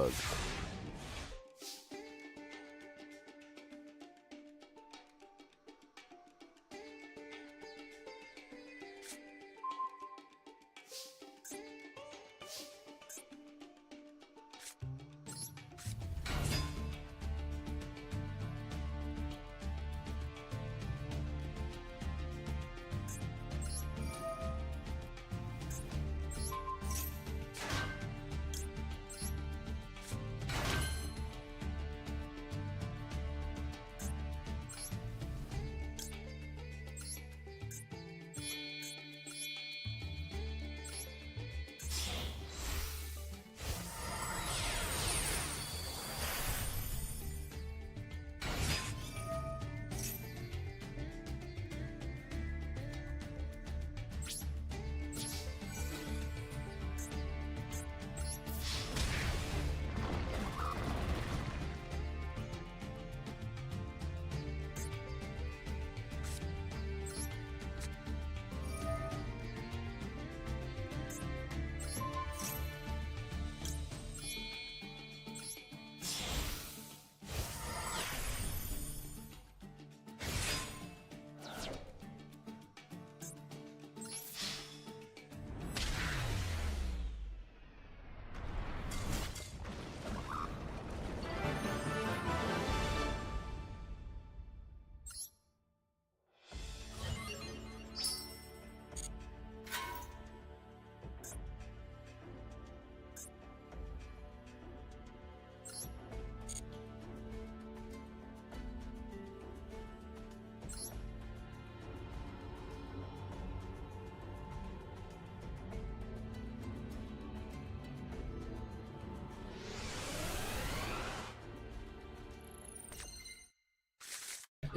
bug.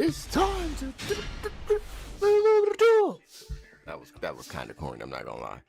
It's time to that was kind of corny, I'm not gonna lie.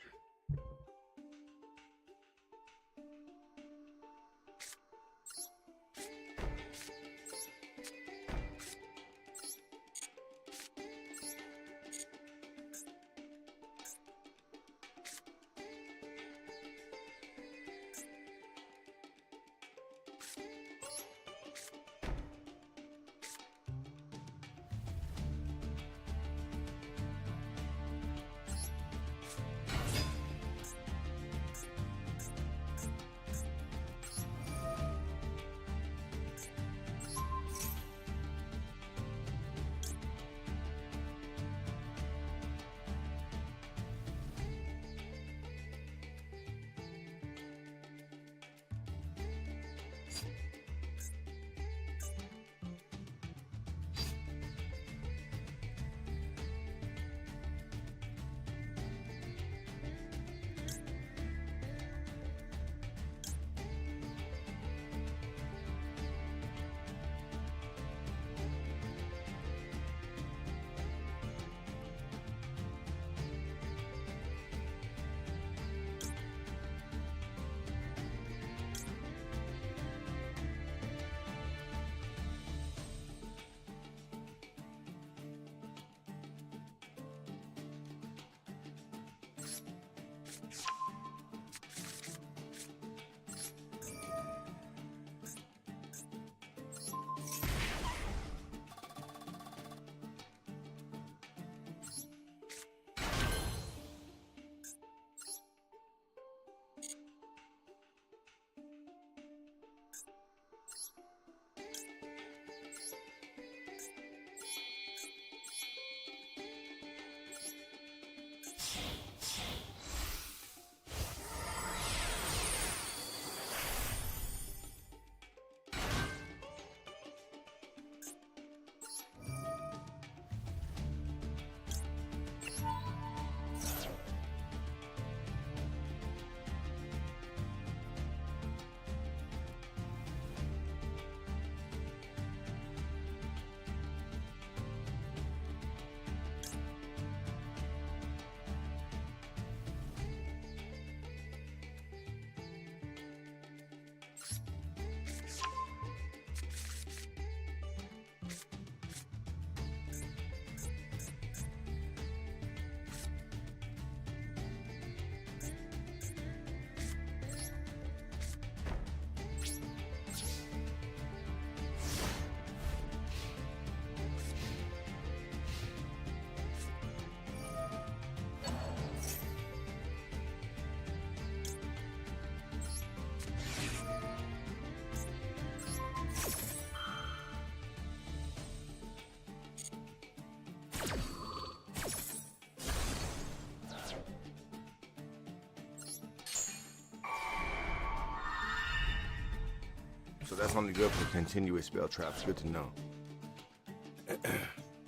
So that's only good for continuous spell traps. Good to know.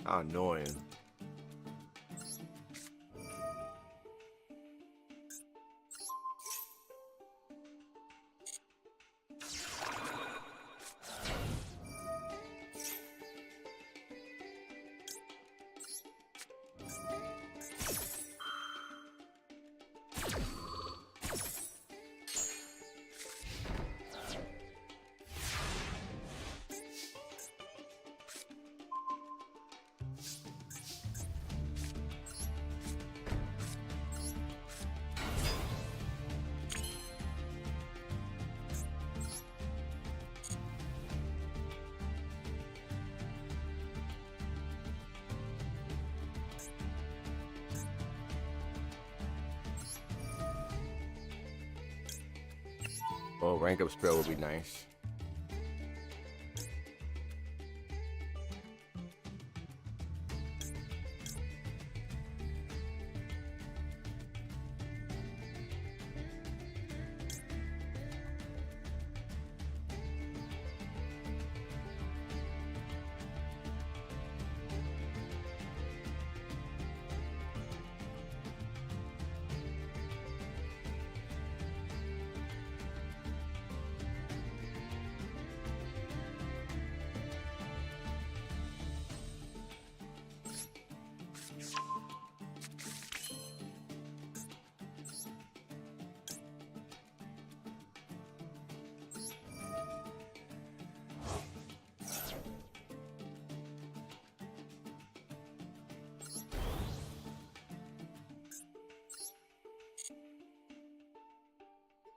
How annoying. Oh, rank up spell would be nice.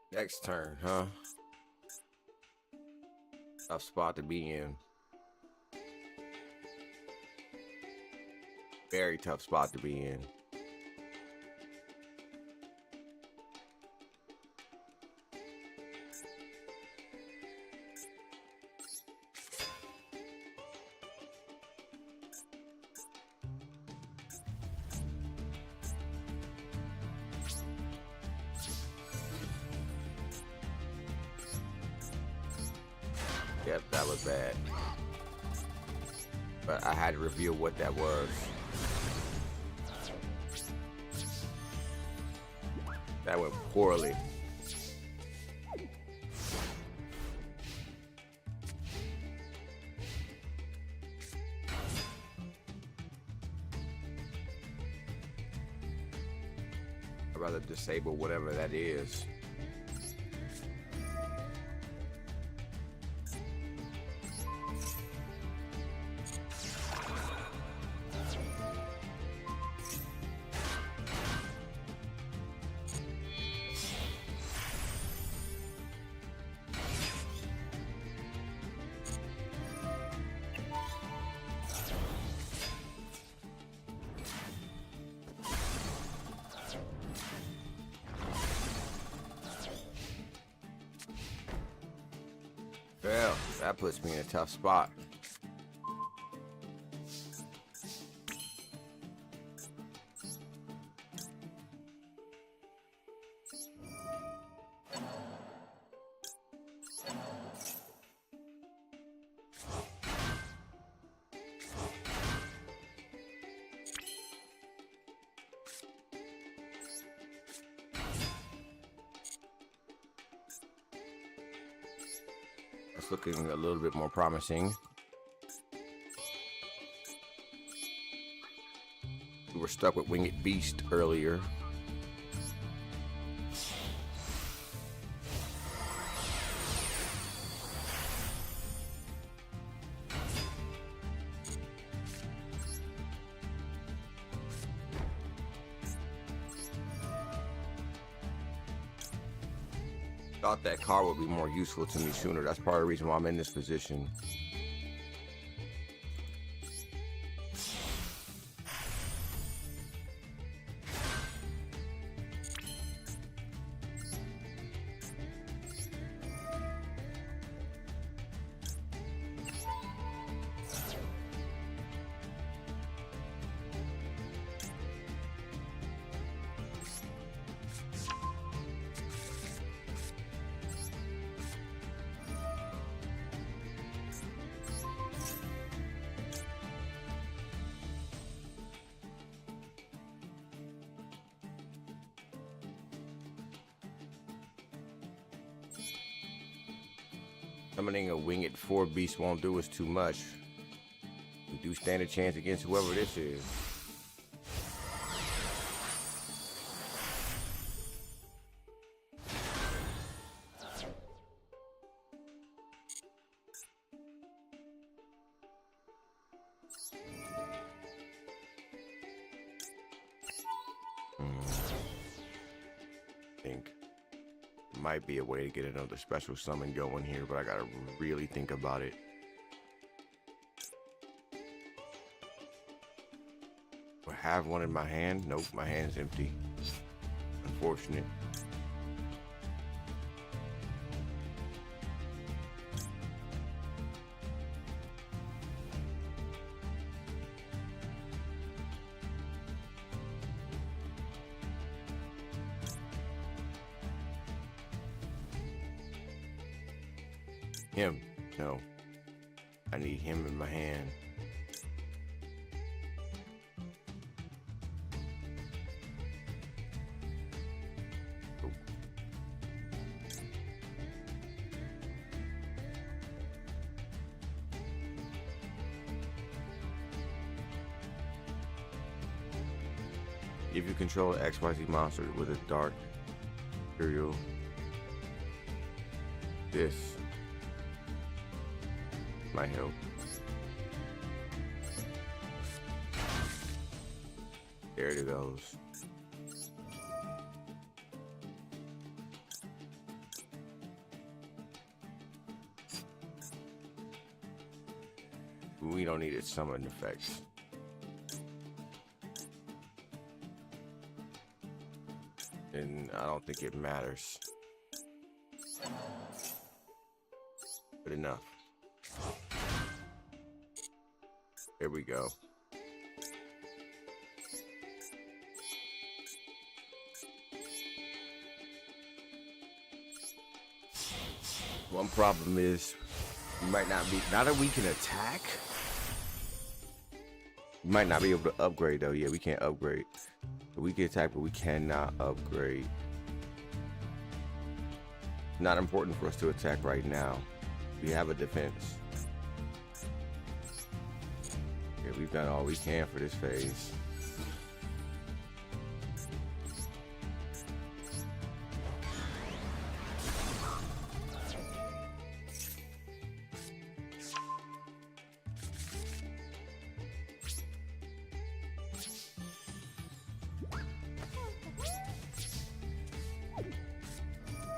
Next turn, huh? Tough spot to be in. Very tough spot to be in. Yep, that was bad. But I had to reveal what that was. That went poorly. I'd rather disable whatever that is. Well, that puts me in a tough spot. It's looking a little bit more promising. We were stuck with Winged Beast earlier. Thought that card would be more useful to me sooner. That's part of the reason why I'm in this position. Summoning a winged 4 beast won't do us too much. We do stand a chance against whoever this is. Think might be a way to get another special summon going here, but I gotta really think about it. I have one in my hand. Nope, my hand's empty. Unfortunate. Him. No. I need him in my hand. Oh. If you control an XYZ monster with a dark material, this might help. There it goes. We don't need its summon effects. And I don't think it matters. Good enough. There we go. One problem is we might not be, now that we can attack, we might not be able to upgrade though. Yeah, we can't upgrade. We can attack, but we cannot upgrade. Not important for us to attack right now. We have a defense. Yeah, we've done all we can for this phase.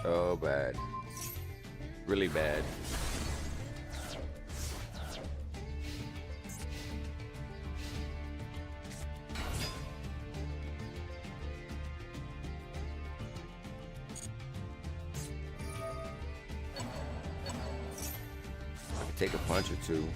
Oh, bad. Really bad. I could take a punch or two.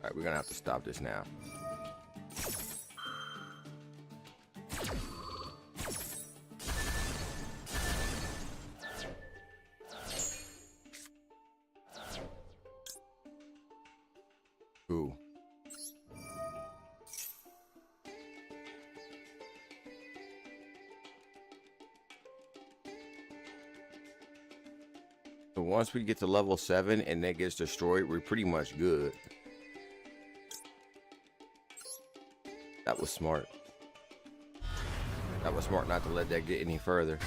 Alright, we're gonna have to stop this now. Ooh. So once we get to level 7 and that gets destroyed, we're pretty much good. That was smart. That was smart not to let that get any further.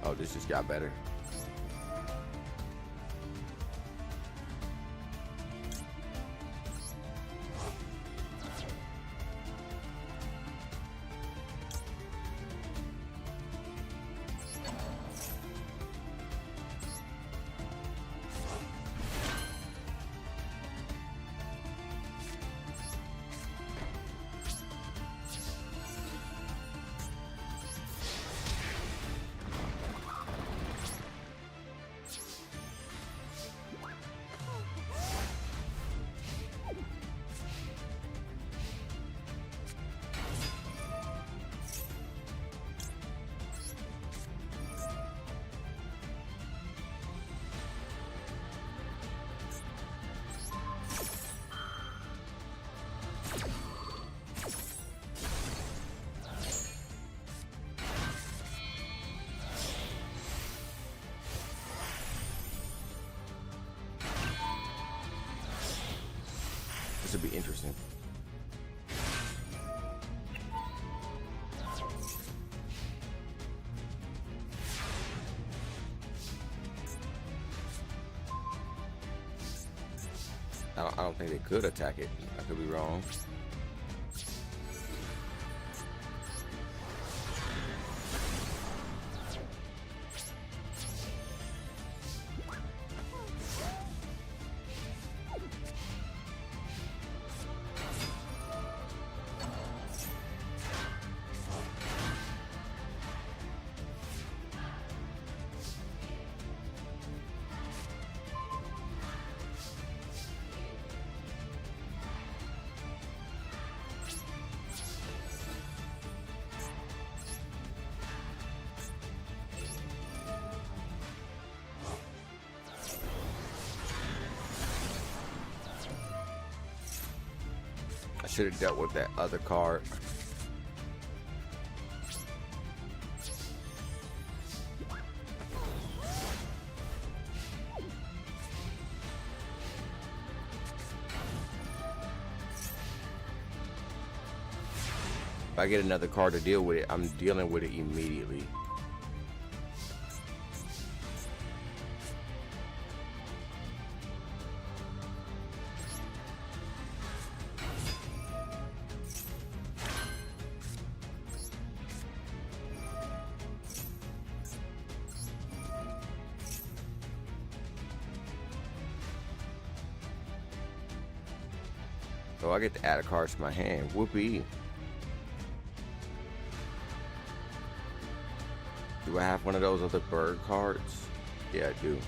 Oh, this just got better. This would be interesting. I don't think they could attack it. I could be wrong. I should have dealt with that other card. If I get another card to deal with it, I'm dealing with it immediately. So I get to add a card to my hand. Whoopee. Do I have one of those other bird cards? Yeah, I do.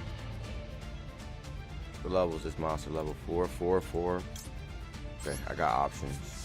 The levels is monster level 4, 4, 4. Okay, I got options.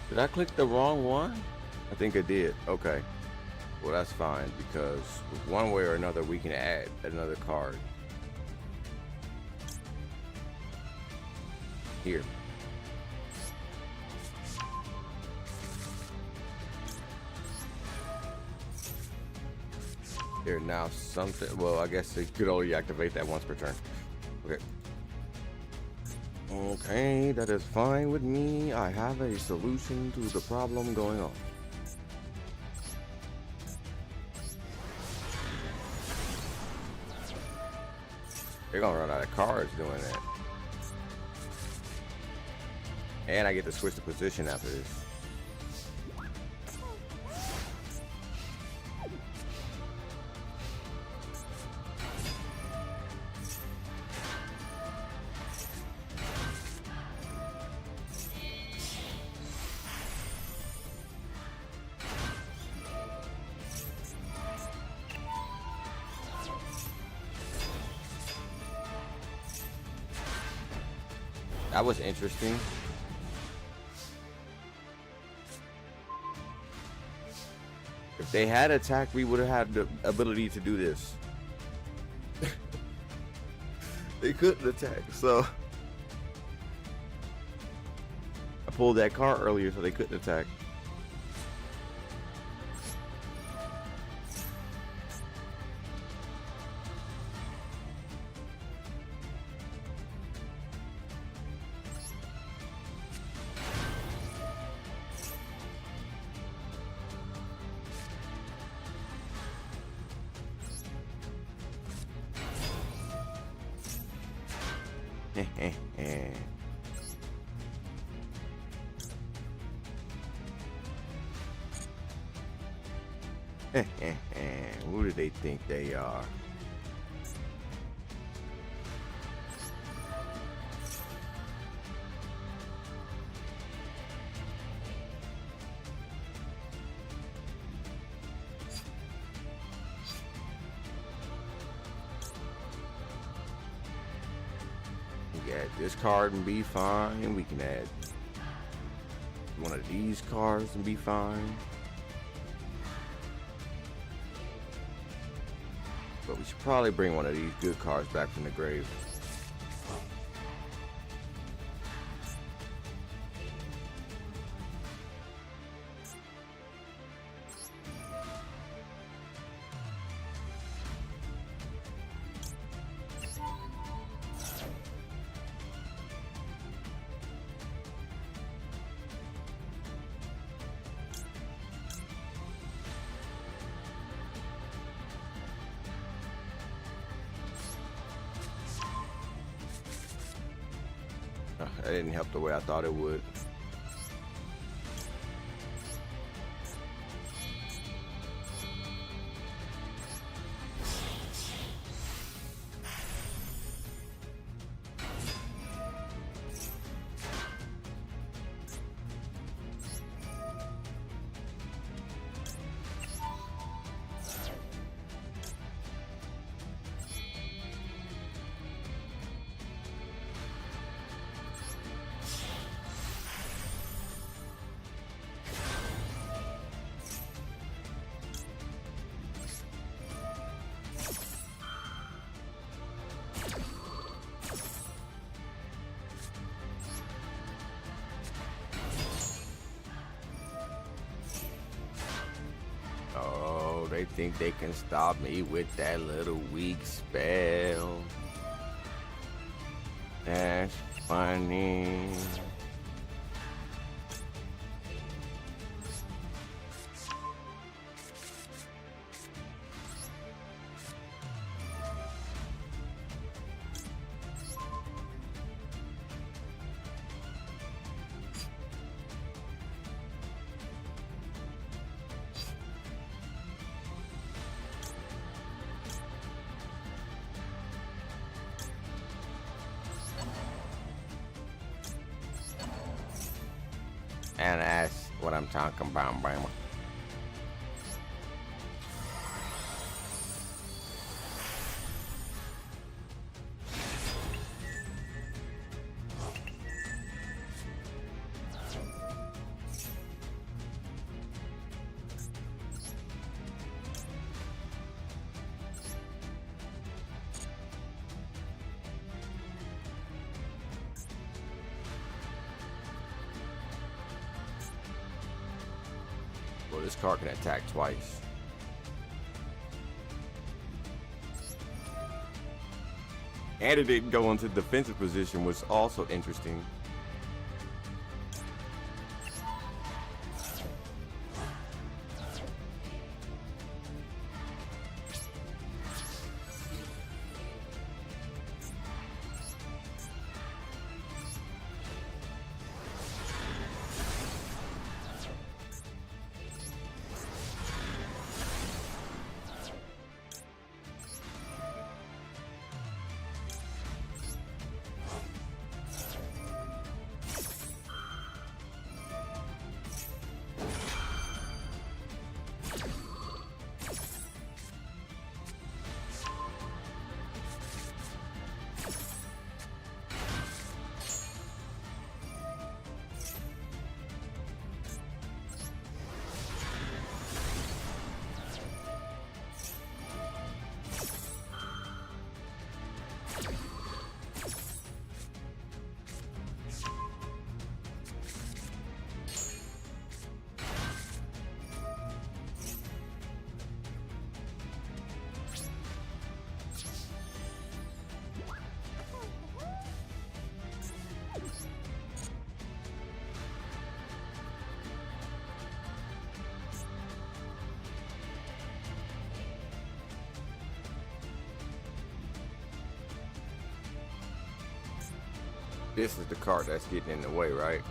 Did I click the wrong one? I think I did. Okay. Well, that's fine because one way or another we can add another card. Here. Here now something. Well, I guess they could only activate that once per turn. Okay. Okay, that is fine with me. I have a solution to the problem going on. They're gonna run out of cards doing that. And I get to switch the position after this. That was interesting. If they had attacked, we would have had the ability to do this. They couldn't attack, so I pulled that card earlier so they couldn't attack. Who do they think they are? add this card and be fine. We can add one of these cards and be fine. But we should probably bring one of these good cards back from the grave. That didn't help the way I thought it would. Oh, they think they can stop me with that little weak spell. That's funny. And that's what I'm talking about, Brahma. Well, this card can attack twice. And it didn't go into defensive position, which is also interesting. This is the card that's getting in the way, right?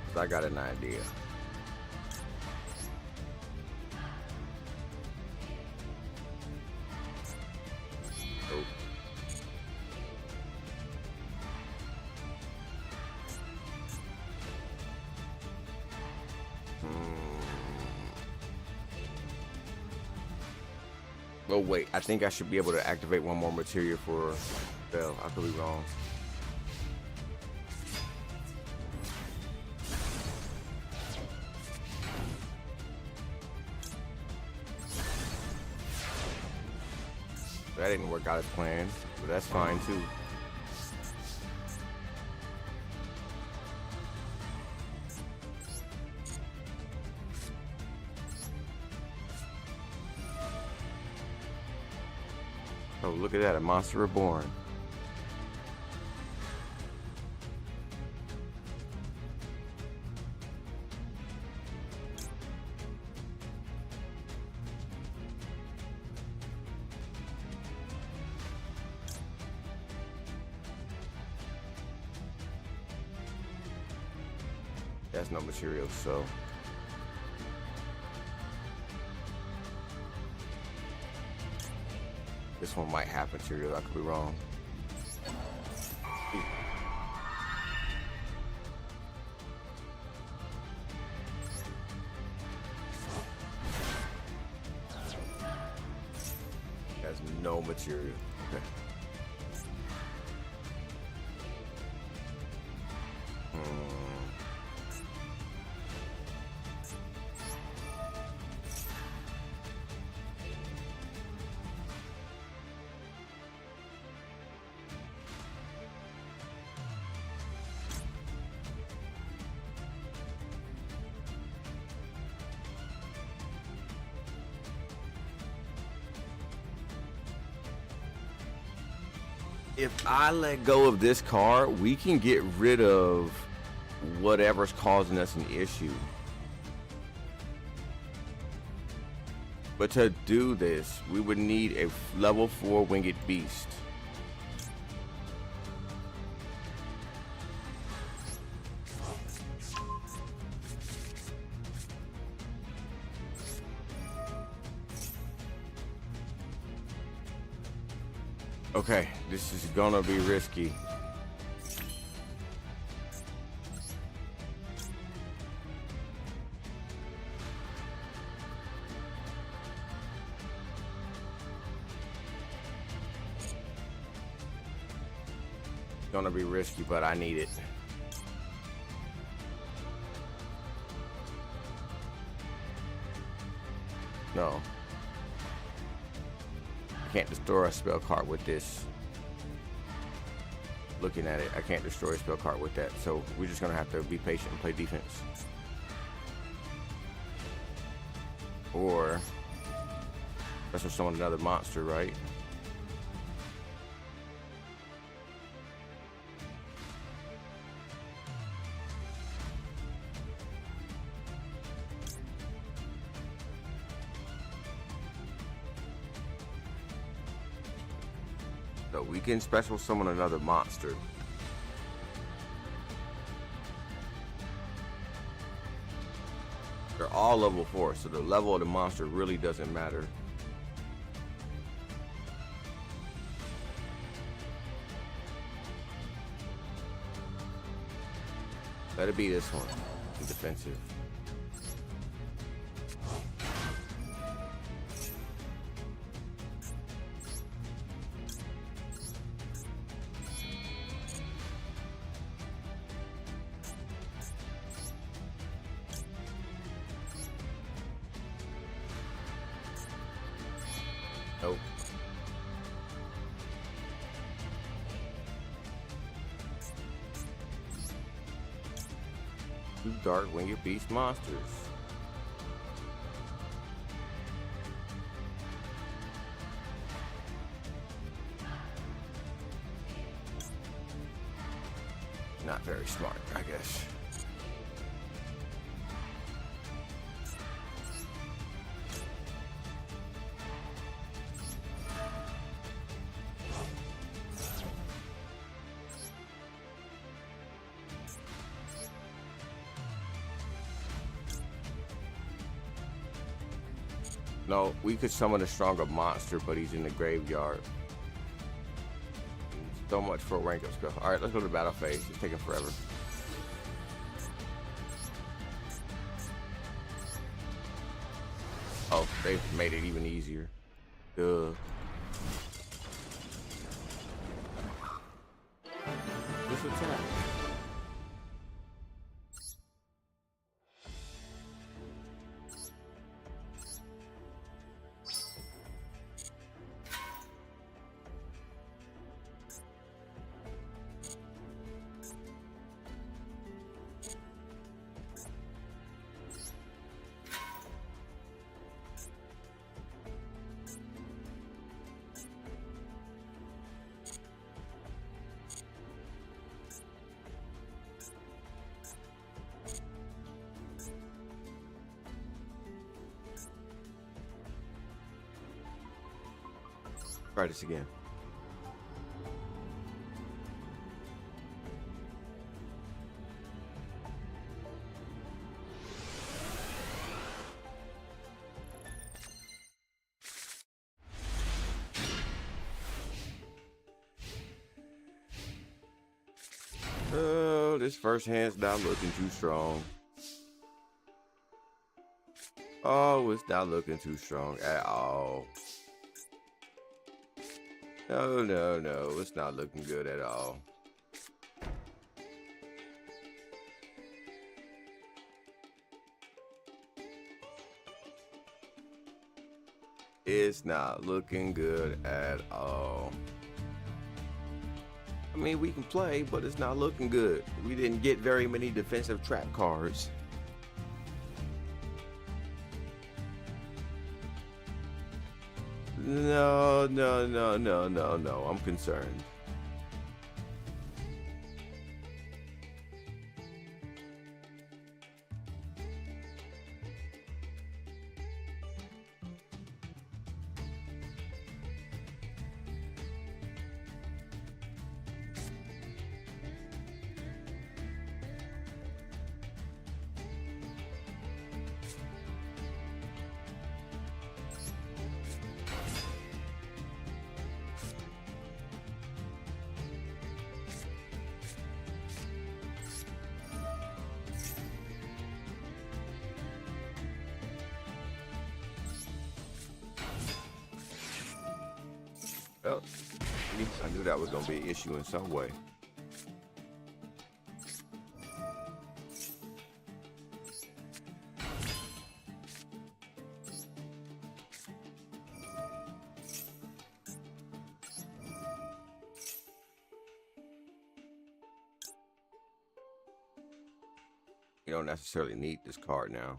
'Cause I got an idea. Oh. Oh wait, I think I should be able to activate one more materia for spell. I could be wrong. That didn't work out as planned, but that's fine too. Oh, look at that, a monster reborn. That's no material, so this one might have material. I could be wrong. Has no material. Okay. If I let go of this card, we can get rid of whatever's causing us an issue. But to do this, we would need a level 4 winged beast. Okay, this is gonna be risky. Gonna be risky, but I need it. No. I can't destroy a spell card with this. Looking at it, I can't destroy a spell card with that. So we're just gonna have to be patient and play defense. Or that's for summon another monster, right? So we can special summon another monster. They're all level 4, so the level of the monster really doesn't matter. Let it be this one, defensive. Nope. Two dark winged beast monsters. Not very smart, I guess. No, we could summon a stronger monster, but he's in the graveyard. So much for a rank up spell. Alright, let's go to the battle phase. It's taking forever. Oh, they've made it even easier. Duh. This attack. Try this again. Oh, this first hand's not looking too strong. Oh, it's not looking too strong at all. No, no, no. It's not looking good at all. It's not looking good at all. I mean, we can play, but it's not looking good. We didn't get very many defensive trap cards. No, no, no, no, no, no. I'm concerned. Well, I knew that was going to be an issue in some way. You don't necessarily need this card now.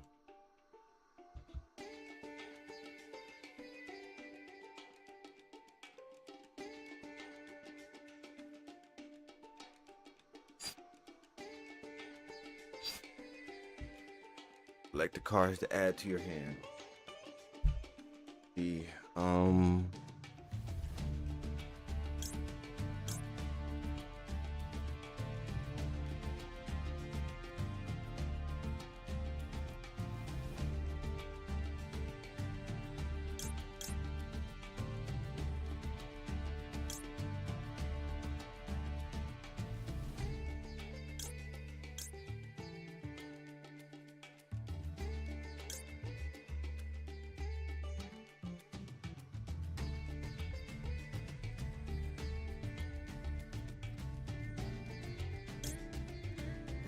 Select the cards to add to your hand. The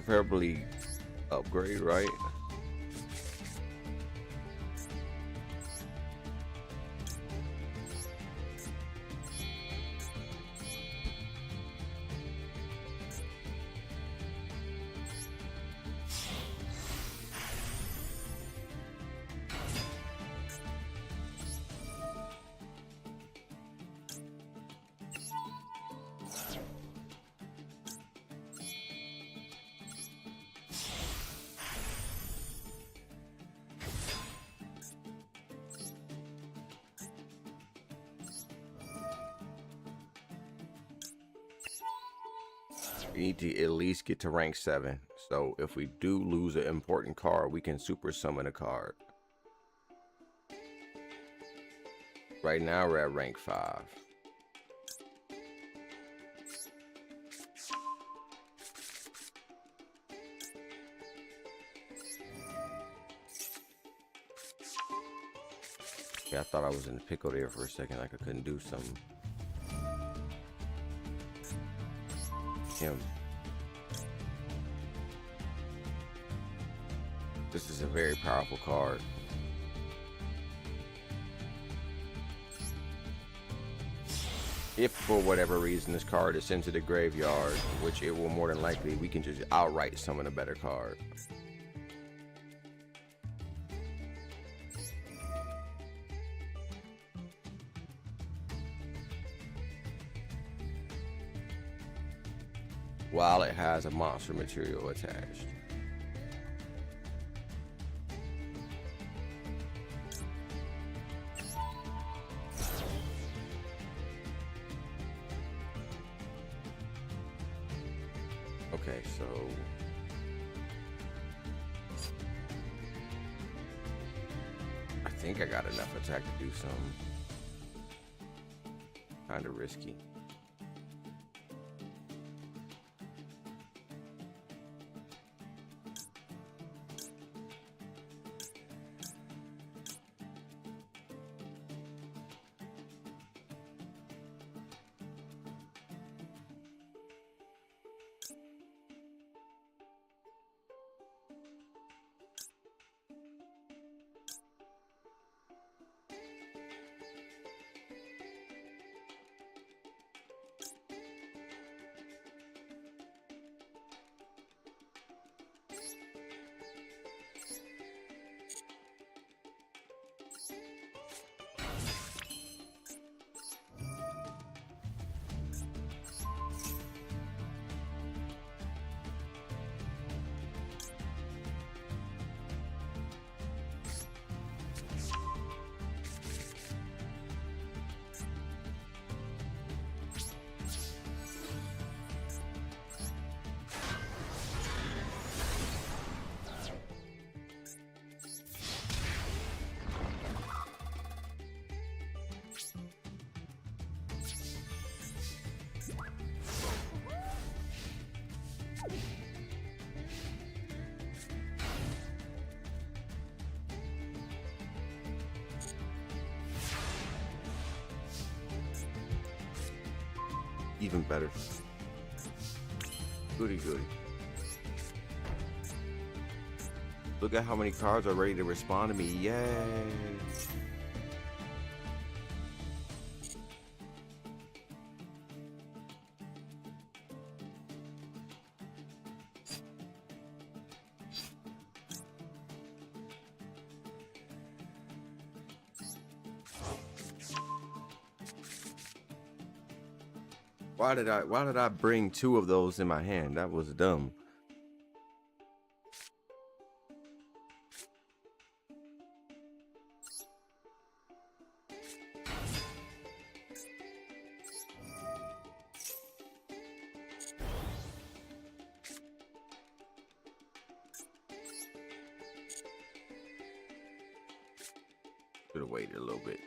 preferably upgrade, right? We need to at least get to rank 7. So if we do lose an important card, we can super summon a card. Right now we're at rank 5. Yeah, I thought I was in the pickle there for a second, like I couldn't do something. Him. This is a very powerful card. If for whatever reason this card is sent to the graveyard, which it will more than likely, we can just outright summon a better card. While it has a monster material attached. Okay, so I think I got enough attack to do some kind of risky. Even better. Goody goody. Look at how many cards are ready to respond to me. Yay! Why did I bring 2 of those in my hand? That was dumb. Should have waited a little bit.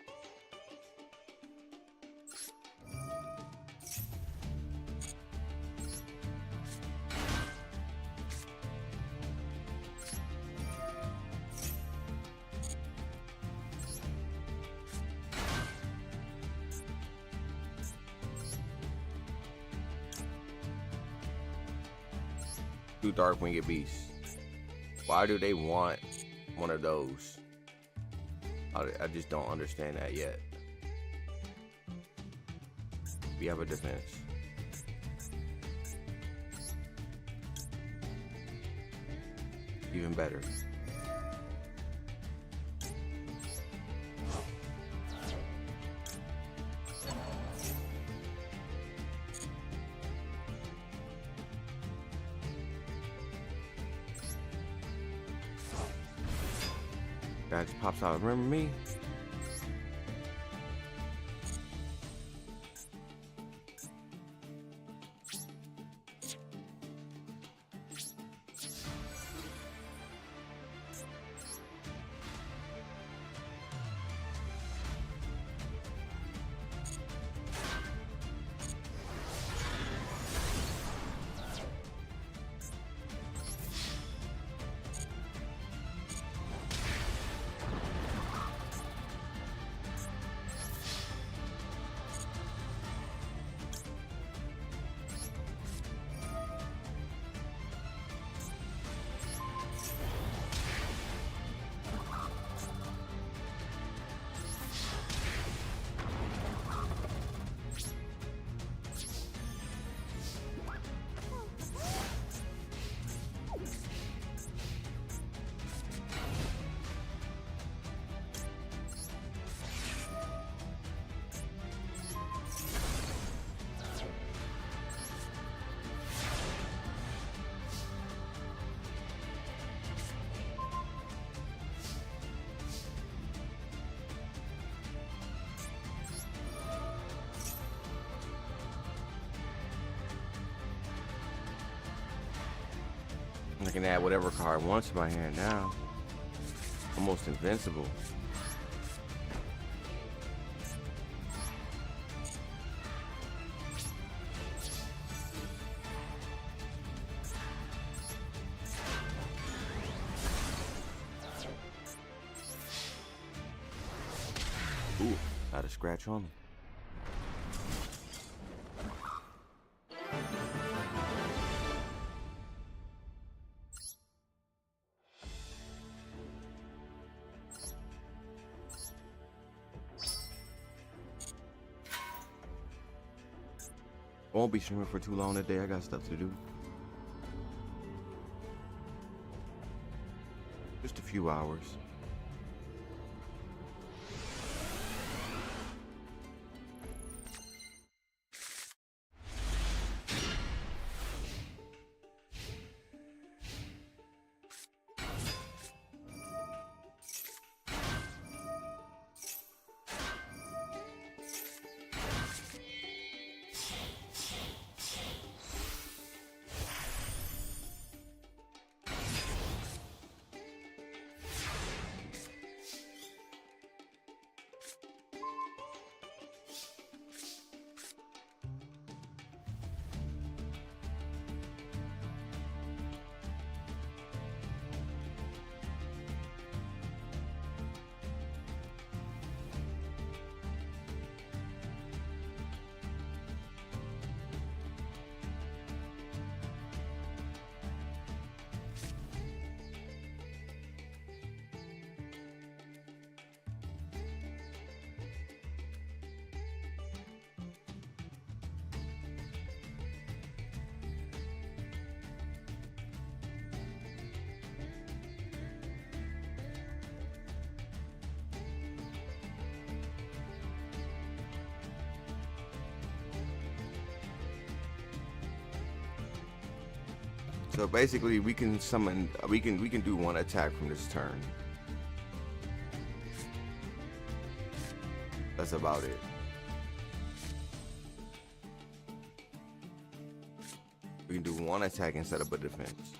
Two Dark Winged Beasts. Why do they want one of those? I just don't understand that yet. We have a defense. Even better. Guy just pops out. Remember me? I can add whatever card I want to my hand now. Almost invincible. Ooh, got a scratch on me. Won't be streaming for too long today. I got stuff to do. Just a few hours. So basically, we can summon. We can do one attack from this turn. That's about it. We can do one attack instead of a defense.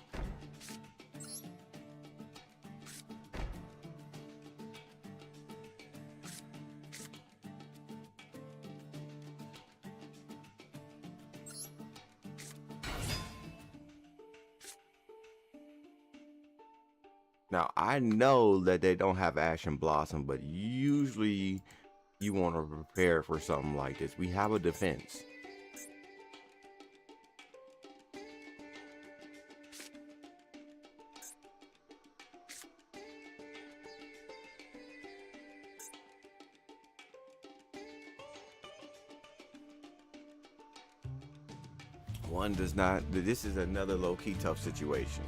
Now, I know that they don't have Ash and Blossom, but usually you want to prepare for something like this. We have a defense. One does not. This is another low-key tough situation.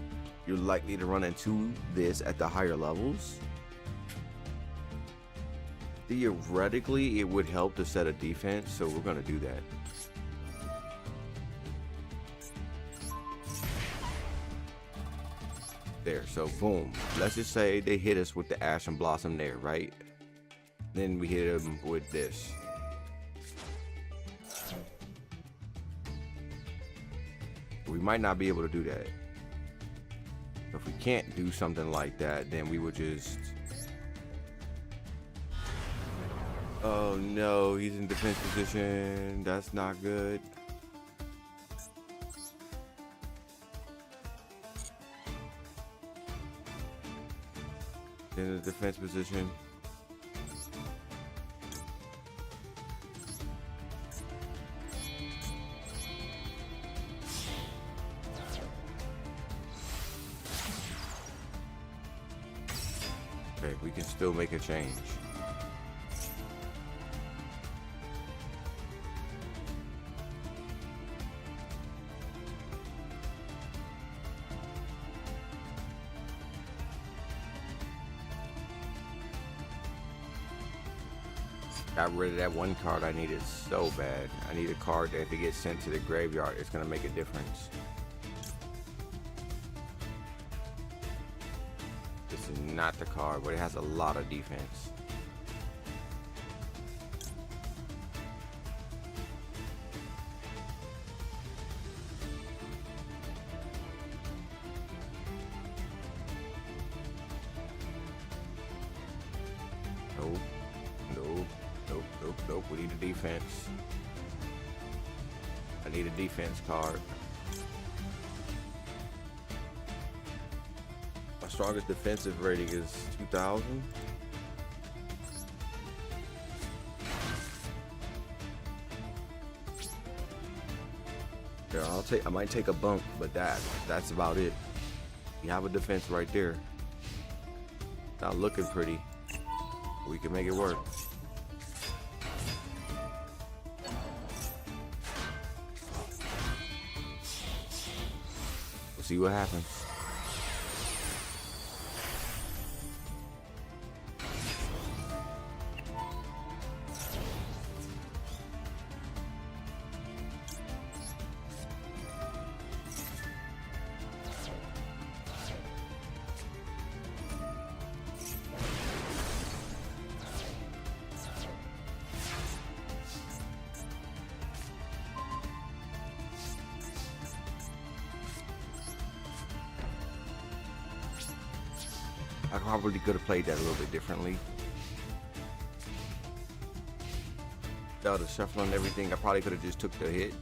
You're likely to run into this at the higher levels. Theoretically, it would help to set a defense, so we're going to do that. There, so boom. Let's just say they hit us with the Ash and Blossom there, right? Then we hit them with this. We might not be able to do that. If we can't do something like that, then we would just... Oh no, he's in defense position. That's not good. In the defense position. Okay, we can still make a change. Got rid of that one card I needed so bad. I need a card that if it gets sent to the graveyard, it's gonna make a difference. This is not the card, but it has a lot of defense. Nope. Nope. Nope. Nope. Nope. We need a defense. I need a defense card. My strongest defensive rating is 2000. Yeah, I might take a bump, but that's about it. You have a defense right there. Not looking pretty. We can make it work. We'll see what happens. I probably could have played that a little bit differently. Without the shuffling and everything, I probably could have just took the hit.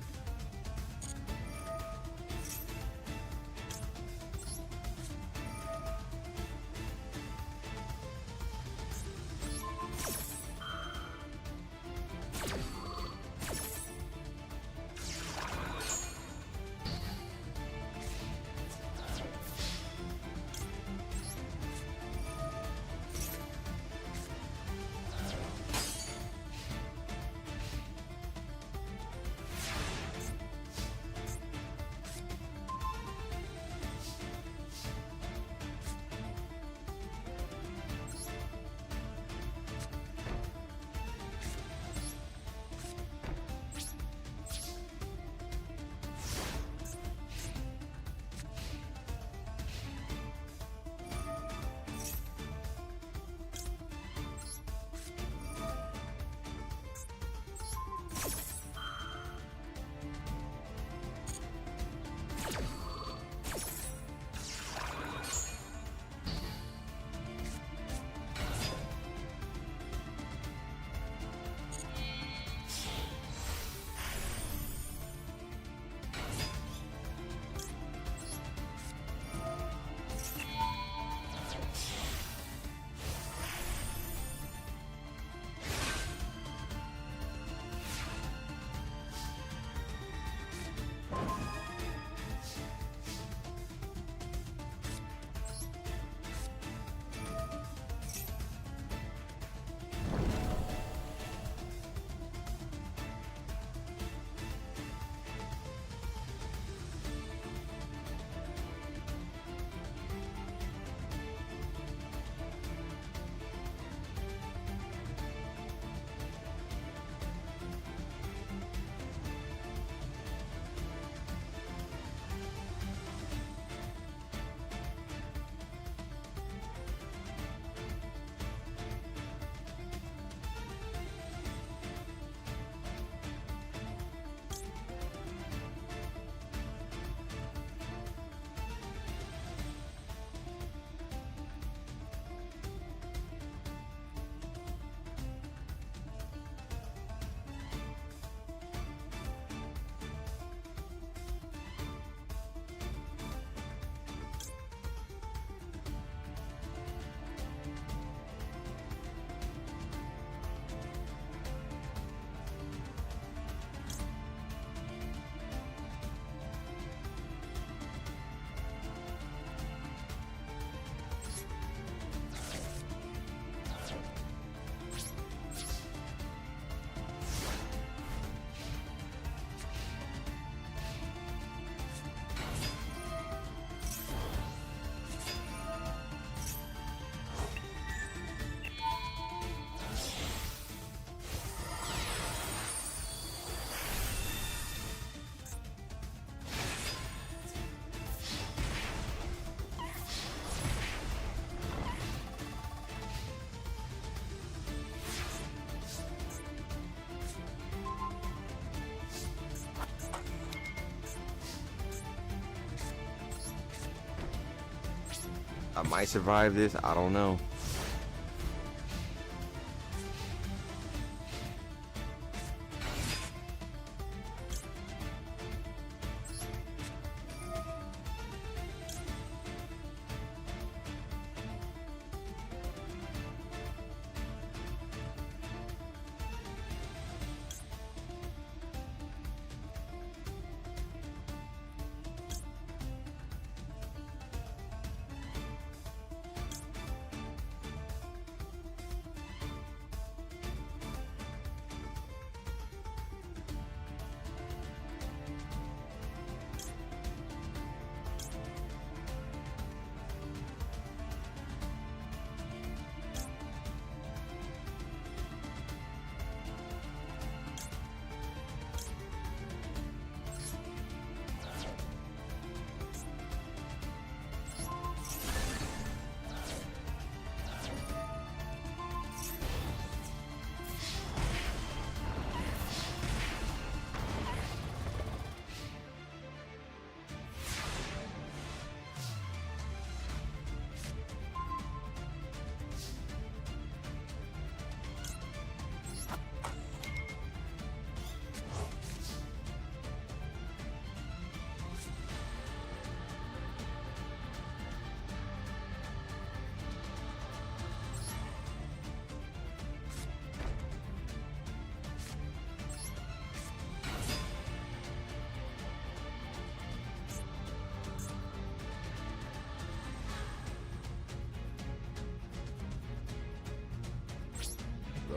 I might survive this. I don't know.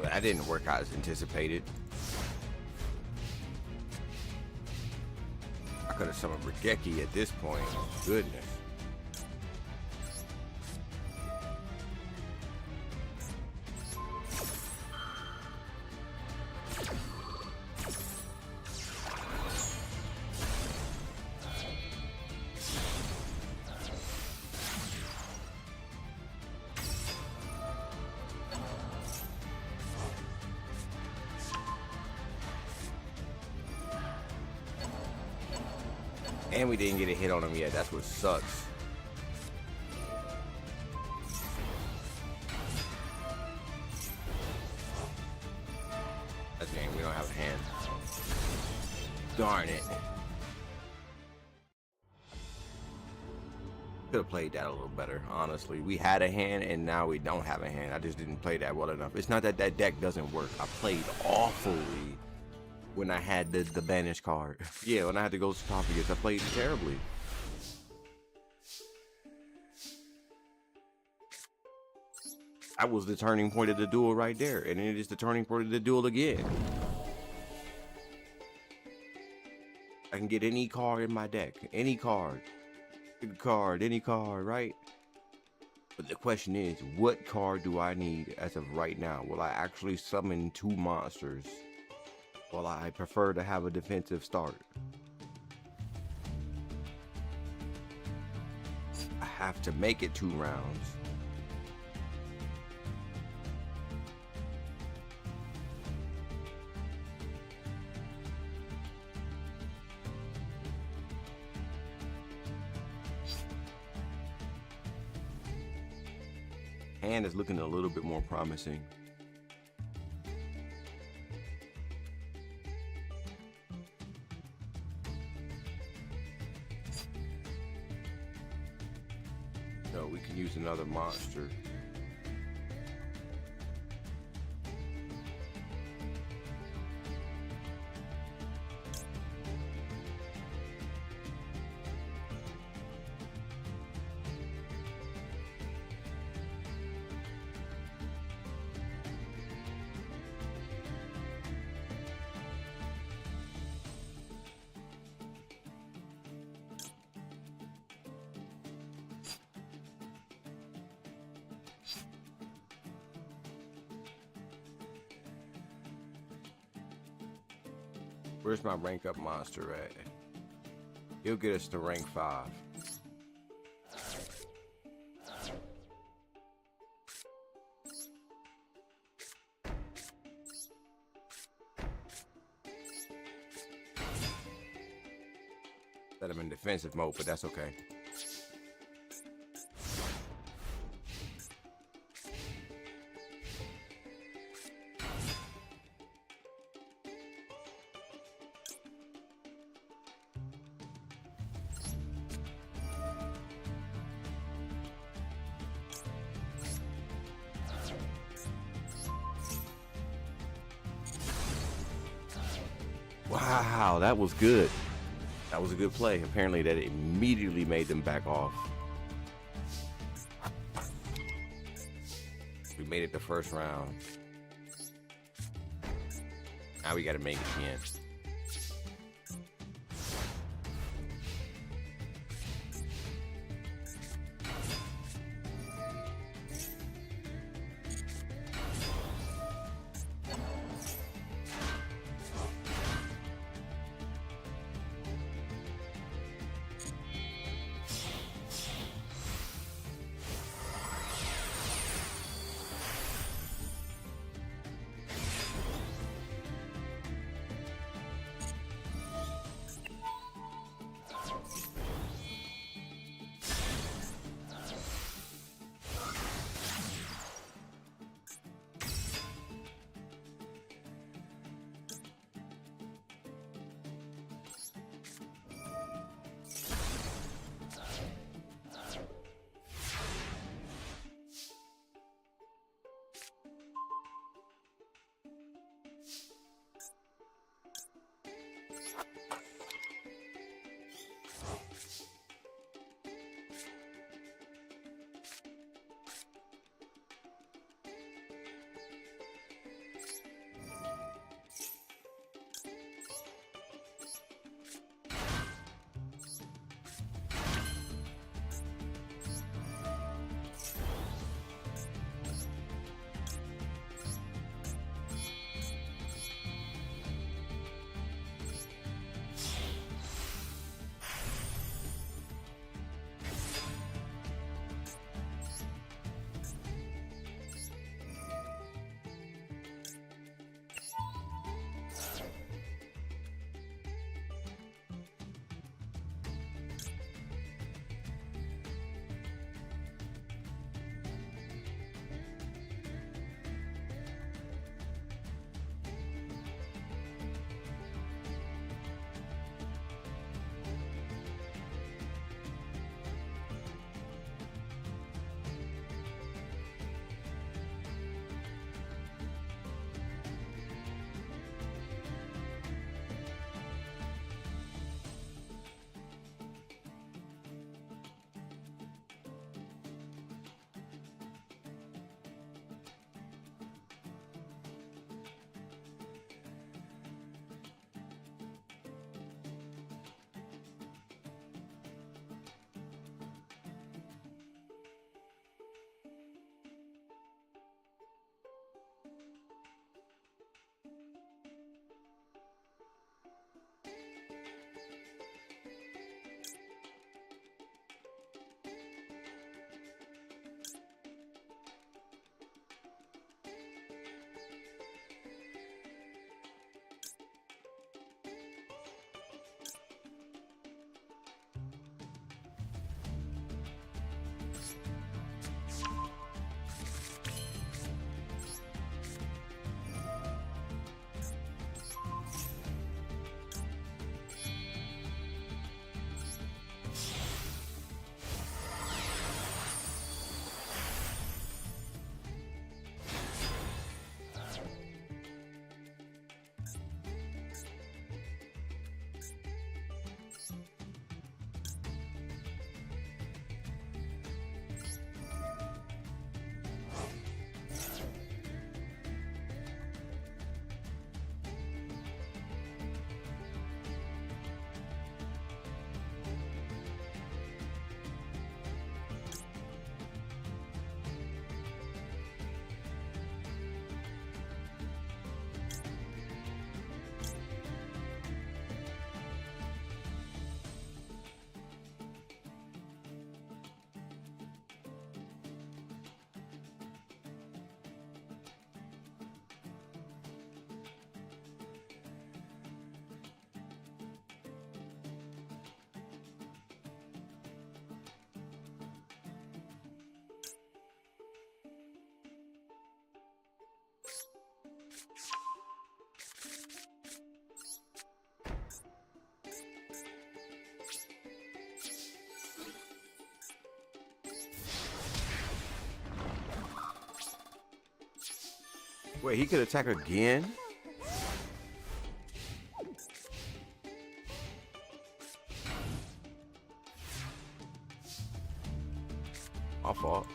So that didn't work out as anticipated. I could have summoned Regeki at this point. Goodness. And we didn't get a hit on him yet. That's what sucks. That's game. We don't have a hand. Darn it. Could have played that a little better, honestly. We had a hand and now we don't have a hand. I just didn't play that well enough. It's not that that deck doesn't work. I played awfully when I had the banish card. Yeah, when I had to go Sarcophagus, I played terribly. That was the turning point of the duel right there, and it is the turning point of the duel again. I can get any card in my deck, any card, any card, right? But the question is, what card do I need as of right now? Will I actually summon 2 monsters? Well, I prefer to have a defensive start. I have to make it 2 rounds. Hand is looking a little bit more promising. No, we can use another monster. Where's my rank up monster at? He'll get us to rank 5. Set him in defensive mode, but that's okay. Wow, that was good. That was a good play. Apparently that immediately made them back off. We made it the first round. Now we gotta make it again. Wait, he could attack again? My fault.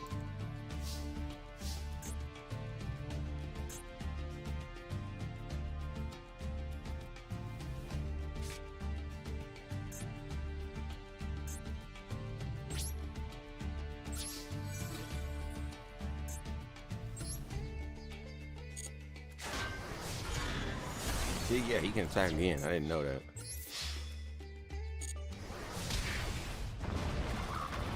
See, yeah, he can attack again. I didn't know that.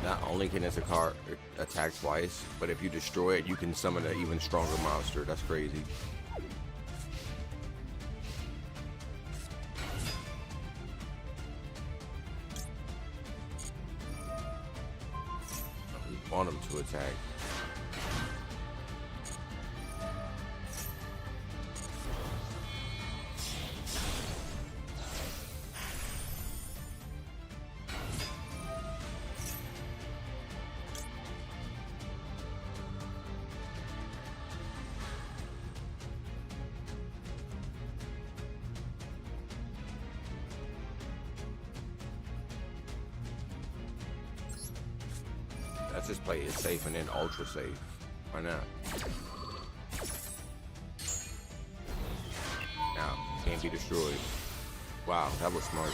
Not only can this card attack twice, but if you destroy it, you can summon an even stronger monster. That's crazy. We want him to attack. Let's just play it safe and then ultra safe. Why not? Now, can't be destroyed. Wow, that was smart.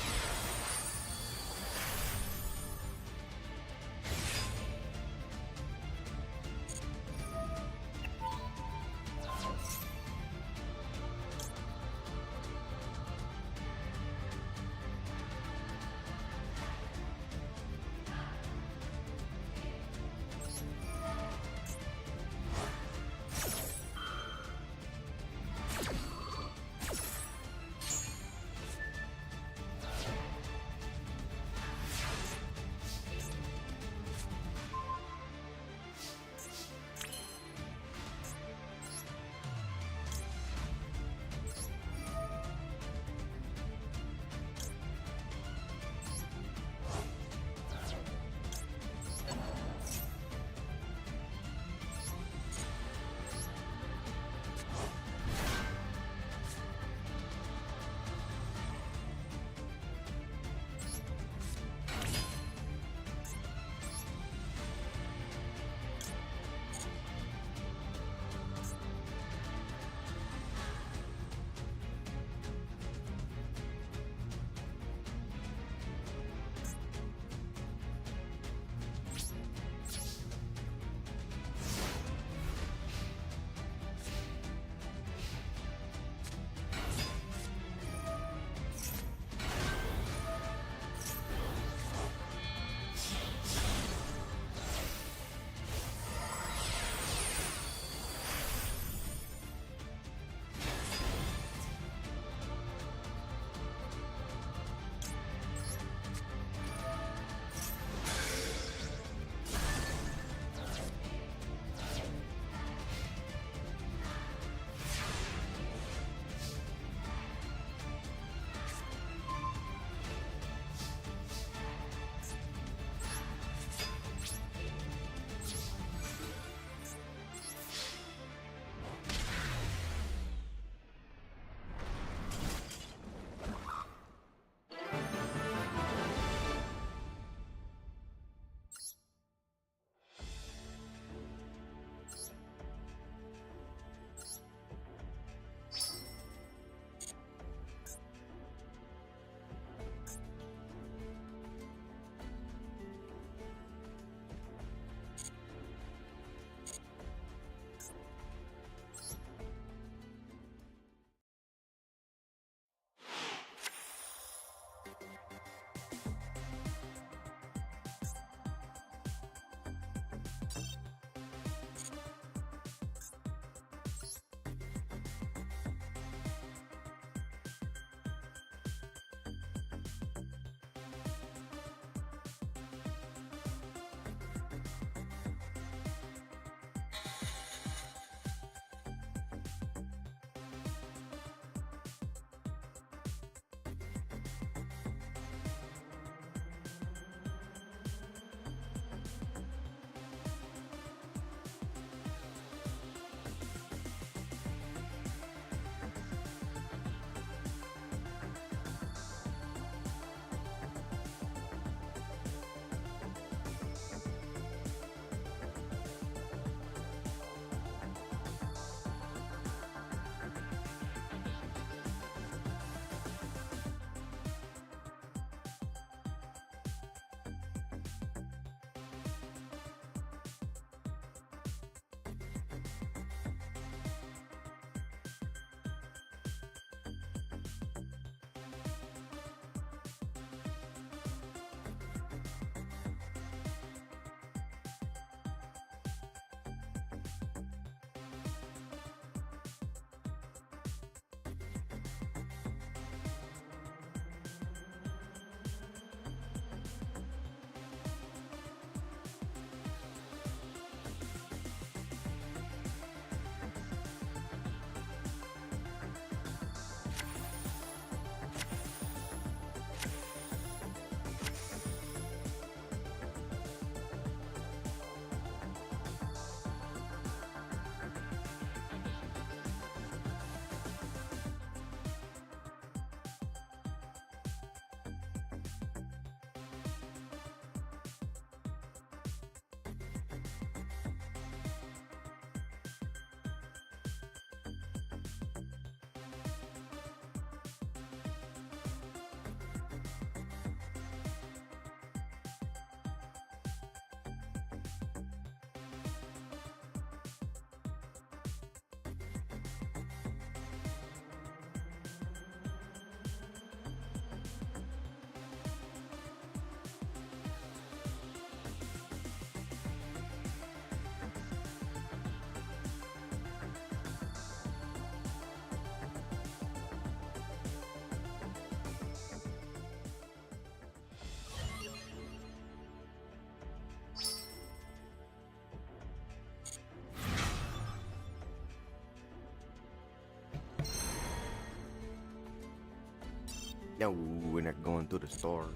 No, we're not going through the store.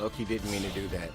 Look, he didn't mean to do that.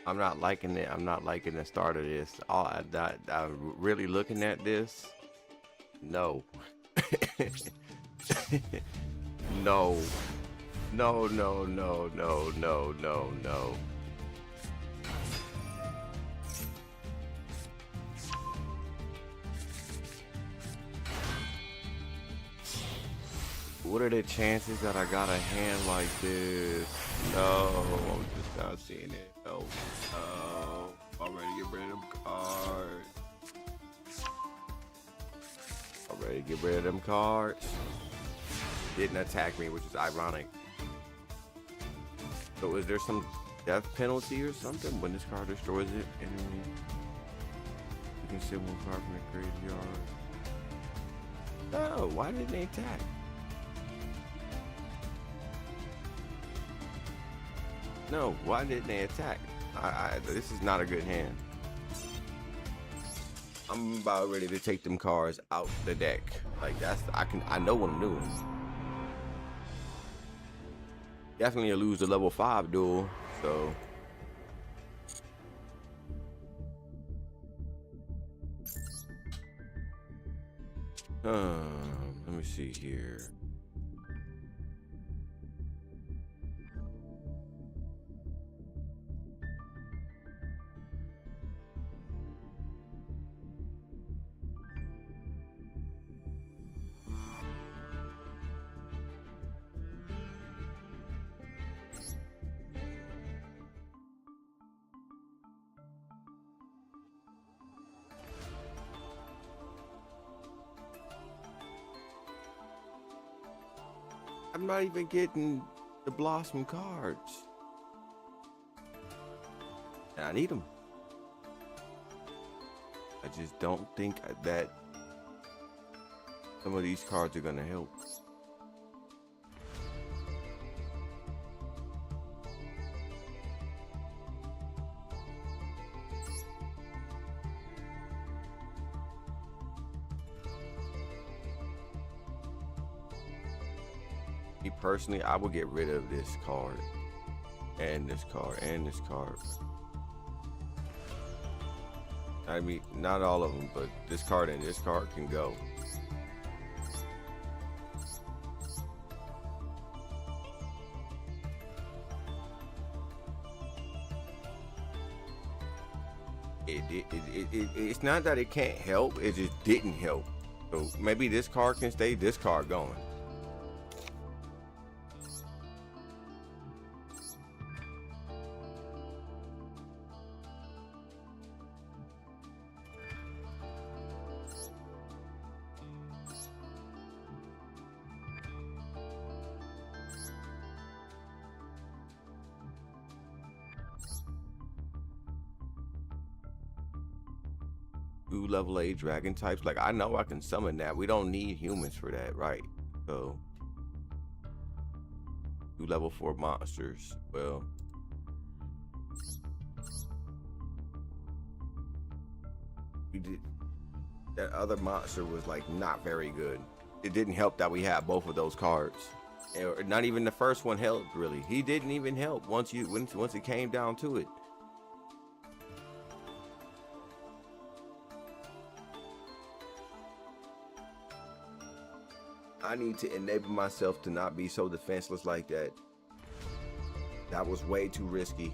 I'm not liking it. I'm not liking the start of this. I'm really looking at this. No. No. No, no, no, no, no, no, no. What are the chances that I got a hand like this? No, I'm just not seeing it. No, no. I'm ready to get rid of them cards. I'm ready to get rid of them cards. Didn't attack me, which is ironic. So is there some death penalty or something when this card destroys it? Enemy, you can send one card from the graveyard. No, why didn't they attack? No, why didn't they attack? This is not a good hand. I'm about ready to take them cards out the deck. Like I know what I'm doing. Definitely lose the level 5 duel, so. Let me see here. I'm not even getting the Blossom cards. And I need them. I just don't think that some of these cards are gonna help. Me personally, I would get rid of this card and this card and this card. I mean, not all of them, but this card and this card can go. It's not that it can't help, it just didn't help. So maybe this card can stay, this card going. Two level 8 dragon types. Like, I know I can summon that. We don't need humans for that, right? So, 2 level 4 monsters. Well, we did. That other monster was like not very good. It didn't help that we had both of those cards. And not even the first one helped really. He didn't even help once it came down to it. I need to enable myself to not be so defenseless like that. That was way too risky.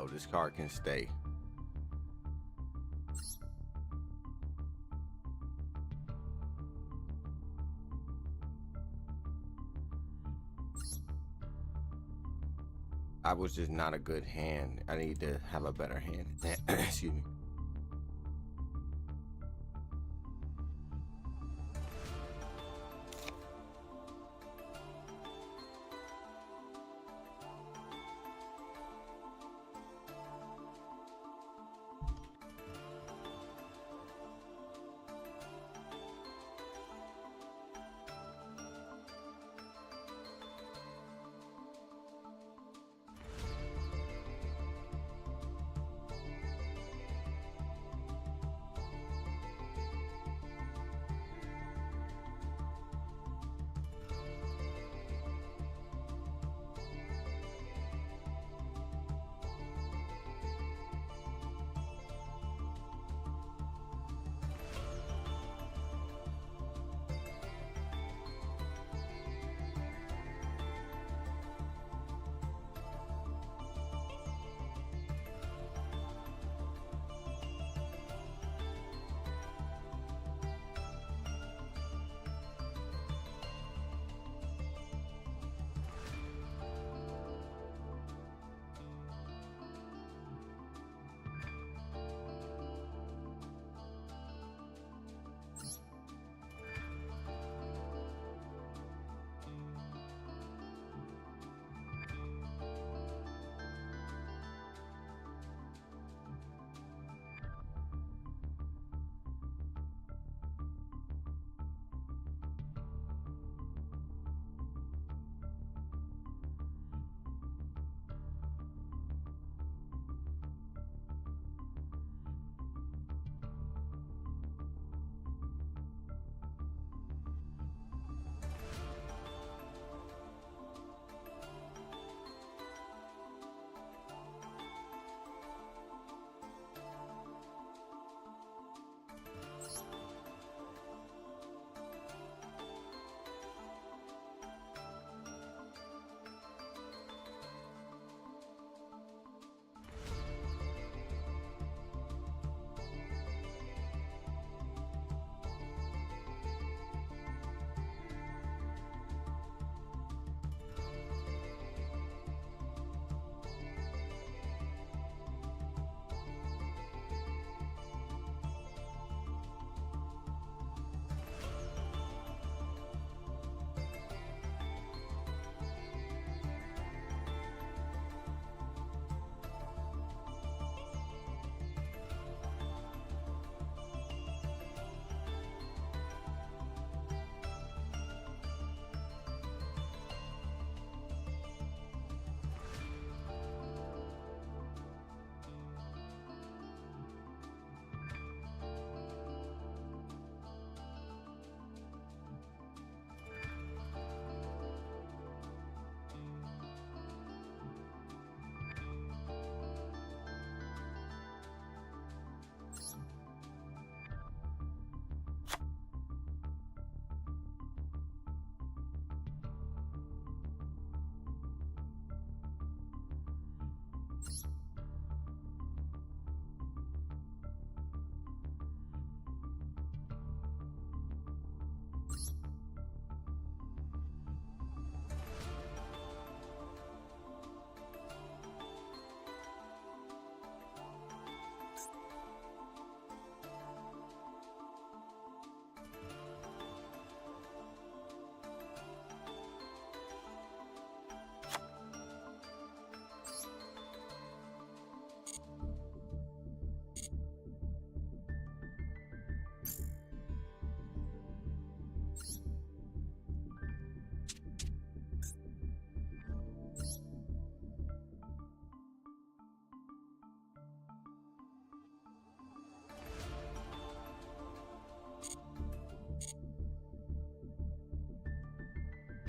So this card can stay. I was just not a good hand. I need to have a better hand. Excuse me.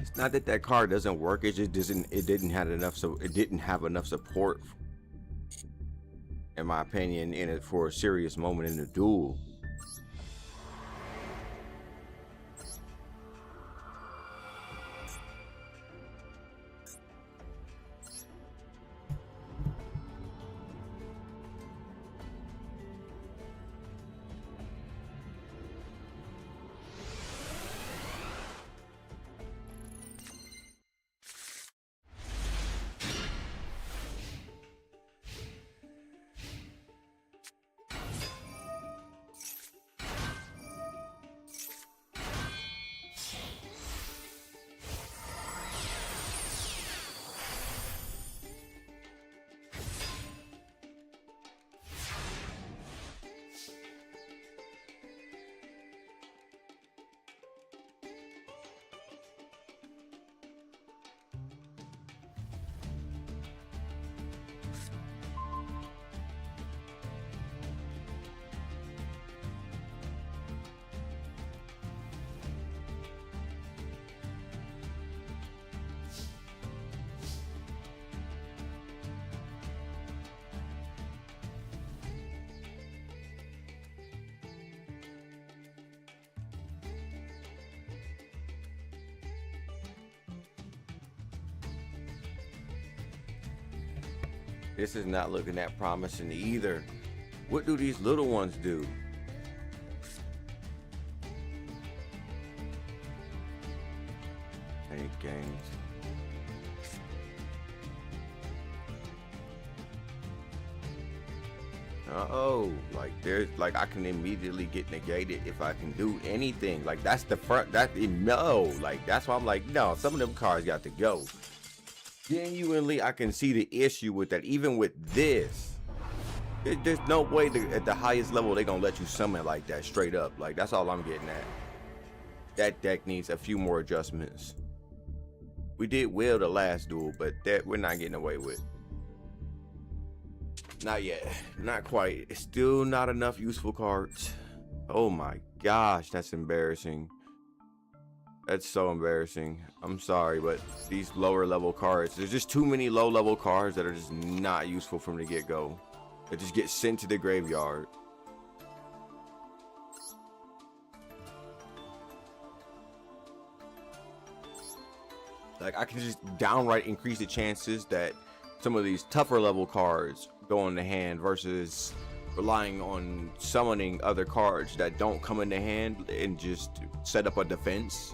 It's not that that card doesn't work. It just doesn't. It didn't have enough. So it didn't have enough support, in my opinion, in it for a serious moment in the duel. This is not looking that promising either. What do these little ones do? Any games? Uh-oh, like there's like I can immediately get negated if I can do anything. Like that's the front, no, like that's why I'm like, no, some of them cards got to go. Genuinely, I can see the issue with that. Even with this, there's no way at the highest level they're gonna let you summon like that straight up. Like that's all I'm getting at. That deck needs a few more adjustments. We did well the last duel, but that we're not getting away with. Not yet, not quite. It's still not enough useful cards. Oh my gosh, that's embarrassing. That's so embarrassing. I'm sorry, but these lower level cards, there's just too many low level cards that are just not useful from the get-go. They just get sent to the graveyard. Like I can just downright increase the chances that some of these tougher level cards go in the hand versus relying on summoning other cards that don't come in the hand and just set up a defense.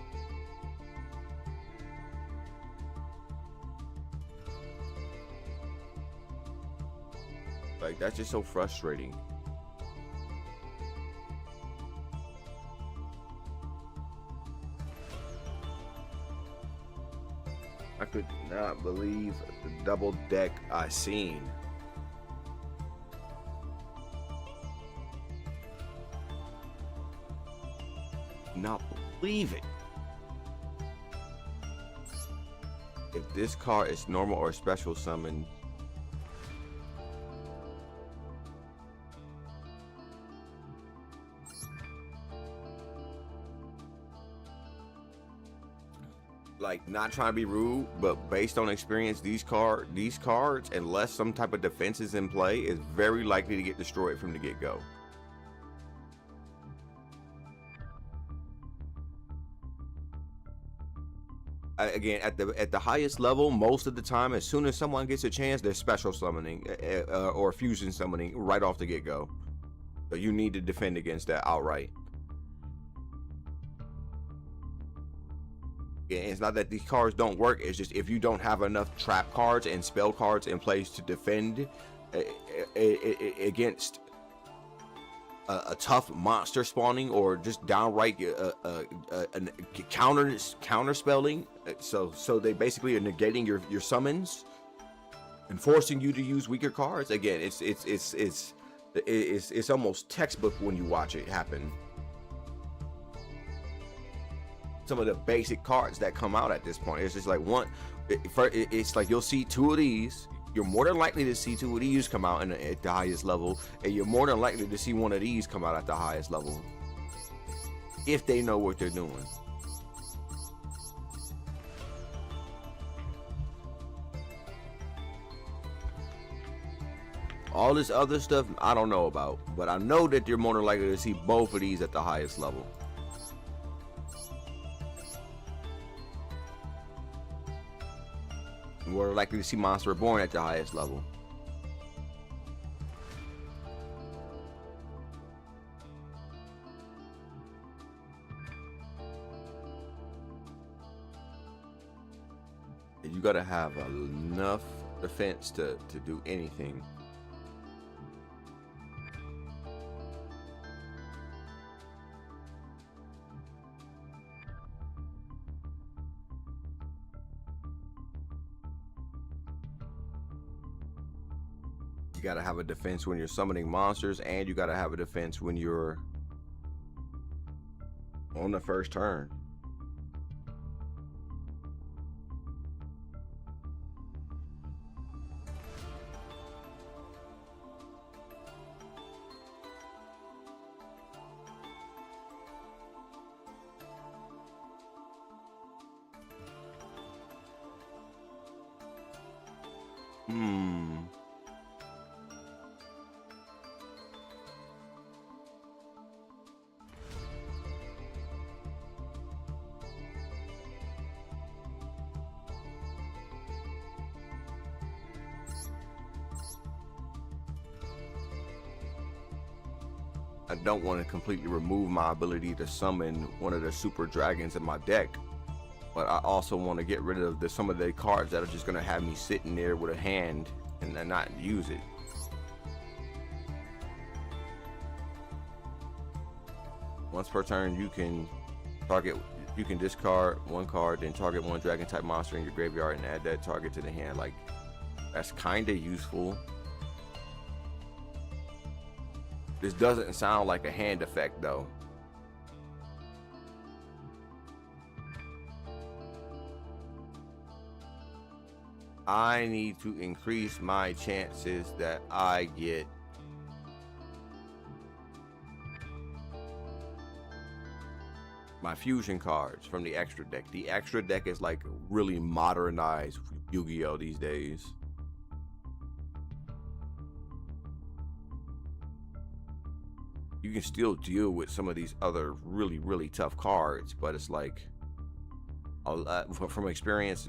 Like that's just so frustrating. I could not believe the double deck I seen. Not believe it. If this card is normal or special summon, like not trying to be rude, but based on experience, these cards, unless some type of defense is in play, is very likely to get destroyed from the get-go. Again, at the highest level, most of the time, as soon as someone gets a chance, they're special summoning or fusion summoning right off the get-go. So you need to defend against that outright. It's not that these cards don't work, it's just if you don't have enough trap cards and spell cards in place to defend against a tough monster spawning or just downright counter spelling, so they basically are negating your summons and forcing you to use weaker cards. Again, it's almost textbook when you watch it happen. Some of the basic cards that come out at this point, it's just like it's like you'll see two of these. You're more than likely to see two of these come out at the highest level, and you're more than likely to see one of these come out at the highest level if they know what they're doing. All this other stuff I don't know about, but I know that you're more than likely to see both of these at the highest level. We're likely to see Monster Reborn at the highest level. You gotta have enough defense to do anything. You gotta have a defense when you're summoning monsters, and you gotta have a defense when you're on the first turn. I don't want to completely remove my ability to summon one of the super dragons in my deck, but I also want to get rid of some of the cards that are just going to have me sitting there with a hand and then not use it. Once per turn, you can discard one card, then target one dragon type monster in your graveyard and add that target to the hand. Like, that's kind of useful. This doesn't sound like a hand effect though. I need to increase my chances that I get my fusion cards from the extra deck. The extra deck is like really modernized Yu-Gi-Oh these days. You can still deal with some of these other really tough cards, but it's like, from experience,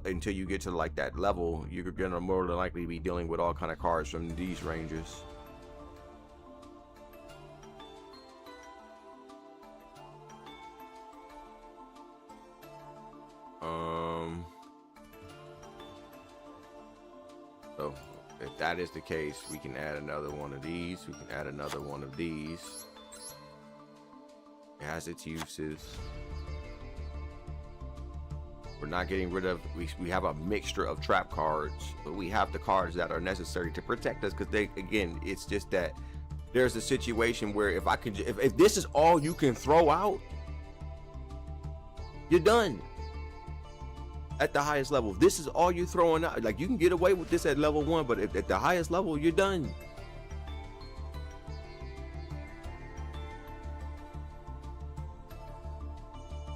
until you get to like that level, you're gonna more than likely be dealing with all kind of cards from these ranges. So if that is the case, we can add another one of these. We can add another one of these. It has its uses. We're not getting rid of, we have a mixture of trap cards, but we have the cards that are necessary to protect us, because they, again, it's just that there's a situation where if this is all you can throw out, you're done. At the highest level, if this is all you're throwing out, like, you can get away with this at level 1, but at the highest level, you're done.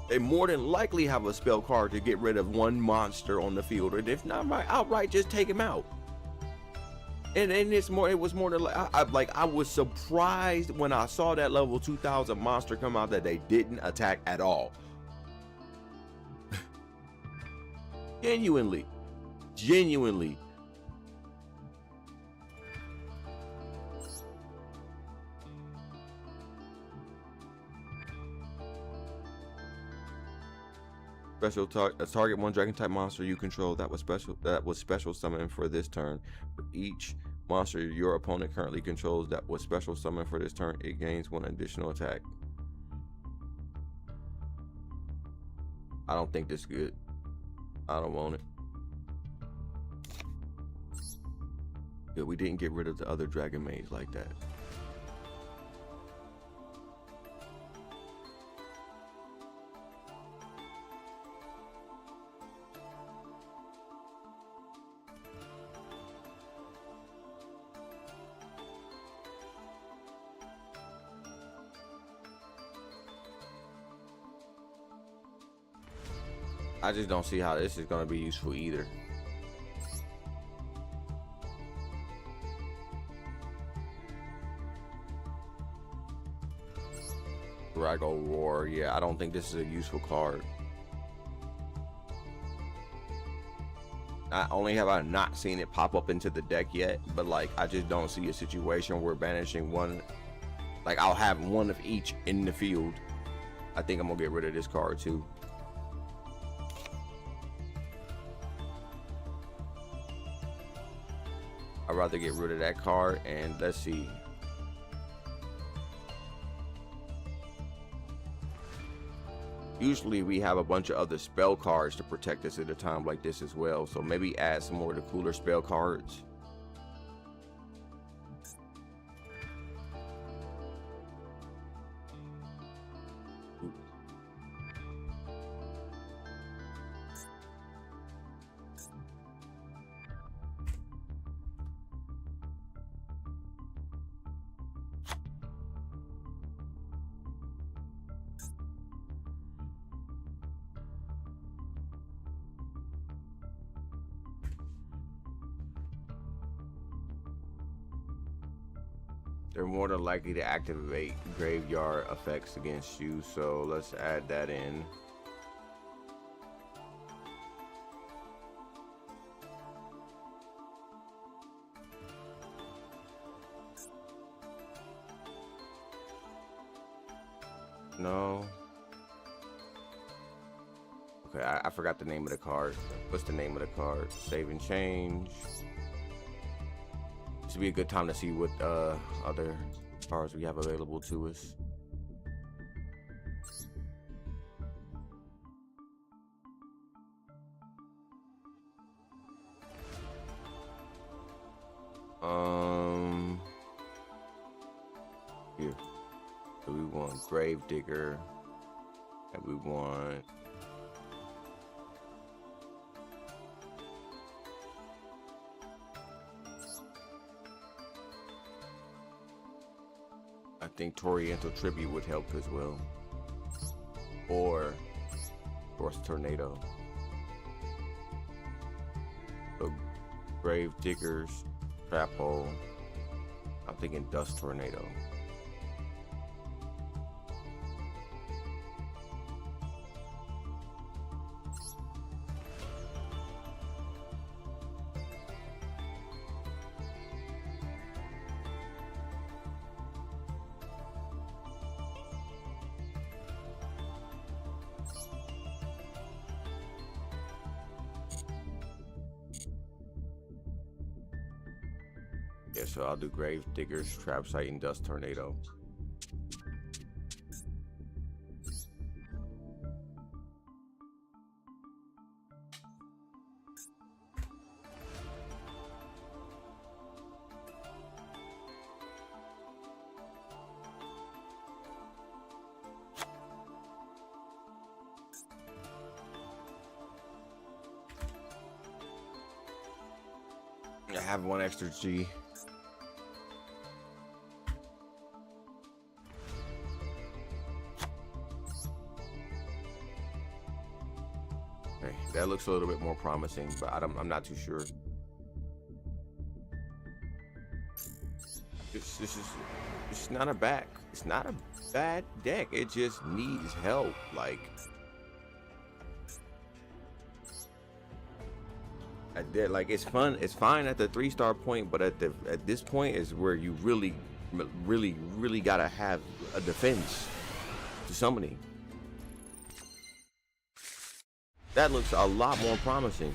They more than likely have a spell card to get rid of one monster on the field, and if not, right, outright just take him out. And it was more than like, I was surprised when I saw that level 2000 monster come out that they didn't attack at all. Genuinely. Target one dragon type monster you control that was special summoned for this turn. For each monster your opponent currently controls that was special summoned for this turn, it gains one additional attack. I don't think this is good. I don't want it. Yeah, we didn't get rid of the other dragon maids like that. I just don't see how this is going to be useful either. Drago Roar, yeah, I don't think this is a useful card. Not only have I not seen it pop up into the deck yet, but like, I just don't see a situation where banishing one, like, I'll have one of each in the field. I think I'm gonna get rid of this card too. I'd rather get rid of that card, and let's see. Usually we have a bunch of other spell cards to protect us at a time like this as well, so maybe add some more of the cooler spell cards. They're more than likely to activate graveyard effects against you, so let's add that in. No. Okay, I forgot the name of the card. What's the name of the card? Save and change. This would be a good time to see what other cards we have available to us. Here. So we want Gravedigger, and we want I think Toriental Tribute would help as well. Or Force Tornado. So Grave Diggers, Trap Hole. I'm thinking Dust Tornado. Yeah, so I'll do Grave Diggers, Trap Site, and Dust Tornado. I have one extra G. Okay, that looks a little bit more promising, but I'm not too sure. It's not a bad deck. It just needs help. Like it's fun. It's fine at the 3-star point, but at this point is where you really gotta have a defense to summoning. That looks a lot more promising.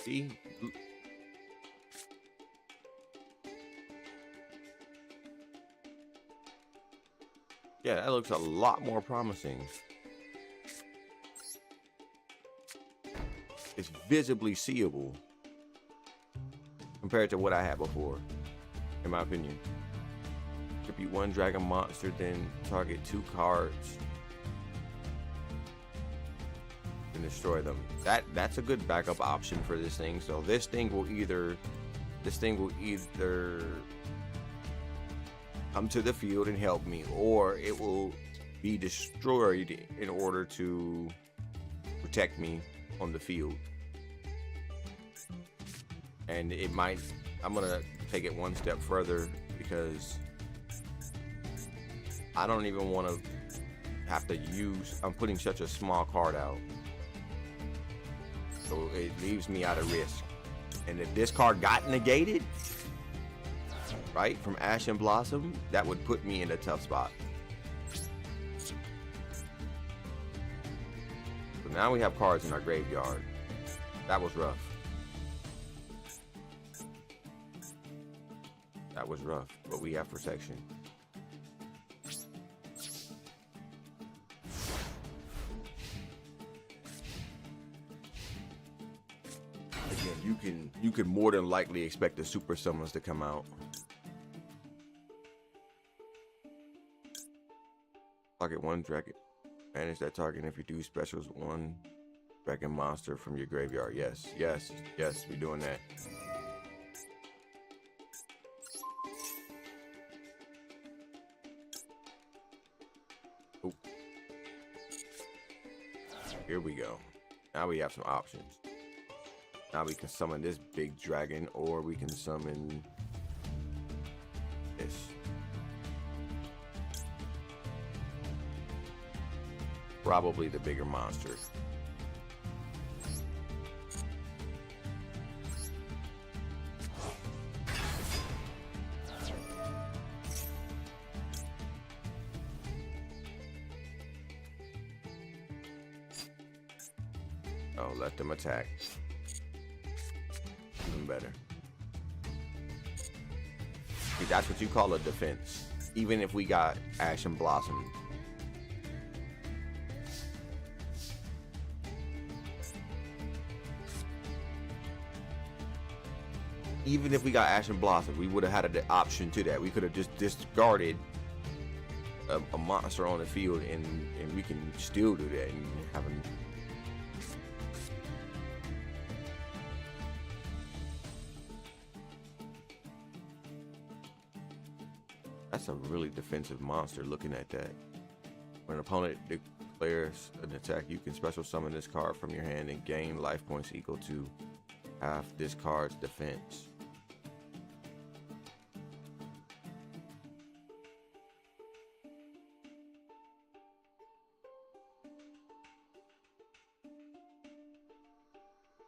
See? Yeah, that looks a lot more promising. It's visibly seeable compared to what I had before, in my opinion. Tribute 1 dragon monster, then target 2 cards and destroy them. That's a good backup option for this thing. So this thing will either come to the field and help me, or it will be destroyed in order to protect me on the field. And it might, I'm gonna take it one step further, because I don't even want to have to use, I'm putting such a small card out, so it leaves me out of risk. And if this card got negated, right, from Ash and Blossom, that would put me in a tough spot. So now we have cards in our graveyard. That was rough. That was rough, but we have protection. Again, you can more than likely expect the super summons to come out. Target 1 dragon. Manage that target, and if you do specials, 1 dragon monster from your graveyard. Yes, we're doing that. Oh. Here we go. Now we have some options. Now we can summon this big dragon, or we can summon this. Probably the bigger monster. Oh, let them attack. Even better. See, that's what you call a defense. Even if we got Ash and Blossom. Even if we got Ash and Blossom, we would have had the option to that. We could have just discarded a monster on the field, and we can still do that and have them. That's a really defensive monster. Looking at that, when an opponent declares an attack, you can special summon this card from your hand and gain life points equal to half this card's defense.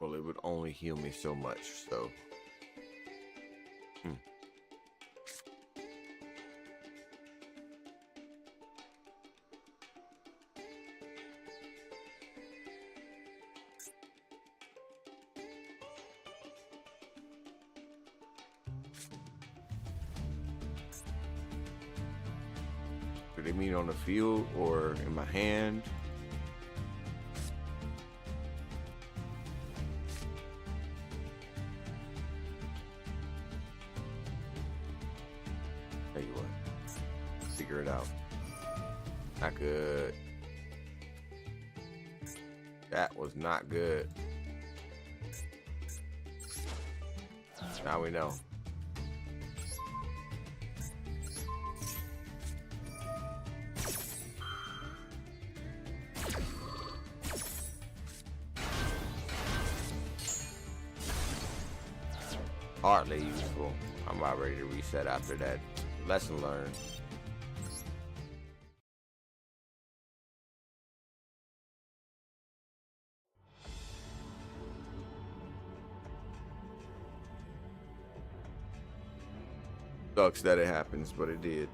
Well, it would only heal me so much, so. Do they mean on the field or in my hand? Tell you what, figure it out. Not good. That was not good. Now we know. Hardly useful. I'm about ready to reset after that. Lesson learned. Sucks that it happens, but it did.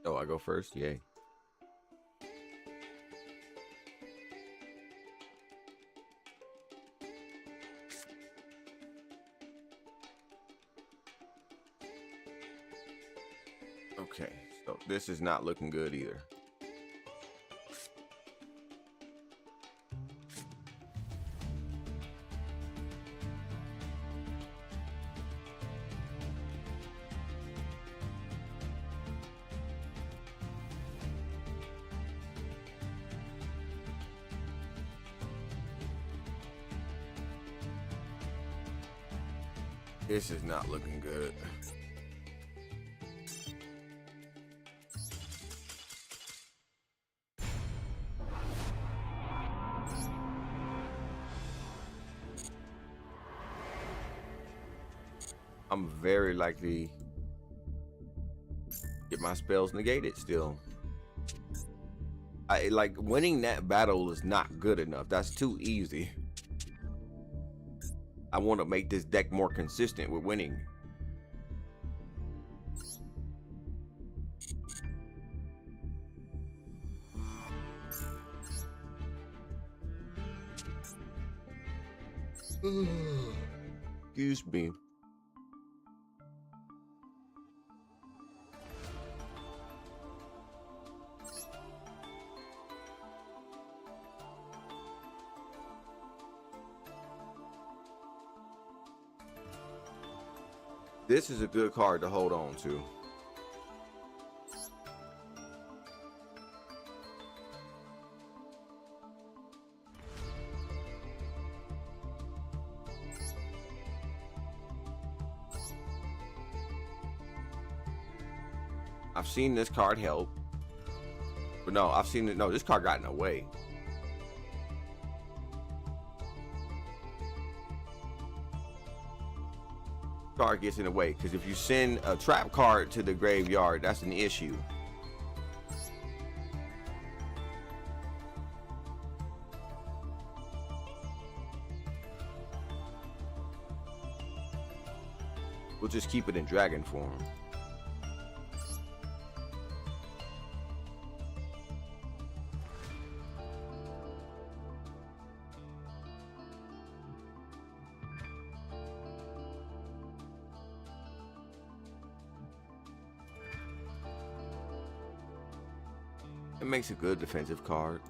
Oh, I go first? Yay. Okay, so this is not looking good either. This is not looking good. I'm very likely get my spells negated still. Like winning that battle is not good enough. That's too easy. I want to make this deck more consistent with winning. Excuse me. This is a good card to hold on to. I've seen this card help. But no, I've seen it. No, this card got in the way. Card gets in the way because if you send a trap card to the graveyard, that's an issue. We'll just keep it in dragon form. It makes a good defensive card.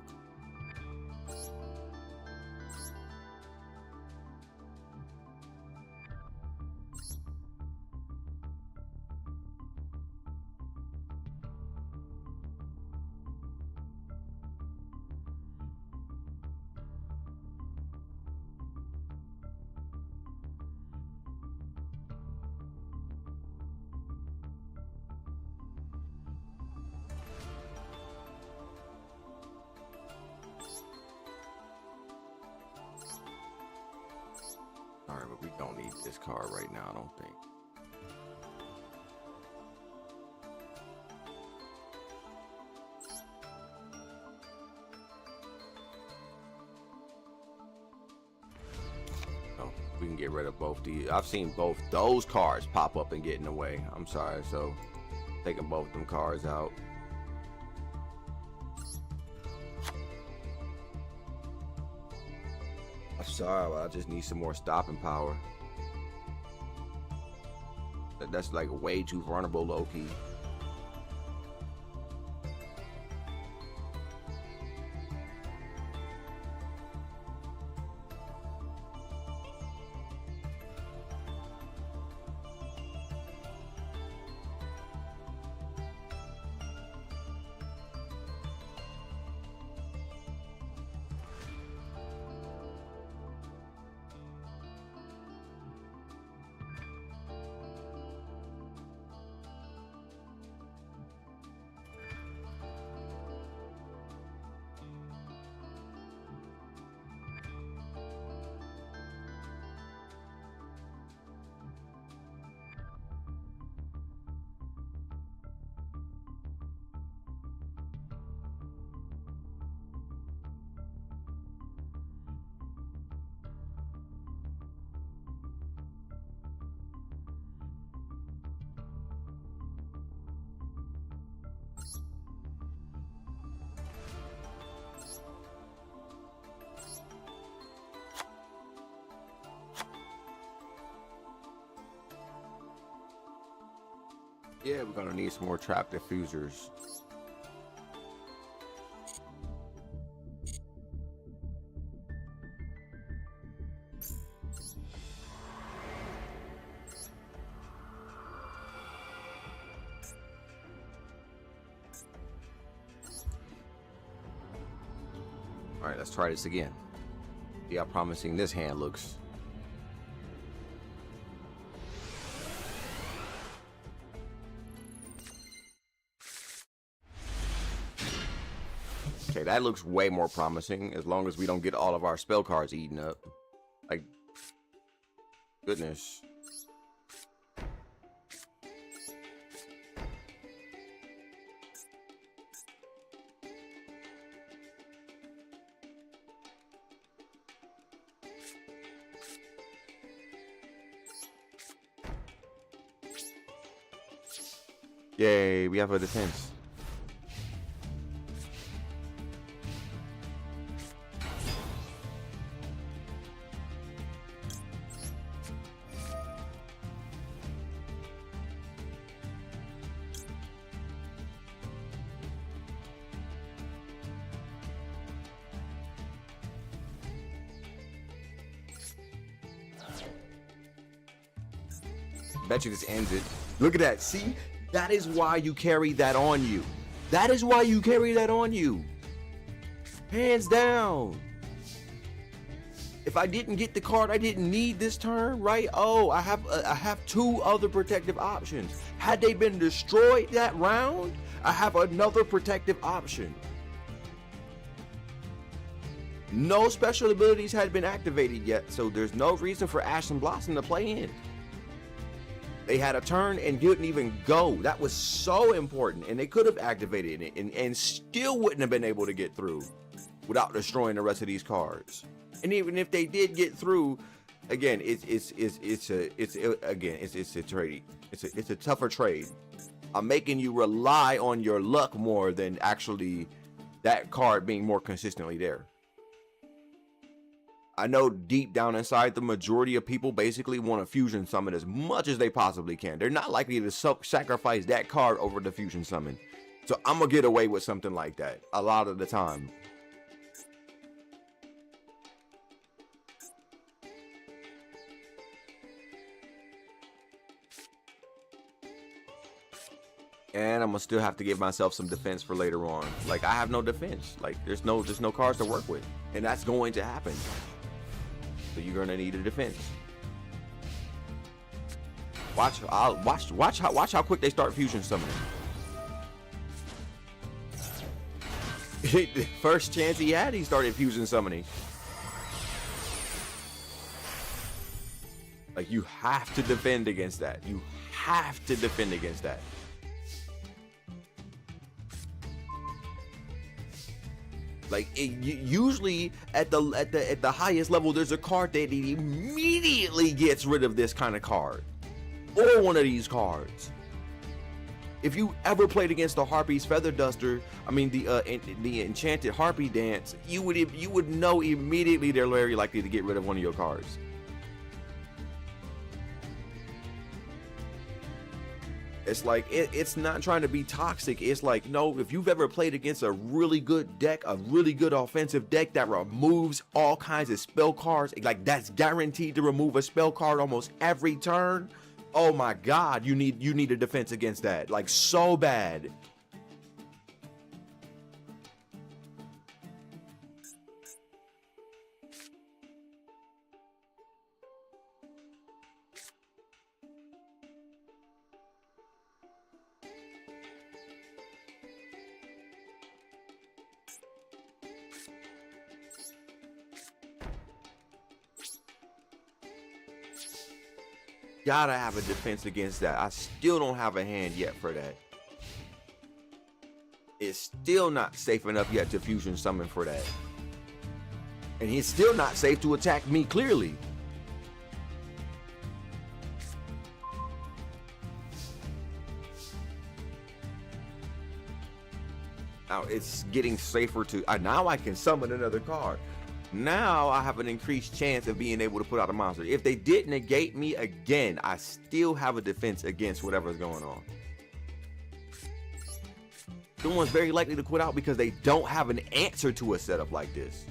Alright, but we don't need this card right now, I don't think. Oh, we can get rid of both these. I've seen both those cards pop up and get in the way. I'm sorry, so taking both them cards out. I'm sorry, I just need some more stopping power. That's like way too vulnerable, low-key. Yeah, we're gonna need some more trap diffusers. All right, let's try this again. See how promising this hand looks. Okay, that looks way more promising as long as we don't get all of our spell cards eaten up. Like, goodness. Yay, we have a defense. Bet you this ends it. Look at that. See? That is why you carry that on you. That is why you carry that on you. Hands down. If I didn't get the card I didn't need this turn, right? Oh, I have two other protective options. Had they been destroyed that round, I have another protective option. No special abilities had been activated yet, so there's no reason for Ashen Blossom to play in. They had a turn and didn't even go. That was so important, and they could have activated it and still wouldn't have been able to get through without destroying the rest of these cards. And even if they did get through, again, it's a trade. It's a tougher trade. I'm making you rely on your luck more than actually that card being more consistently there. I know deep down inside, the majority of people basically want to fusion summon as much as they possibly can. They're not likely to sacrifice that card over the fusion summon. So I'm going to get away with something like that a lot of the time. And I'm gonna still have to give myself some defense for later on. Like, I have no defense. Like, there's no cards to work with, and that's going to happen. So you're gonna need a defense. Watch how quick they start fusion summoning. The first chance he had, he started fusion summoning. Like, you have to defend against that. You have to defend against that. Like, usually at the highest level, there's a card that immediately gets rid of this kind of card, or one of these cards. If you ever played against the Harpy's Feather Duster, I mean the Enchanted Harpy Dance, you would know immediately they're very likely to get rid of one of your cards. It's like, it's not trying to be toxic. It's like, no, if you've ever played against a really good deck, a really good offensive deck that removes all kinds of spell cards, like that's guaranteed to remove a spell card almost every turn. Oh my God, you need a defense against that, like so bad. Gotta have a defense against that. I still don't have a hand yet for that. It's still not safe enough yet to fusion summon for that. And he's still not safe to attack me, clearly. Now it's getting safer to, now I can summon another card. Now I have an increased chance of being able to put out a monster. If they did negate me again, I still have a defense against whatever's going on. Someone's very likely to quit out because they don't have an answer to a setup like this.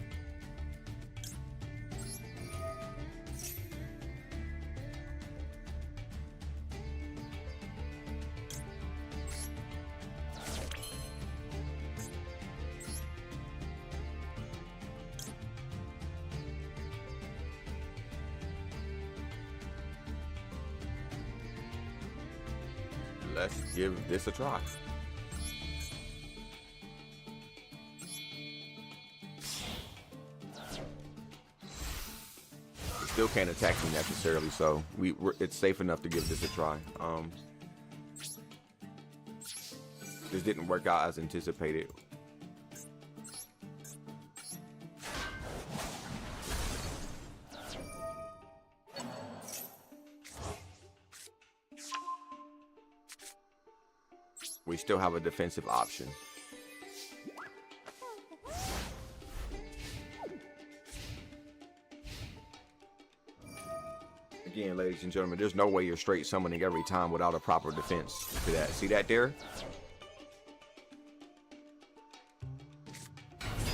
Let's give this a try. It still can't attack me necessarily, so it's safe enough to give this a try. This didn't work out as anticipated. We still have a defensive option. Again, ladies and gentlemen, there's no way you're straight summoning every time without a proper defense to that. See that there?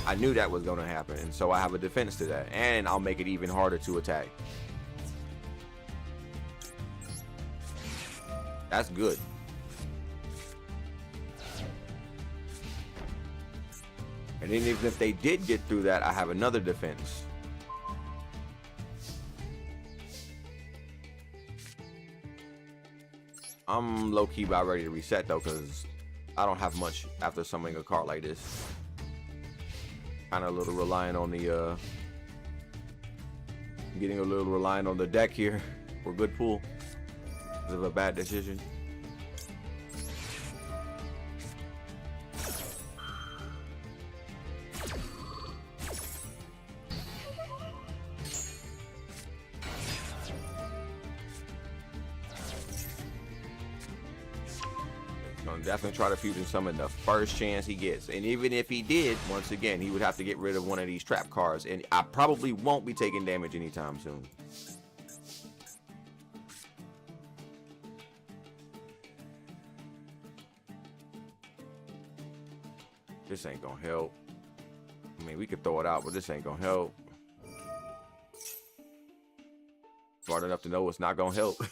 I knew that was going to happen, and so I have a defense to that, and I'll make it even harder to attack. That's good. And then even if they did get through that, I have another defense. I'm low-key about ready to reset though, because I don't have much after summoning a card like this. Kind of a little reliant on the getting a little reliant on the deck here for good pull because of a bad decision. definitely try to fusion summon the first chance he gets. And even if he did, once again, he would have to get rid of one of these trap cards. And I probably won't be taking damage anytime soon. This ain't gonna help. I mean, we could throw it out, but this ain't gonna help. Smart enough to know it's not gonna help.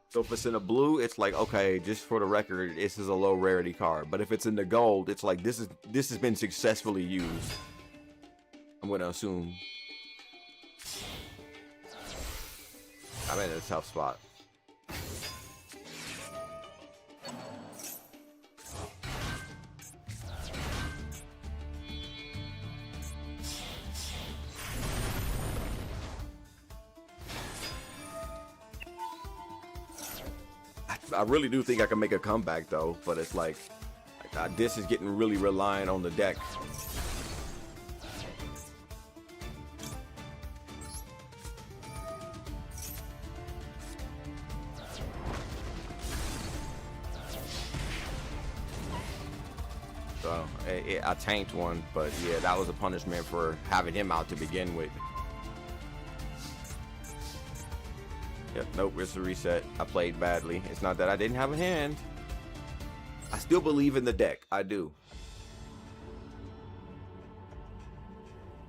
So if it's in a blue, it's like, okay, just for the record, this is a low rarity card. But if it's in the gold, it's like this has been successfully used. I'm gonna assume. I'm in a tough spot. I really do think I can make a comeback though, but it's like this is getting really reliant on the deck. So I tanked one, but yeah, that was a punishment for having him out to begin with. Yep, nope, it's a reset. I played badly. It's not that I didn't have a hand. I still believe in the deck. I do.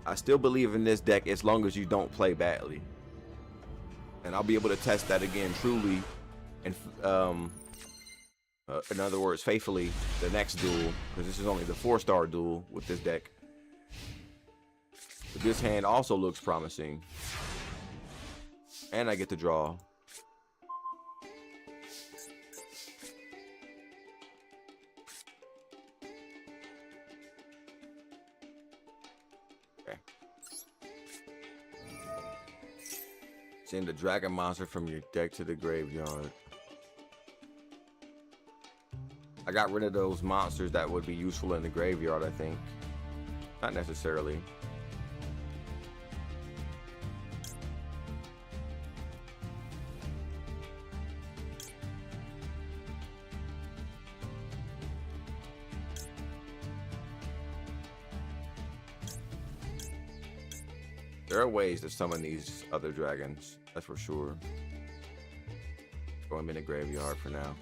I still believe in this deck as long as you don't play badly. And I'll be able to test that again truly. And in other words, faithfully, the next duel. Because this is only the 4-star duel with this deck. But this hand also looks promising. And I get to draw. Okay. Send the dragon monster from your deck to the graveyard. I got rid of those monsters that would be useful in the graveyard, I think. Not necessarily. There are ways to summon these other dragons, that's for sure. Throw them in the graveyard for now.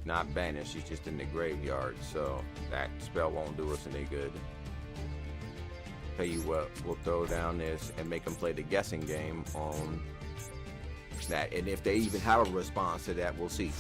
Not banished, she's just in the graveyard, so that spell won't do us any good. Tell you what, we'll throw down this and make them play the guessing game on that, and if they even have a response to that, we'll see.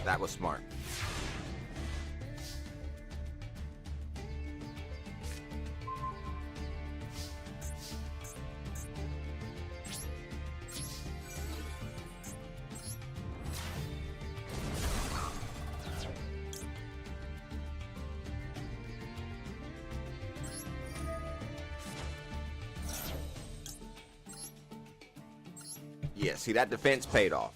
That was smart. Yeah, see, that defense paid off.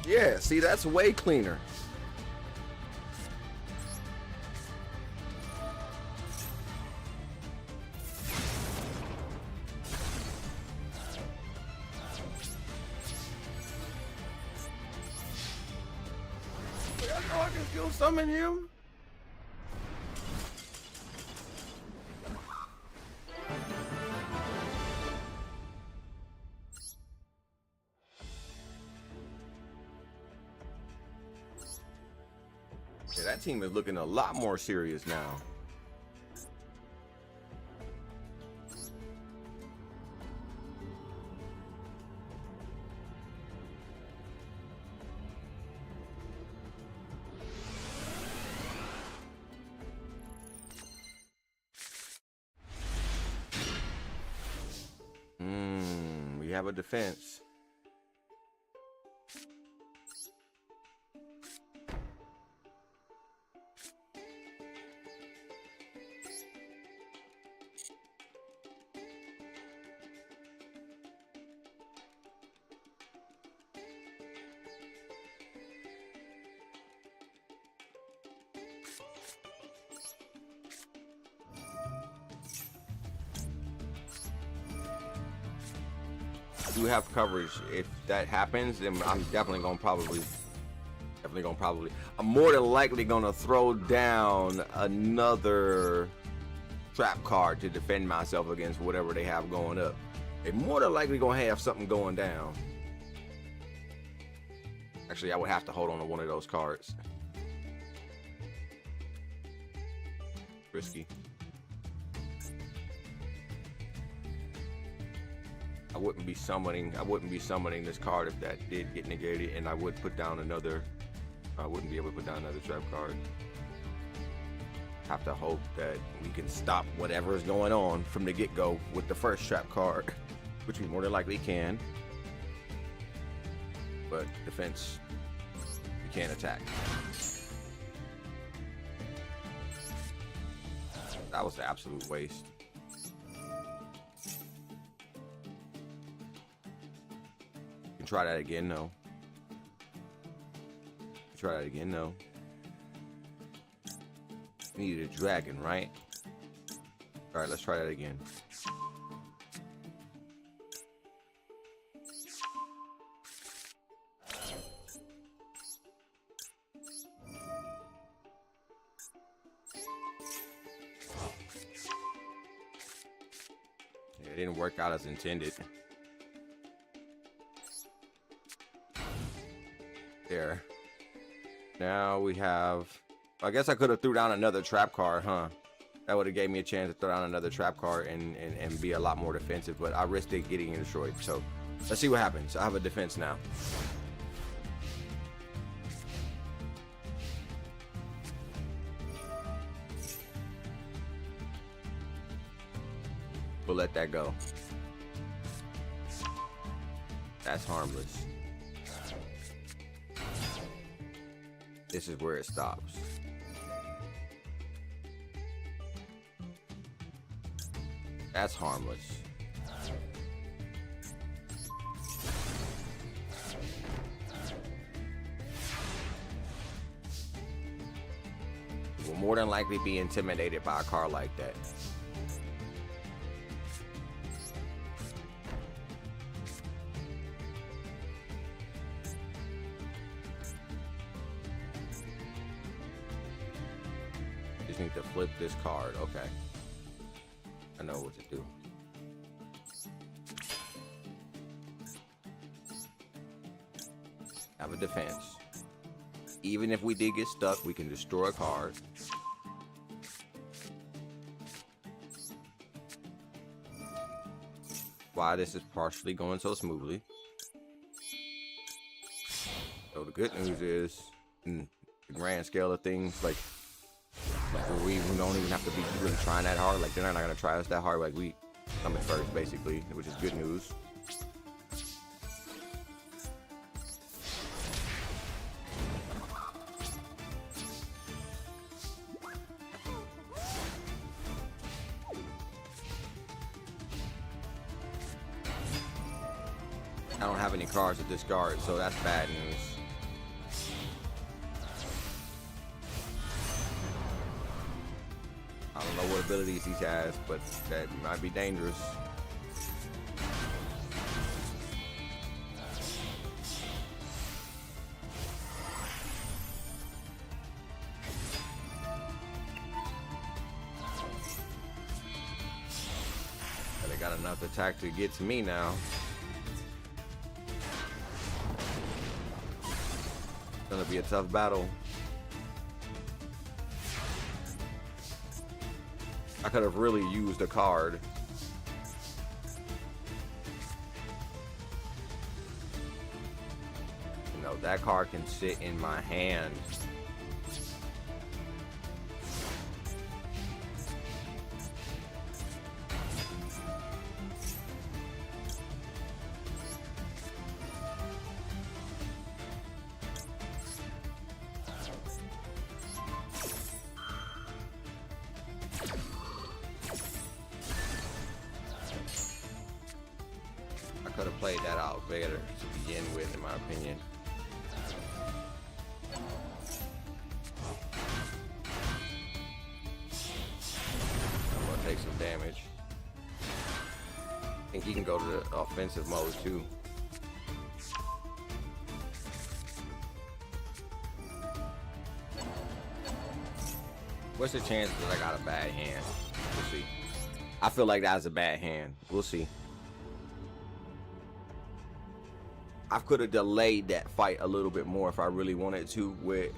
Yeah, see, that's way cleaner. I know I can still summon him. Yeah, that team is looking a lot more serious now. We have a defense. Do have coverage. If that happens, then I'm definitely gonna probably I'm more than likely gonna throw down another trap card to defend myself against whatever they have going up. They're more than likely gonna have something going down. Actually, I would have to hold on to one of those cards. Risky. I wouldn't be summoning this card if that did get negated, and I would put down another. I wouldn't be able to put down another trap card. Have to hope that we can stop whatever is going on from the get-go with the first trap card, which we more than likely can. But defense, we can't attack. That was the absolute waste. Try that again, no. Try that again, no. Needed a dragon, right? Alright, let's try that again. Yeah, it didn't work out as intended. There. Now we have. I guess I could have threw down another trap card, huh? That would have gave me a chance to throw down another trap card and be a lot more defensive, but I risked it getting destroyed. So let's see what happens. I have a defense now. We'll let that go. That's harmless. This is where it stops. That's harmless. We'll more than likely be intimidated by a card like that. Just need to flip this card. Okay. I know what to do. Have a defense. Even if we did get stuck, we can destroy a card. why this is partially going so smoothly. So the good news is, in the grand scale of things, like we don't even have to be really trying that hard. Like, they're not gonna try us that hard. Like, we coming first, basically, which is good news. I don't have any cards to discard, so that's bad news. I don't know what abilities he has, but that might be dangerous. But they got enough attack to get to me now. It's gonna be a tough battle. I could have really used a card. You know, that card can sit in my hand. Could have played that out better to begin with, in my opinion. I'm gonna take some damage. I think he can go to the offensive mode too. What's the chance that I got a bad hand? We'll see. I feel like that's a bad hand. We'll see. I could have delayed that fight a little bit more if I really wanted to. With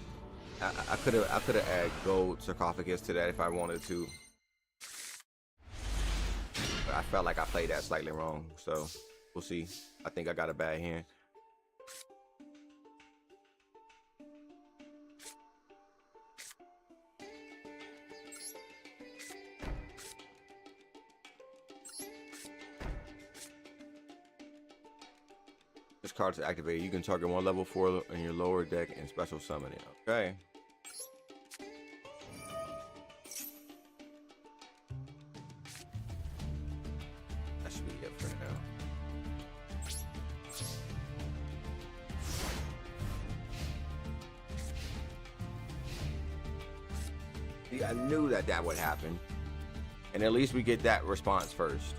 I could have added gold sarcophagus to that if I wanted to. But I felt like I played that slightly wrong, so we'll see. I think I got a bad hand. This card is activated. You can target one level 4 in your lower deck and special summon it. Okay. That should be it for now. See, I knew that would happen. And at least we get that response first.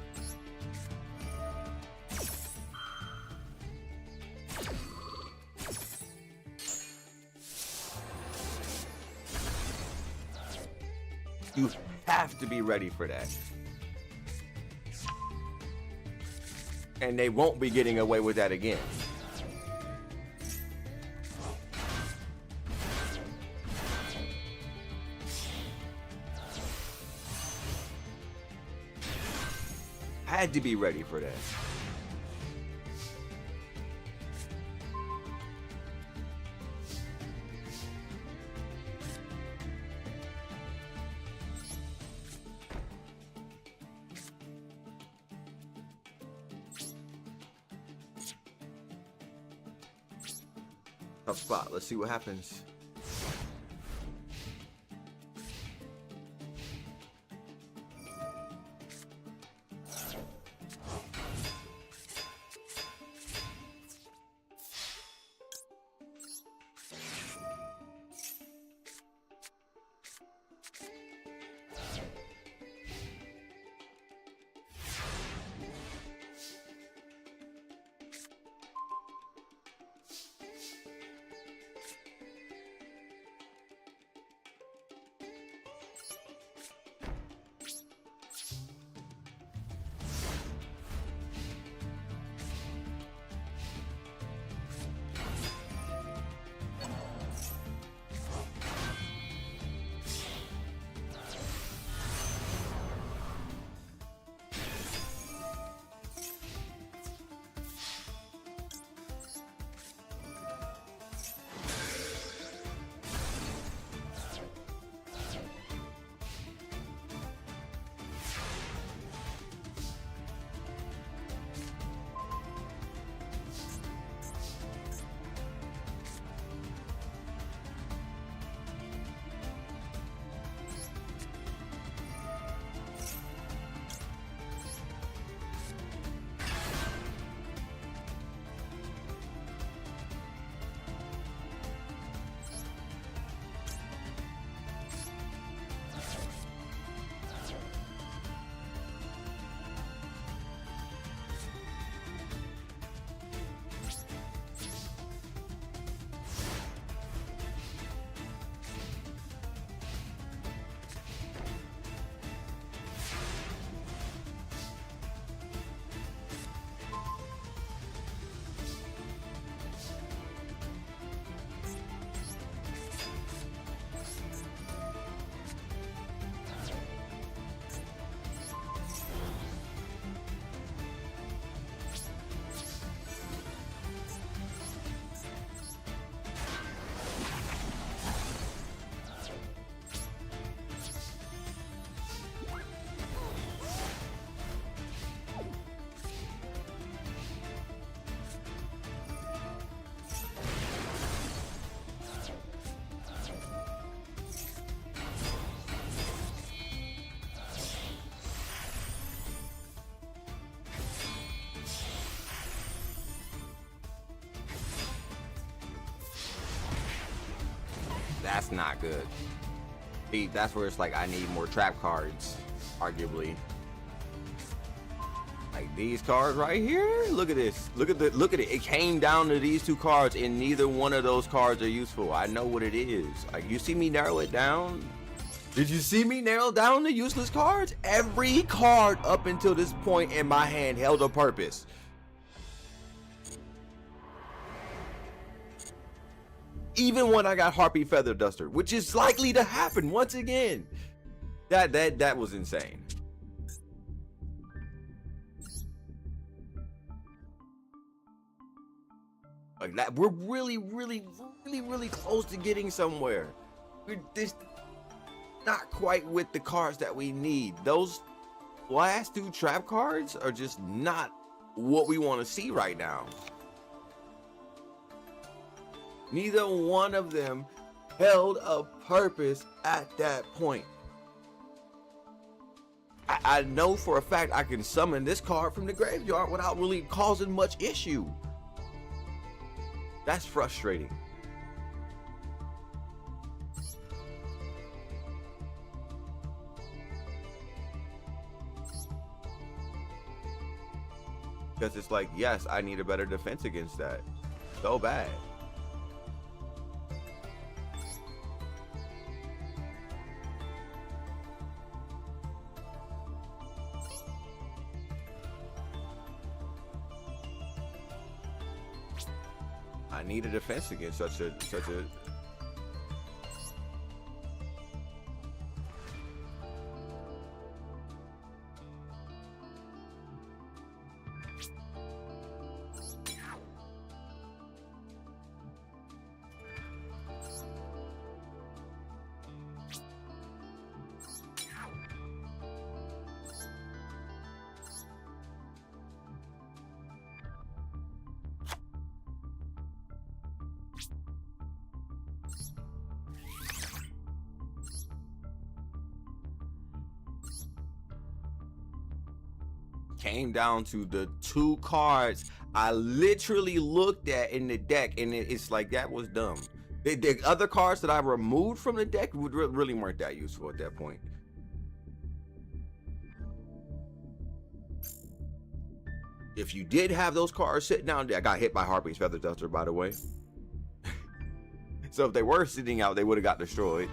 You have to be ready for that. And they won't be getting away with that again. Had to be ready for that. Tough spot. Let's see what happens. that's not good. See, that's where it's like I need more trap cards, arguably. Like these cards right here. Look at this. Look at it. It came down to these two cards, and neither one of those cards are useful. I know what it is. Like, you see me narrow it down? Did you see me narrow down the useless cards? Every card up until this point in my hand held a purpose. Even when I got Harpy Feather Duster, which is likely to happen once again. That was insane. Like that, we're really close to getting somewhere. We're just not quite with the cards that we need. Those last two trap cards are just not what we want to see right now. Neither one of them held a purpose at that point. I know for a fact I can summon this card from the graveyard without really causing much issue. That's frustrating. Because it's like, yes, I need a better defense against that. So bad. I need a defense against such a came down to the two cards I literally looked at in the deck, and it's like, that was dumb. The other cards that I removed from the deck really weren't that useful at that point. If you did have those cards sitting down there, I got hit by Harpy's Feather Duster, by the way. So if they were sitting out, they would have got destroyed.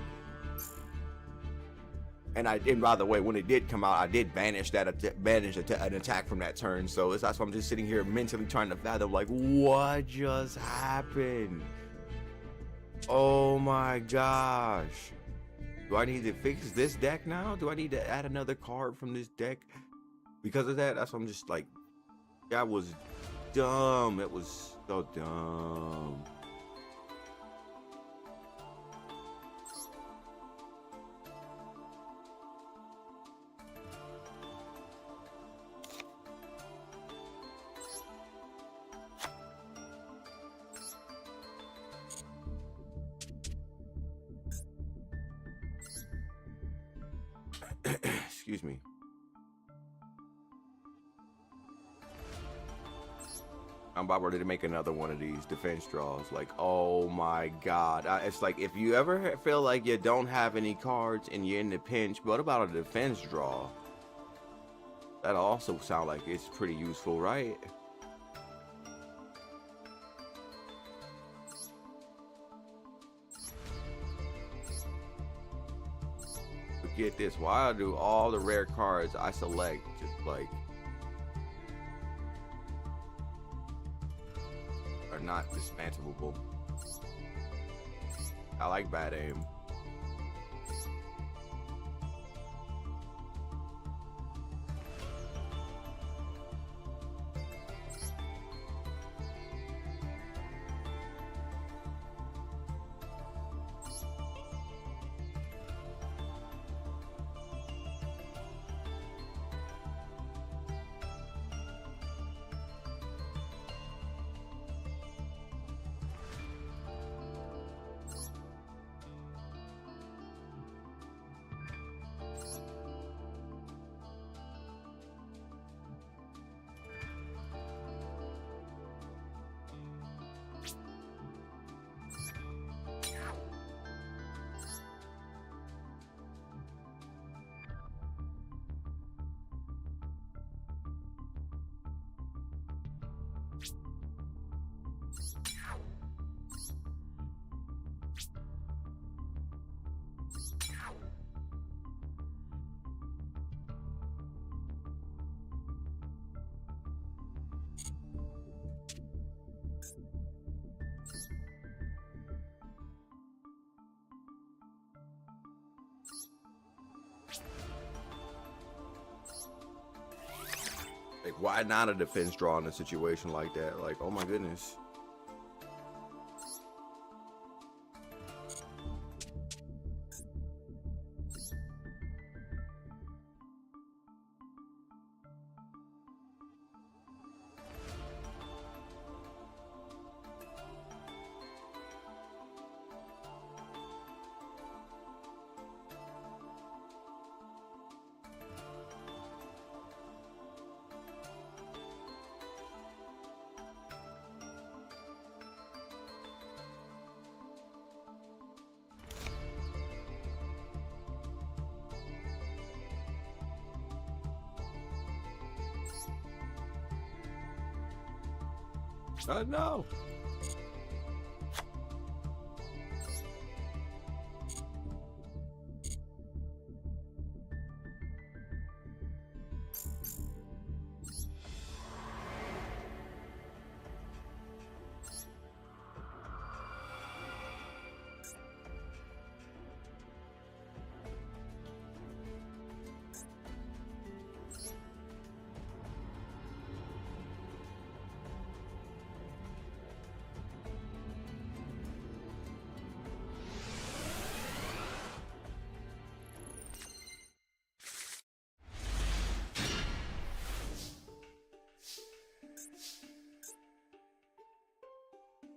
And by the way, when it did come out, I did banish an attack from that turn. So that's why I'm just sitting here mentally trying to fathom, like, what just happened? Oh my gosh. Do I need to fix this deck now? Do I need to add another card from this deck because of that? That's why I'm just like, that was dumb. It was so dumb. Excuse me. I'm about ready to make another one of these defense draws. Like, oh my god. It's like, if you ever feel like you don't have any cards and you're in the pinch, what about a defense draw? That also sounds like it's pretty useful, right? Get this, why do all the rare cards I select just like are not dismantleable? I like bad aim. Like, why not a defense draw in a situation like that? Like, oh my goodness. No.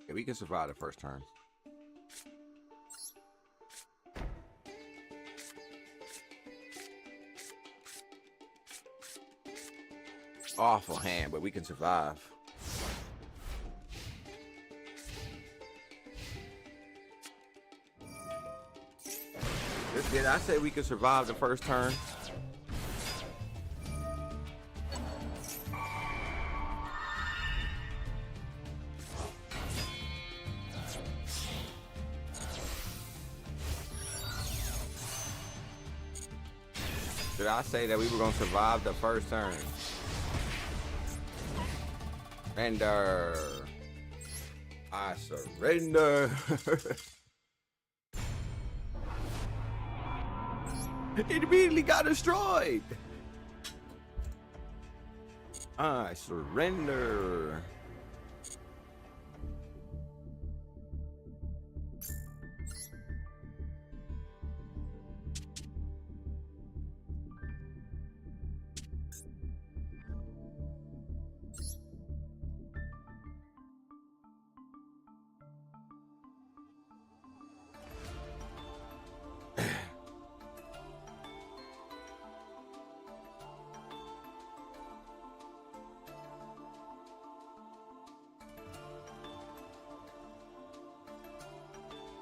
Yeah, we can survive the first turn. Awful hand, but we can survive. Did I say we could survive the first turn? Did I say that we were going to survive the first turn? Surrender. I surrender. It immediately got destroyed. I surrender.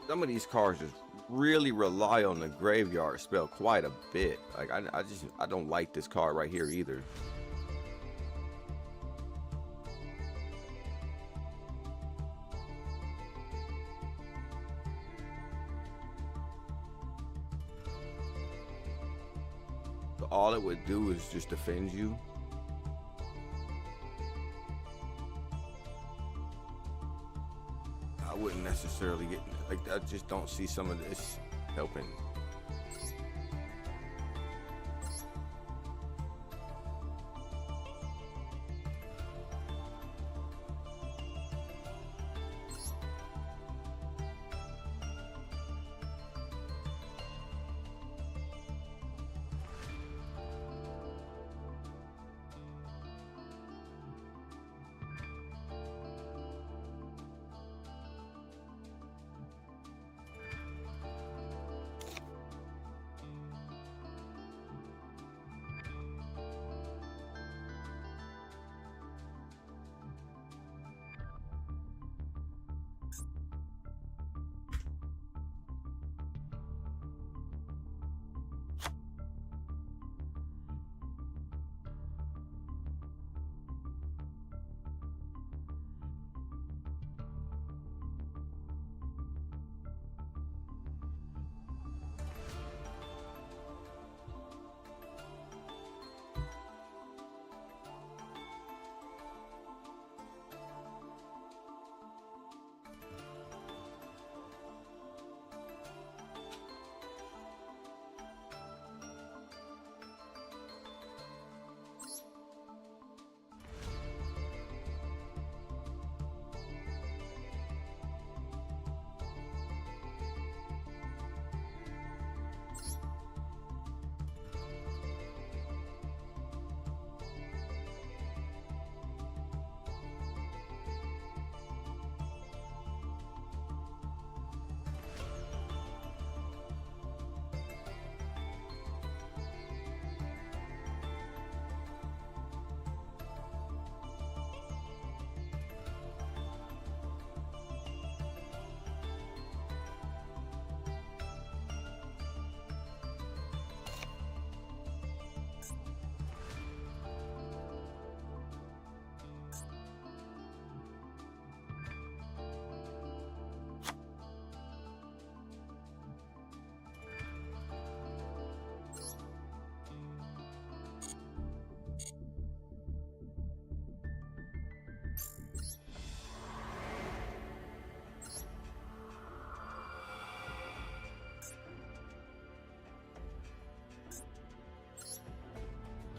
Some of these cards just really rely on the graveyard spell quite a bit. Like I don't like this card right here either. So all it would do is just defend you. I wouldn't necessarily get, like, I just don't see some of this helping.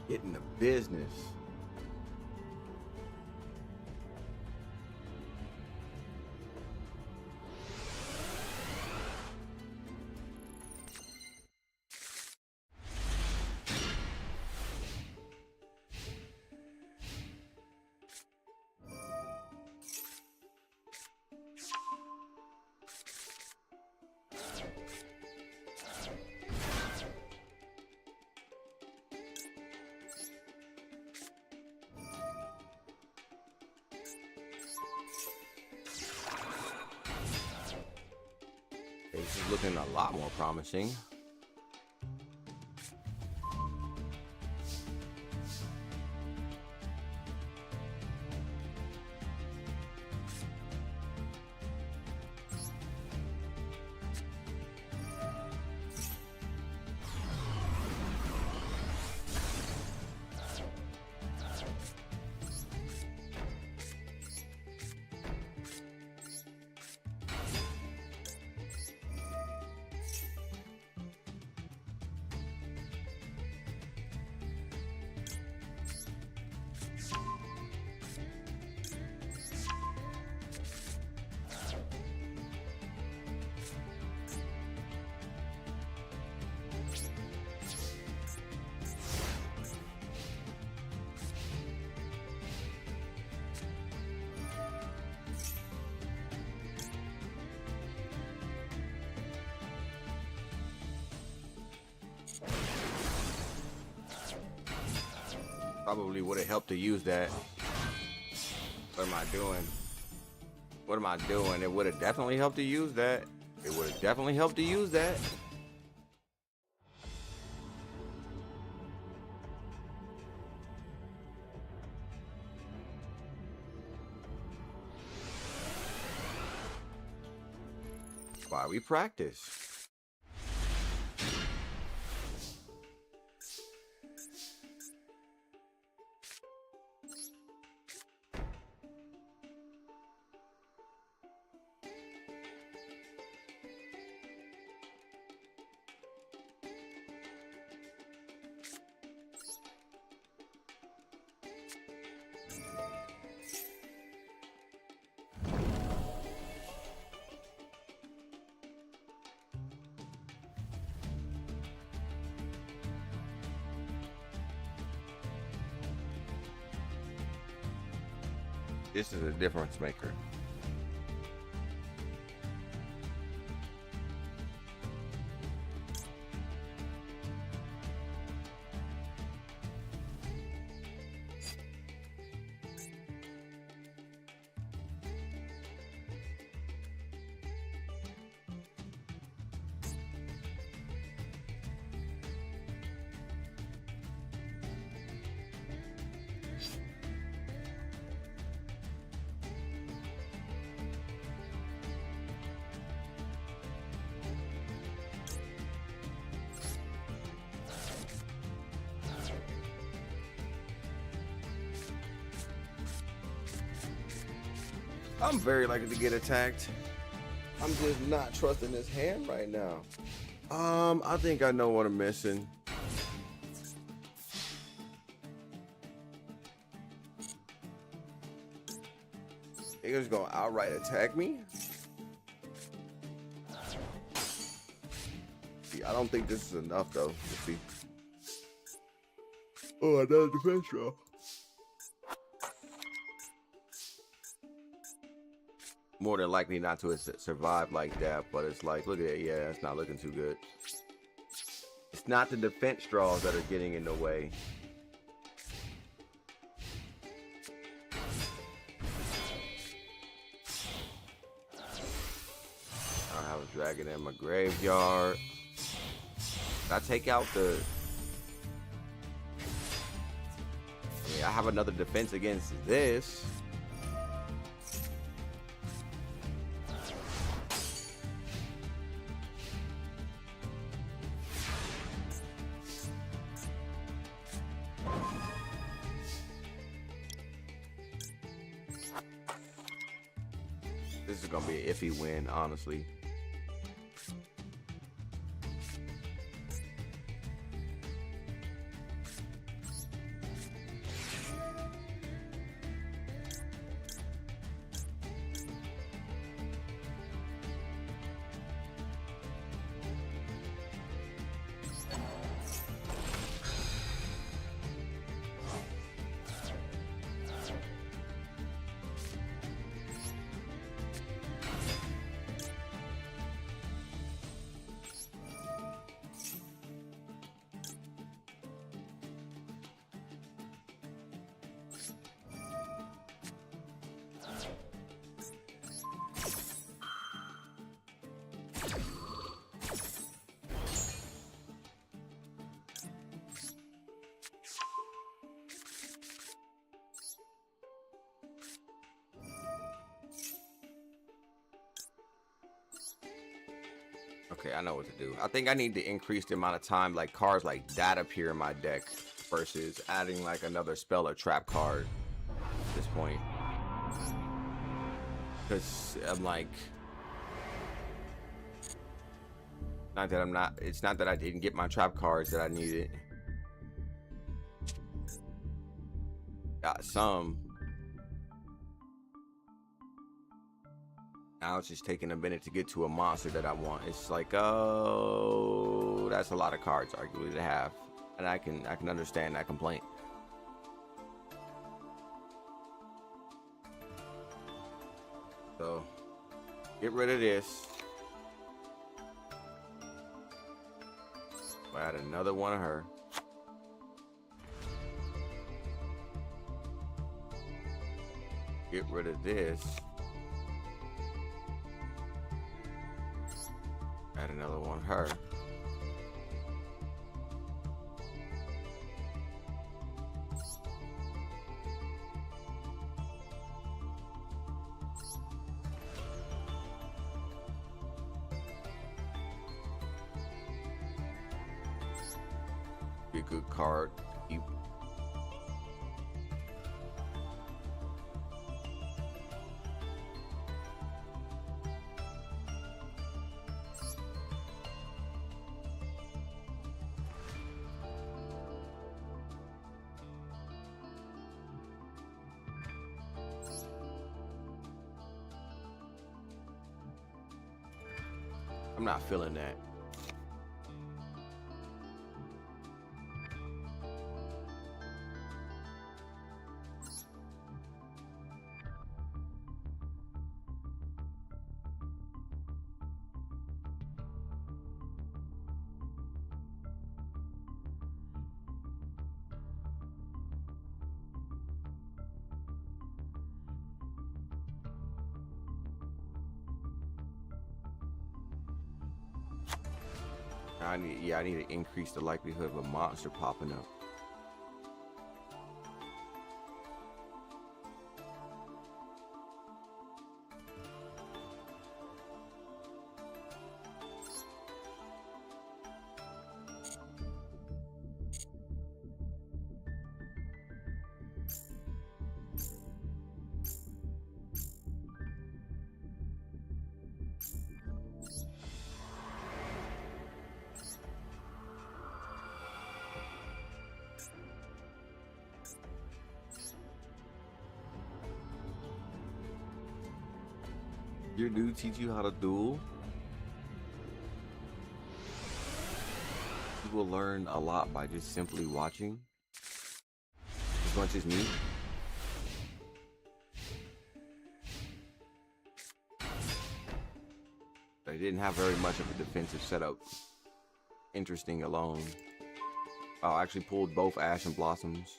Getting the business. This is looking a lot more promising. Probably would have helped to use that. What am I doing? What am I doing? It would have definitely helped to use that. It would have definitely helped to use that. Why we practice. This is a difference maker. I'm very likely to get attacked. I'm just not trusting this hand right now. I think I know what I'm missing. Nigga's gonna outright attack me? See, I don't think this is enough though. Let's see. Oh, another defense draw. More than likely not to survive like that, but it's like, look at it, yeah, it's not looking too good. It's not the defense draws that are getting in the way. I have a dragon in my graveyard. I take out the... Yeah, I have another defense against this. This is gonna be an iffy win, honestly. Okay, I know what to do. I think I need to increase the amount of time like cards like that appear in my deck versus adding like another spell or trap card at this point. Because I'm like, not that I'm not, it's not that I didn't get my trap cards that I needed. Got some. Now it's just taking a minute to get to a monster that I want. It's like, oh, that's a lot of cards arguably to have. And I can understand that complaint. So get rid of this. I'll add another one of her. Get rid of this. Add another one of her. Be a good card. Keep. I'm not feeling that. I need to increase the likelihood of a monster popping up. Your dude teach you how to duel? You will learn a lot by just simply watching. As much as me. They didn't have very much of a defensive setup. Interesting alone. Oh, I actually pulled both Ash and Blossoms.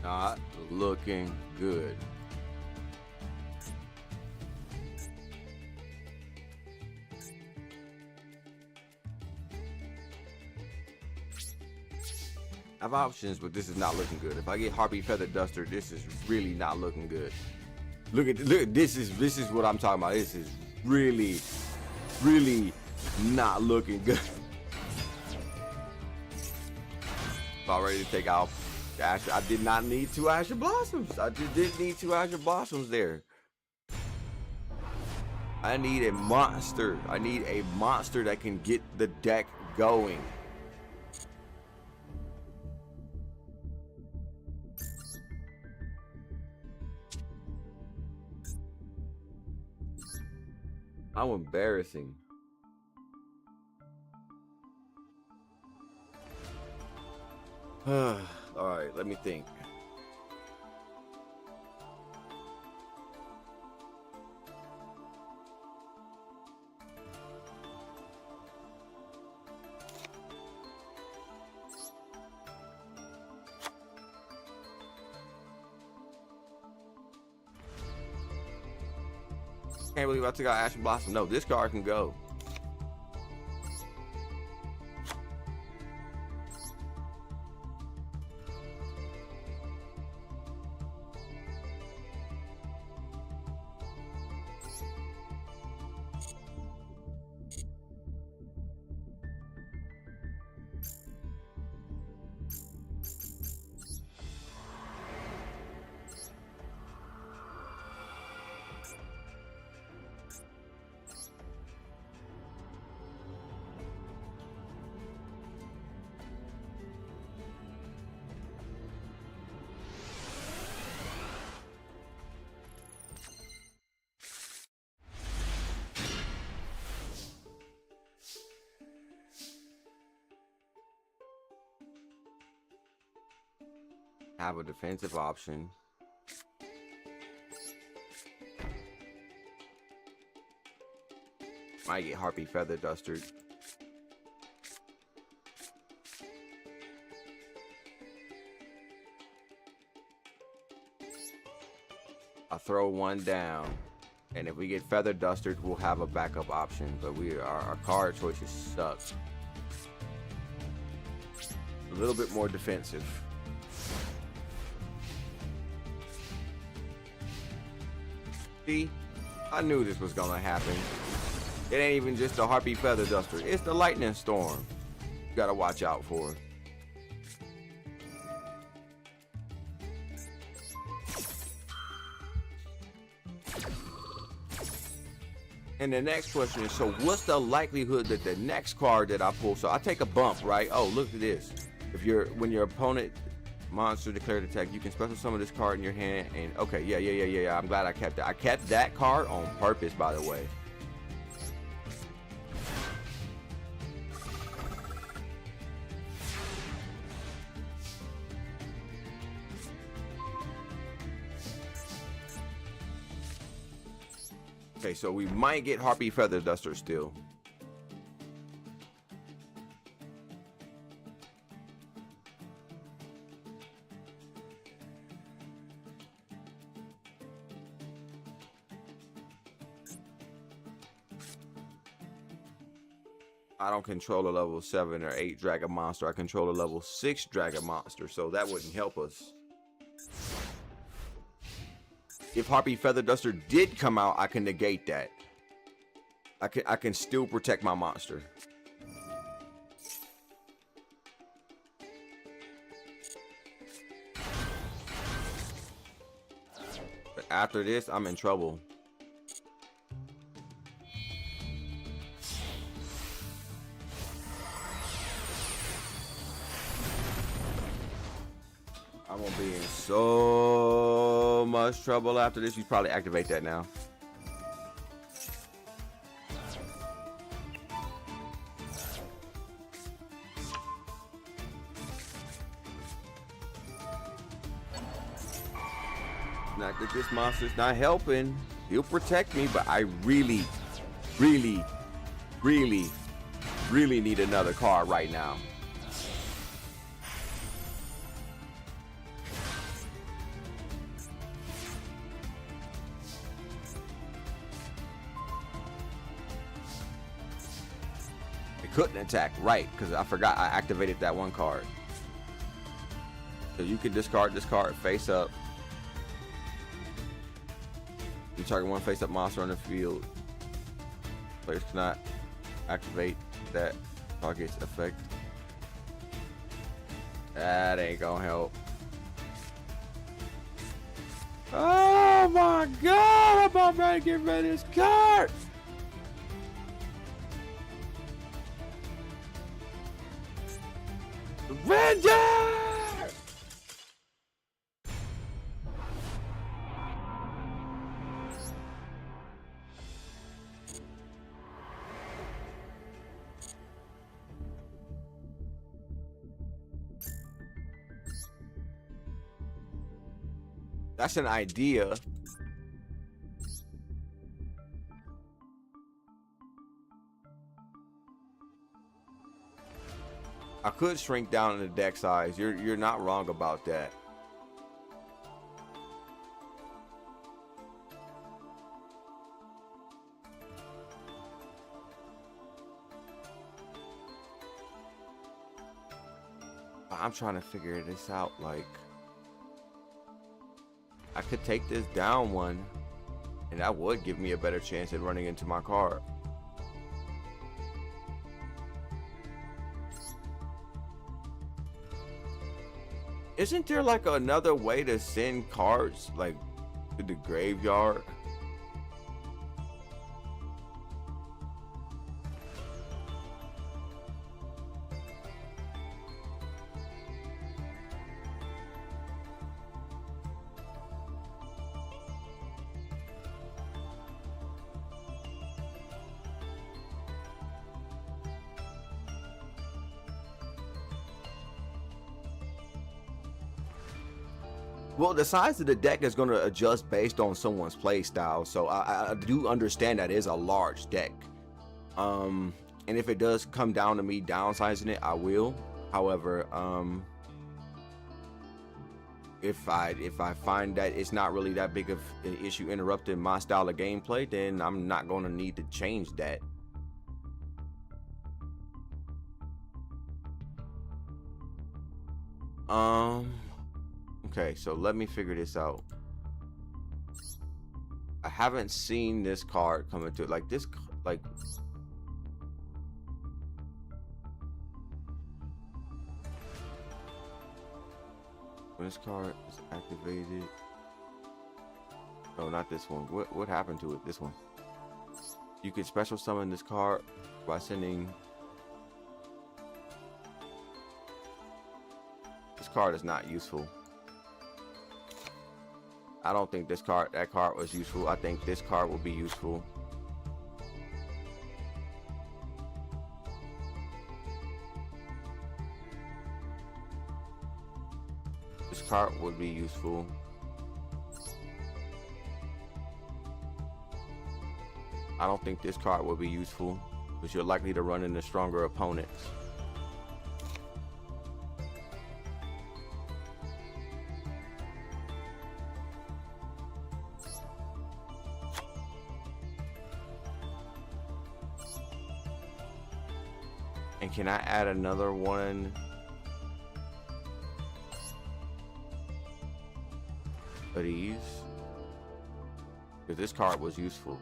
Not looking good. I have options, but this is not looking good. If I get Harpy Feather Duster, this is really not looking good. Look, this is what I'm talking about. This is really not looking good. About ready to take out Ash. I did not need 2 Asher Blossoms. I just didn't need 2 Asher Blossoms there. I need a monster. I need a monster that can get the deck going. How embarrassing. All right, let me think. Can't believe I took out Ash Blossom. No, this card can go. Have a defensive option. Might get Harpy Feather Dustered. I'll throw one down. And if we get Feather Dustered, we'll have a backup option. But our card choices suck. A little bit more defensive. See, I knew this was gonna happen. It ain't even just a Harpy Feather Duster. It's the Lightning Storm. You gotta watch out for. And the next question is, so what's the likelihood that the next card that I pull, so I take a bump, right? Oh, look at this. When your opponent monster declared attack, you can special summon this card in your hand, and okay, yeah. I'm glad I kept that. I kept that card on purpose, by the way. Okay, so we might get Harpy Feather Duster still. I don't control a level 7 or 8 dragon monster. I control a level 6 dragon monster, so that wouldn't help us. If Harpy Feather Duster did come out, I can negate that. I can still protect my monster. But after this, I'm in trouble. I'm gonna be in so much trouble after this. You probably activate that now. Not that this monster's not helping. He'll protect me, but I really need another card right now. Couldn't attack, right, because I forgot I activated that one card. So you can discard this card face up. You target one face up monster on the field. Players cannot activate that target's effect. That ain't gonna help. Oh my god, I'm about ready to get rid of this card. Ranger! That's an idea. I could shrink down in the deck size. You're not wrong about that. I'm trying to figure this out. Like, I could take this down one, and that would give me a better chance at running into my card. Isn't there like another way to send cards like to the graveyard? Well, the size of the deck is going to adjust based on someone's play style, so I do understand that is a large deck. And if it does come down to me downsizing it, I will. However, if I find that it's not really that big of an issue interrupting my style of gameplay, then I'm not going to need to change that. Okay, so let me figure this out. I haven't seen this card come into it. Like this, like when this card is activated. No, not this one. What happened to it? This one. You can special summon this card by sending. This card is not useful. I don't think that card was useful. I think this card will be useful. This card would be useful. I don't think this card will be useful because you're likely to run into stronger opponents. And can I add another one? Of these? Because this card was useful.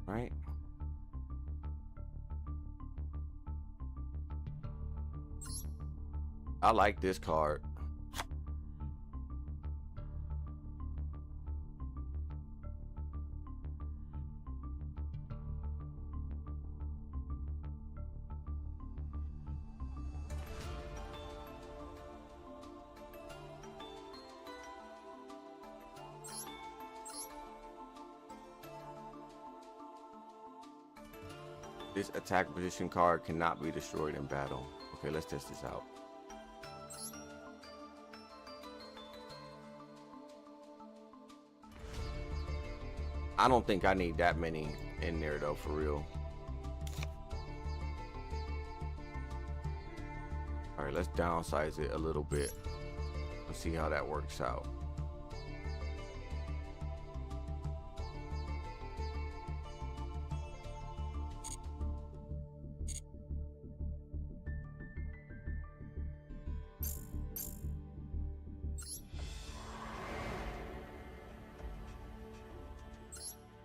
Right? I like this card. This attack position card cannot be destroyed in battle. Okay, let's test this out. I don't think I need that many in there though, for real. All right, let's downsize it a little bit. Let's see how that works out.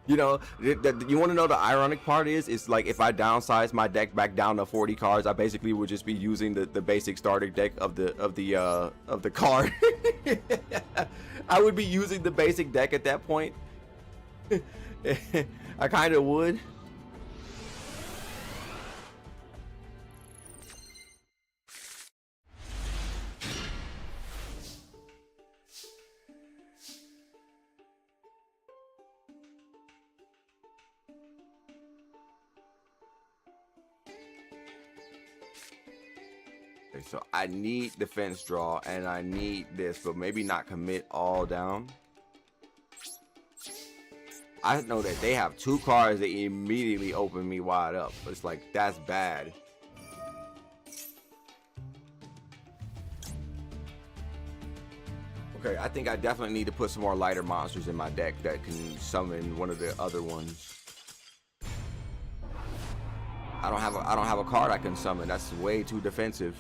You know, you want to know the ironic part is, it's like if I downsize my deck back down to 40 cards, I basically would just be using the basic starter deck of the card. I would be using the basic deck at that point. I kind of would. Okay, so I need defense draw and I need this, but maybe not commit all down. I know that they have two cards that immediately open me wide up. It's like, that's bad. Okay, I think I definitely need to put some more lighter monsters in my deck that can summon one of the other ones. I don't have a card I can summon. That's way too defensive.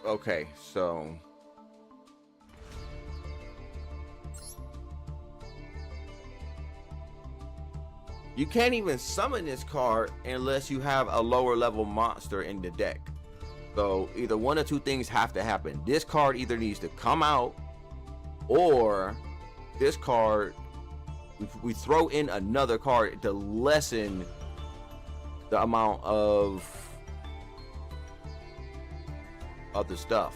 Okay, so you can't even summon this card unless you have a lower level monster in the deck. So either one or two things have to happen. This card either needs to come out, or this card, we throw in another card to lessen the amount of other stuff.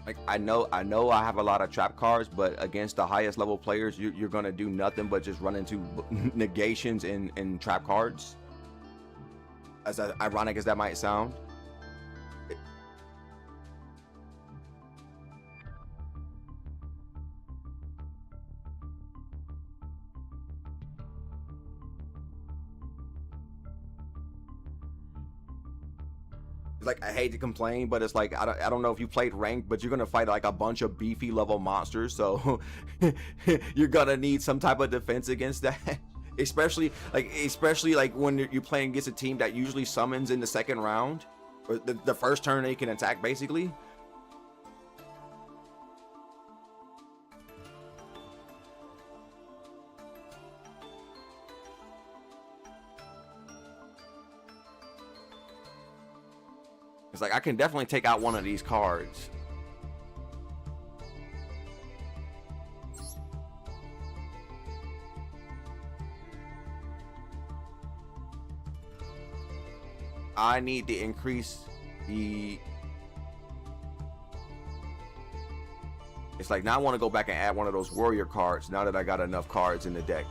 Like I know I have a lot of trap cards, but against the highest level players, you're gonna do nothing but just run into negations and trap cards. As ironic as that might sound. Like, I hate to complain, but it's like I don't know if you played ranked, but you're gonna fight like a bunch of beefy level monsters, so you're gonna need some type of defense against that. especially like when you're playing against a team that usually summons in the second round, or the first turn they can attack, basically. It's like I can definitely take out one of these cards. I need to increase the... It's like now I want to go back and add one of those warrior cards now that I got enough cards in the deck.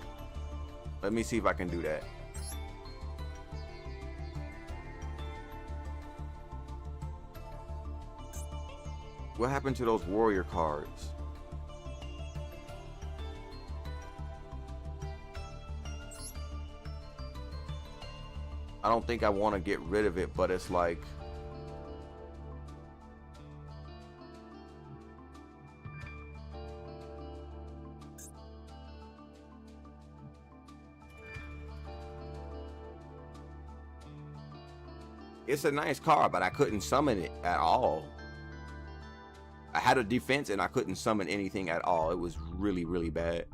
Let me see if I can do that. What happened to those warrior cards? I don't think I want to get rid of it, but it's like... It's a nice card, but I couldn't summon it at all. I had a defense and I couldn't summon anything at all. It was really, really bad.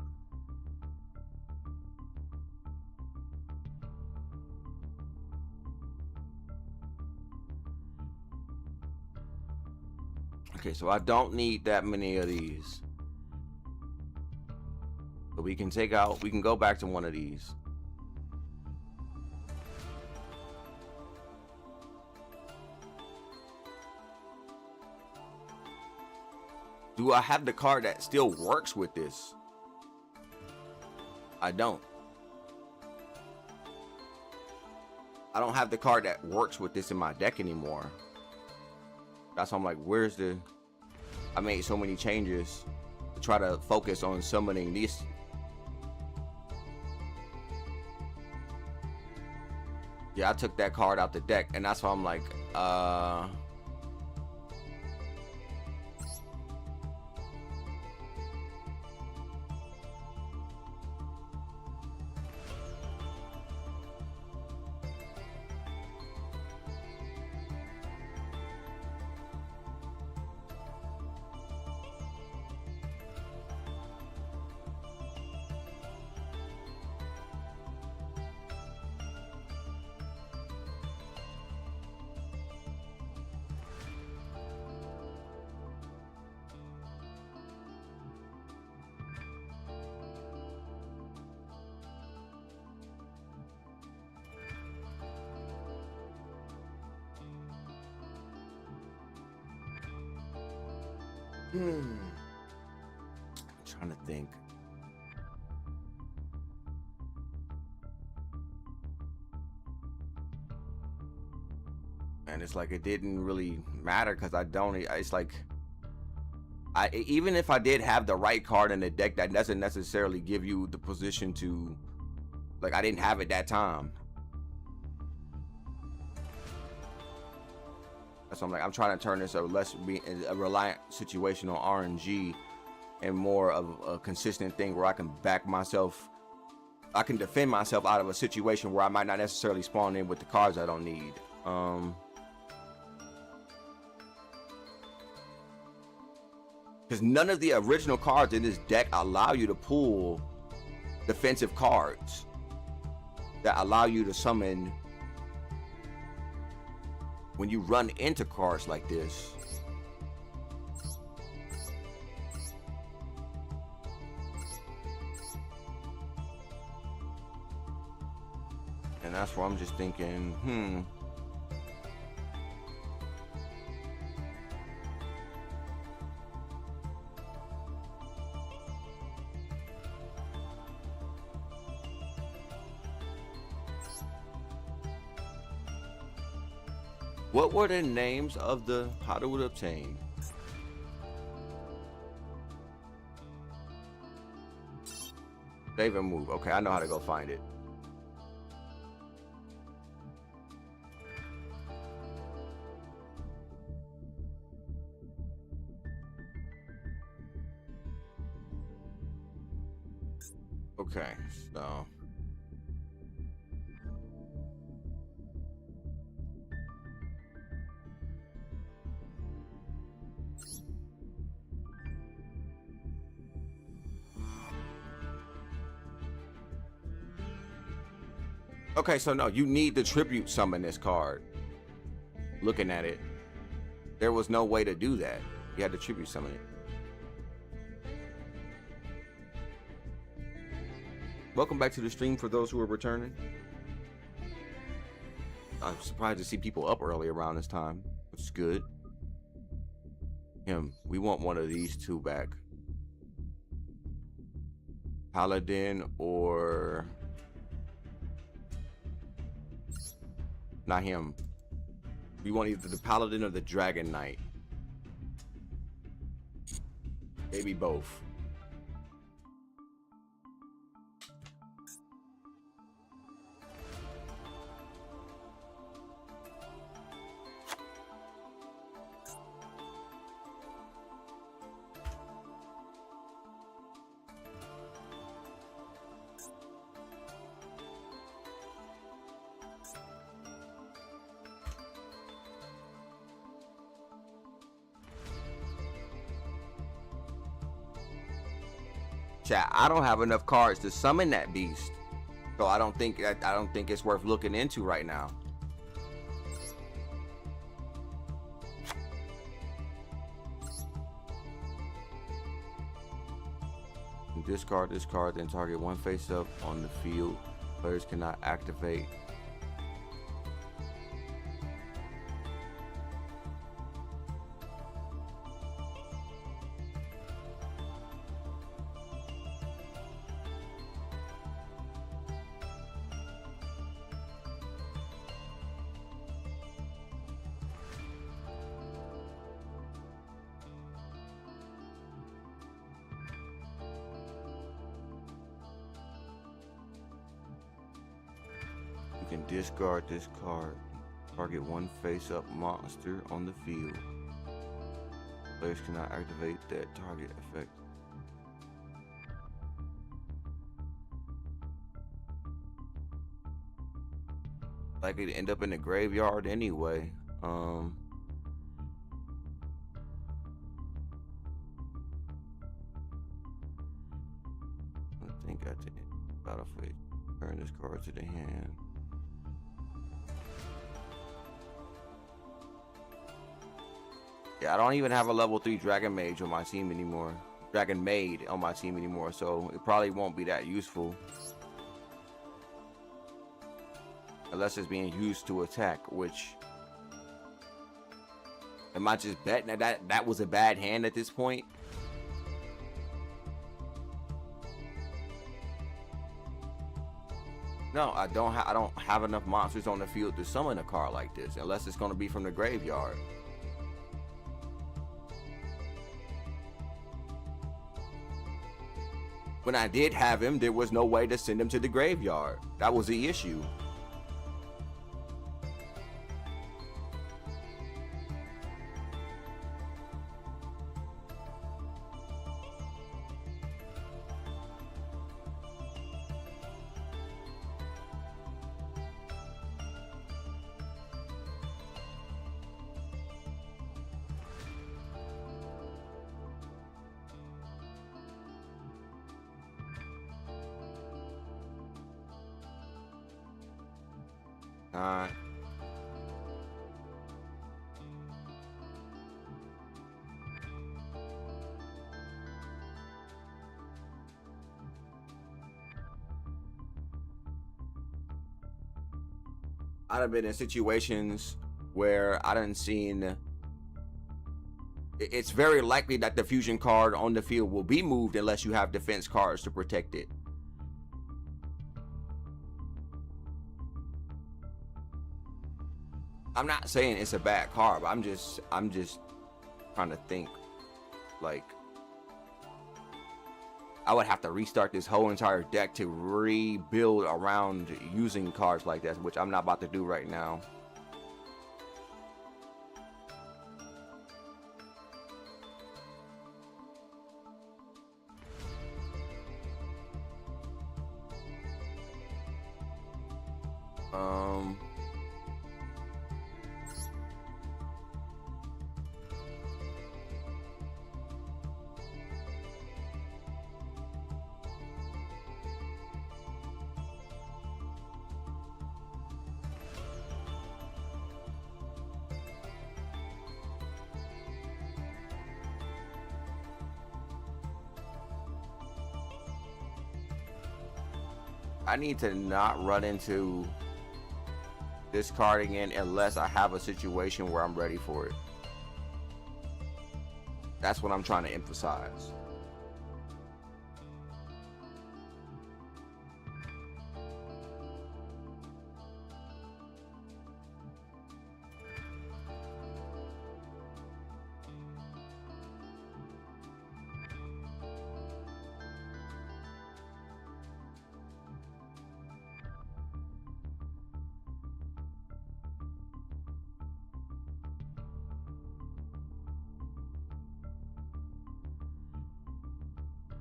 Okay, so I don't need that many of these. But we can go back to one of these. Do I have the card that still works with this? I don't. I don't have the card that works with this in my deck anymore. That's why I'm like, where's the... I made so many changes to try to focus on summoning these. Yeah, I took that card out the deck, and that's why I'm like, I'm trying to think. And it's like it didn't really matter because I don't. It's like even if I did have the right card in the deck, that doesn't necessarily give you the position to, like, I didn't have it that time. So I'm like, I'm trying to turn this a less a reliant situation on RNG and more of a consistent thing where I can back myself. I can defend myself out of a situation where I might not necessarily spawn in with the cards I don't need. Because none of the original cards in this deck allow you to pull defensive cards that allow you to summon when you run into cards like this. And that's where I'm just thinking, what were the names of the how to obtain? Save and move. Okay, I know how to go find it. Okay, so okay, so no, you need to tribute summon this card. Looking at it, there was no way to do that. You had to tribute summon it. Welcome back to the stream for those who are returning. I'm surprised to see people up early around this time, which is good. We want one of these two back. Paladin or... Not him. We want either the Paladin or the Dragon Knight. Maybe both. Chat, I don't have enough cards to summon that beast, so I don't think it's worth looking into right now. Discard this card, then target one face up on the field. Players cannot activate. You can discard this card. Target one face-up monster on the field. Players cannot activate that target effect. Likely to end up in the graveyard anyway. I think at the battlefield, turn this card to the hand. Yeah, I don't even have a level 3 Dragon Mage on my team anymore. Dragon Maid on my team anymore, so it probably won't be that useful. Unless it's being used to attack, which Am I just betting that was a bad hand at this point? No, I don't have enough monsters on the field to summon a card like this, unless it's going to be from the graveyard. When I did have him, there was no way to send him to the graveyard. That was the issue. I'd have been in situations where I done seen. It's very likely that the fusion card on the field will be moved unless you have defense cards to protect it. I'm not saying it's a bad card, but I'm just trying to think. Like, I would have to restart this whole entire deck to rebuild around using cards like that, which I'm not about to do right now. I need to not run into this card again unless I have a situation where I'm ready for it. That's what I'm trying to emphasize.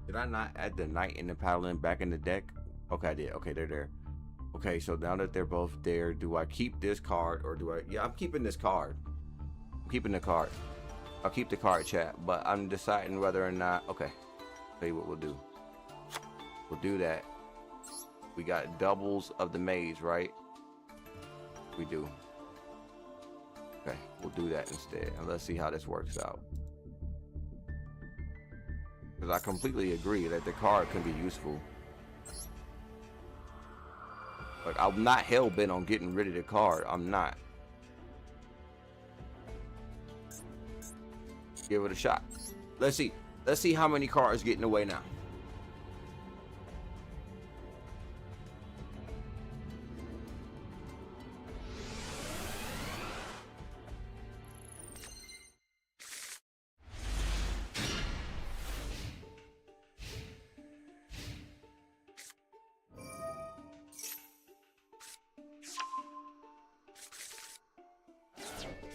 Did I not add the Knight and the Paladin back in the deck? Okay, I did. Okay, they're there. Okay, so now that they're both there, do I keep this card or do I... Yeah, I'm keeping this card. I'm keeping the card. I'll keep the card, chat, but I'm deciding whether or not... Okay, tell you what we'll do. We'll do that. We got doubles of the maze, right? We do. Okay, we'll do that instead. And let's see how this works out. Because I completely agree that the card can be useful. Like, I'm not hell-bent on getting rid of the card. I'm not. Give it a shot. Let's see. Let's see how many cards get in the way now.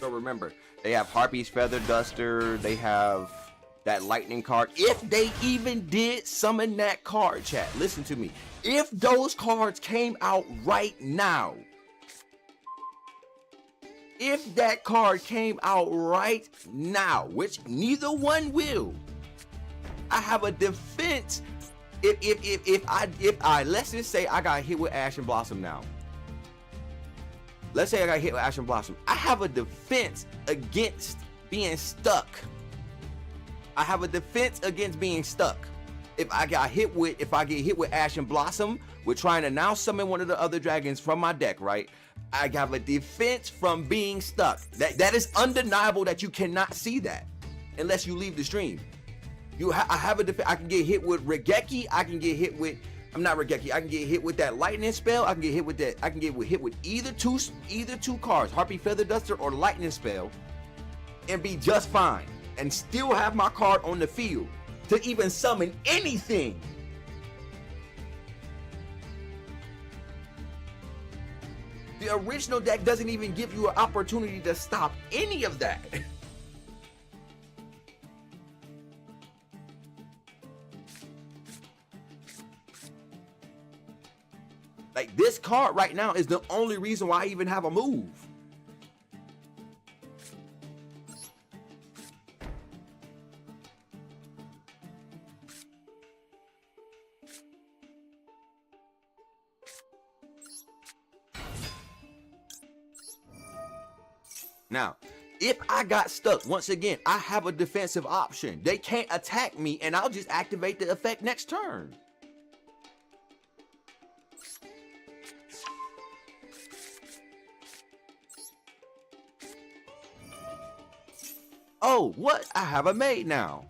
So remember, they have Harpy's Feather Duster, they have that lightning card. If they even did summon that card, chat, listen to me. If those cards came out right now, if that card came out right now, which neither one will, I have a defense. If I let's just say I got hit with Ash and Blossom now. Let's say I got hit with Ash and Blossom. I have a defense against being stuck. I have a defense against being stuck. If I get hit with Ash and Blossom, we're trying to now summon one of the other dragons from my deck, right? I have a defense from being stuck. That is undeniable that you cannot see that unless you leave the stream. I have a defense. I can get hit with Regeki. I can get hit with, I'm not Regeki. I can get hit with that lightning spell. I can get hit with that. I can get hit with either two cards, Harpy Feather Duster or lightning spell, and be just fine, and still have my card on the field to even summon anything. The original deck doesn't even give you an opportunity to stop any of that. Like, this card right now is the only reason why I even have a move. Now, if I got stuck, once again, I have a defensive option. They can't attack me, and I'll just activate the effect next turn. Oh, what? I have a maid now.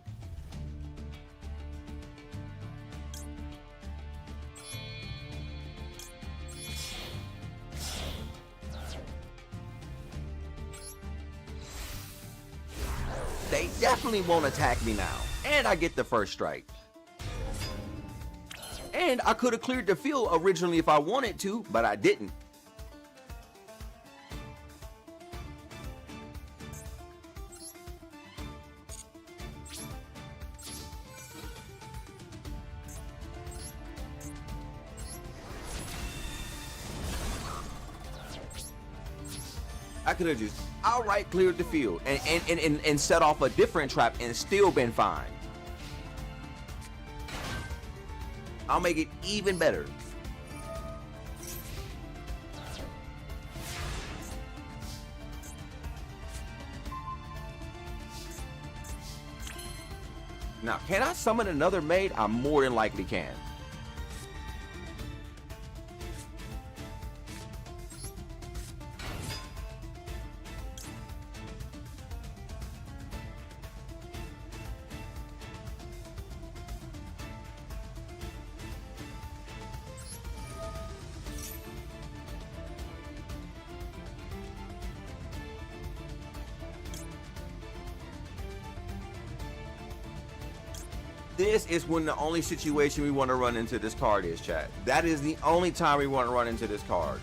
They definitely won't attack me now. And I get the first strike. And I could have cleared the field originally if I wanted to, but I didn't. I could have just outright cleared the field and set off a different trap and still been fine. I'll make it even better. Now, can I summon another maid? I more than likely can. This is when the only situation we want to run into this card is, chat. That is the only time we want to run into this card.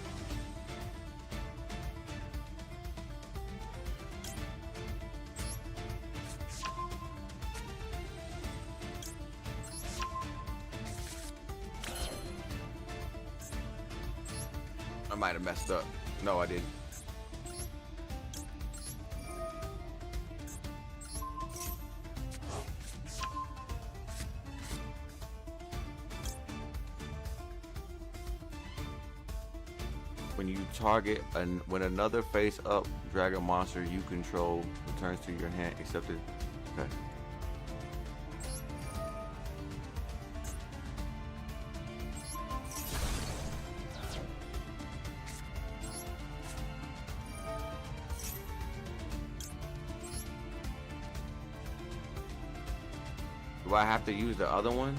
I might have messed up. No, I didn't. When you target when another face-up dragon monster you control returns to your hand, except it. Okay. Do I have to use the other one?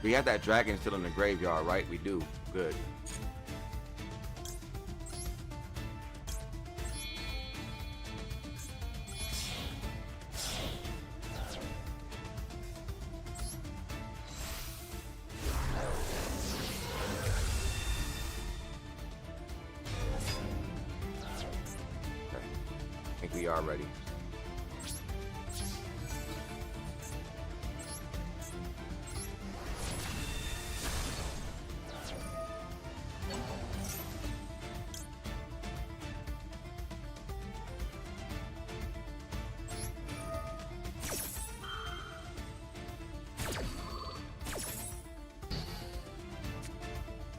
We have that dragon still in the graveyard, right? We do. Good. Okay. I think we are ready.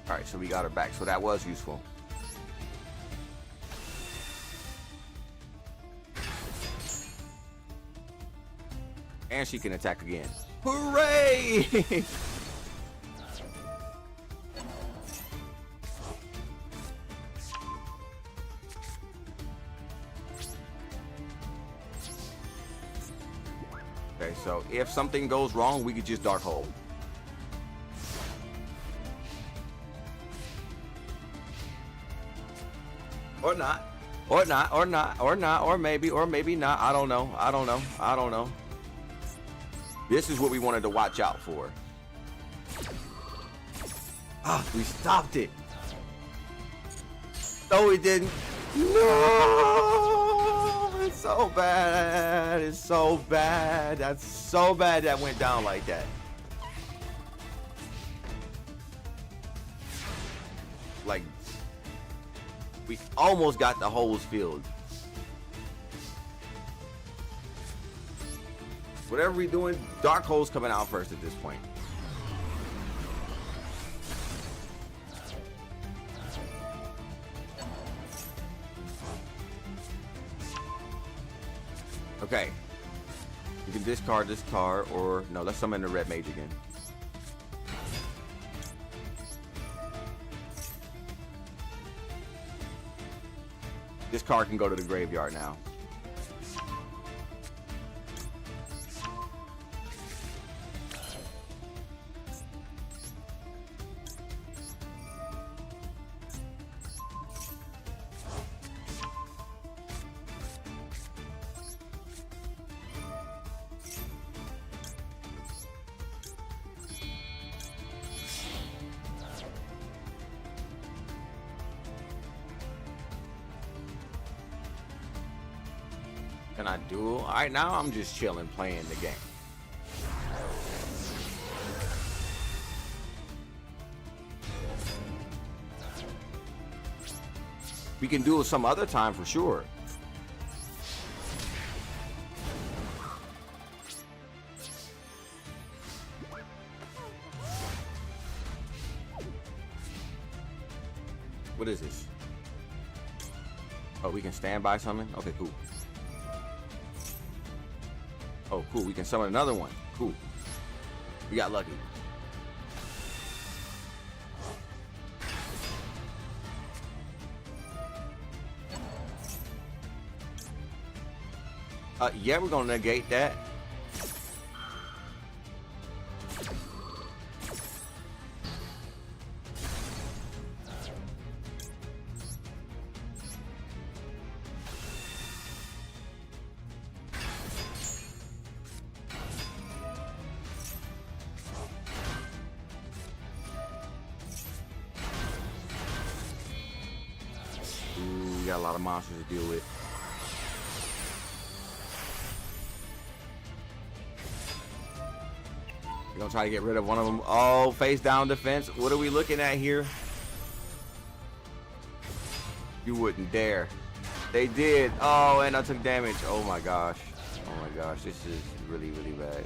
All right, so we got her back. So that was useful. And she can attack again. Hooray! Okay, so if something goes wrong, we could just Dark Hole. Or not. Or not, or not, or not, or maybe not. I don't know. I don't know. I don't know. This is what we wanted to watch out for. Ah, we stopped it. No, we didn't. No! It's so bad. It's so bad. That's so bad that went down like that. Like, we almost got the holes filled. Whatever we're doing, Dark Hole's coming out first at this point. Okay. You can discard this card, or no, let's summon the red mage again. This card can go to the graveyard now. Can I duel? All right, now I'm just chilling, playing the game. We can duel some other time for sure. What is this? Oh, we can stand by summon? Okay, cool. Oh, cool. We can summon another one. Cool. We got lucky. Yeah, we're gonna negate that. We got a lot of monsters to deal with. We're gonna try to get rid of one of them. Oh, face down defense. What are we looking at here? You wouldn't dare. They did. Oh, and I took damage. Oh my gosh. Oh my gosh. This is really, really bad.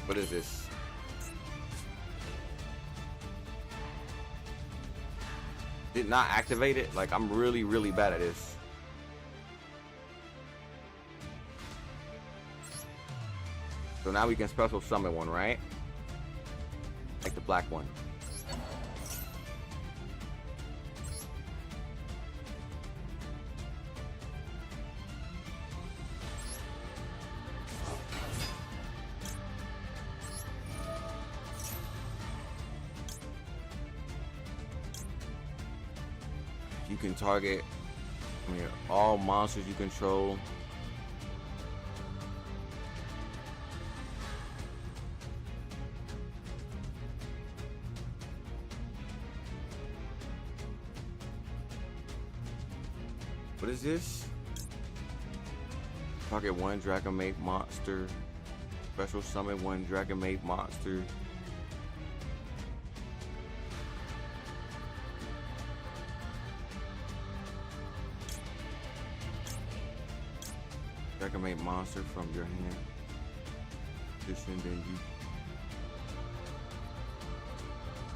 What is this? Did not activate it. Like, I'm really, really bad at this. So now we can special summon one, right? Like the black one. You can target, all monsters you control. What is this? Target one Dragonmate monster. Special summon one Dragonmate monster. Dragonmate monster from your hand. Position, then you.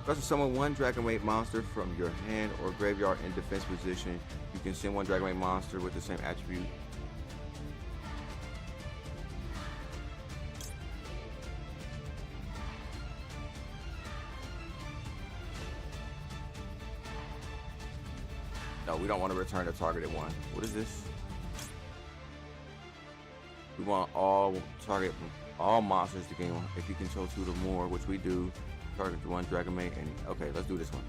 Special summon one Dragonite monster from your hand or graveyard in defense position. You can send one Dragonite monster with the same attribute. No, we don't want to return the targeted one. What is this? We want all monsters to gain one. If you control 2 or more, which we do, target one Dragonite. And okay, let's do this one.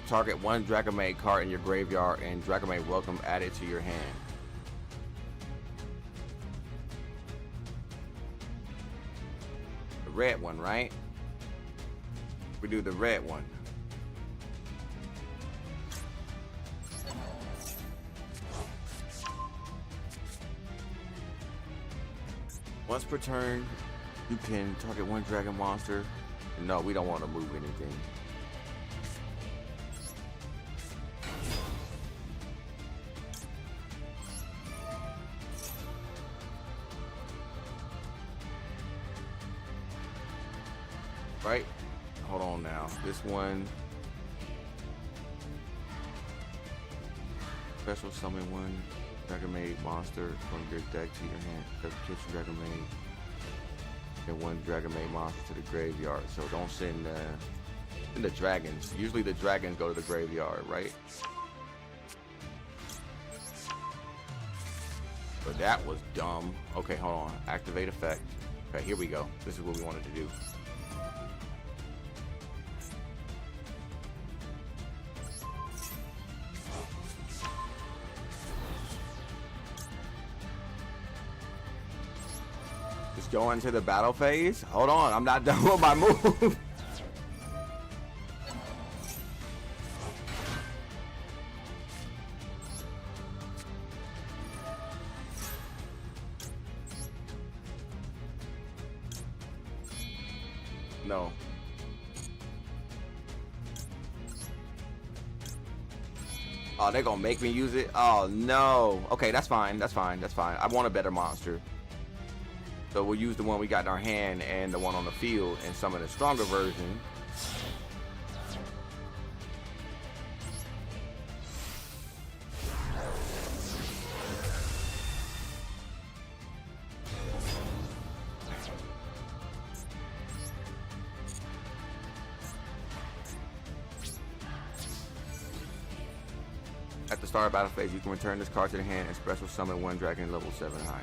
Target one Dragonite card in your graveyard and Dragonite Welcome added to your hand. The red one, right? We do the red one. Once per turn, you can target one dragon monster. No, we don't want to move anything. Right? Hold on now. This one. Special summon one Dragonite monster from your deck to your hand. Catch Dragonite. And one Dragonite monster to the graveyard. So don't send the dragons. Usually the dragons go to the graveyard, right? But that was dumb. Okay, hold on. Activate effect. Okay, here we go. This is what we wanted to do. Go into the battle phase. Hold on, I'm not done with my move. No. Oh, they're gonna make me use it? Oh no. Okay, that's fine. That's fine. That's fine. I want a better monster. So we'll use the one we got in our hand and the one on the field and summon a stronger version. At the start of battle phase, you can return this card to the hand and special summon one dragon level 7 high.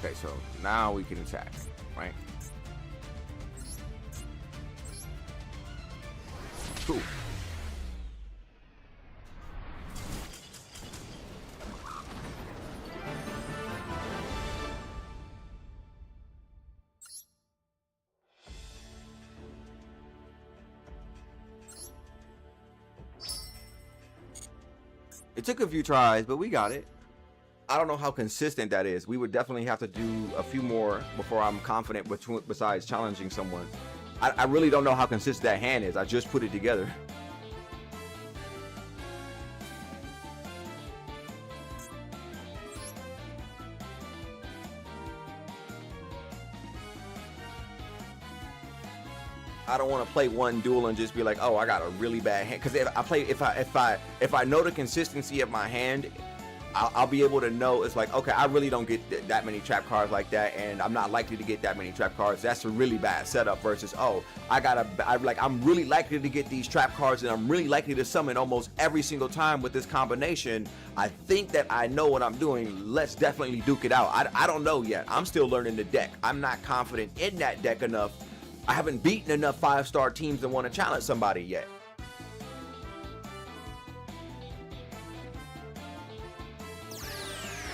Okay, so now we can attack, right? Cool. It took a few tries, but we got it. I don't know how consistent that is. We would definitely have to do a few more before I'm confident besides challenging someone. I really don't know how consistent that hand is. I just put it together. I don't want to play one duel and just be like, oh, I got a really bad hand. Because if I know the consistency of my hand, I'll be able to know. It's like, okay, I really don't get that many trap cards like that, and I'm not likely to get that many trap cards. That's a really bad setup. Versus, oh, I'm really likely to get these trap cards, and I'm really likely to summon almost every single time with this combination. I think that I know what I'm doing. Let's definitely duke it out. I don't know yet. I'm still learning the deck. I'm not confident in that deck enough. I haven't beaten enough 5-star teams to want to challenge somebody yet.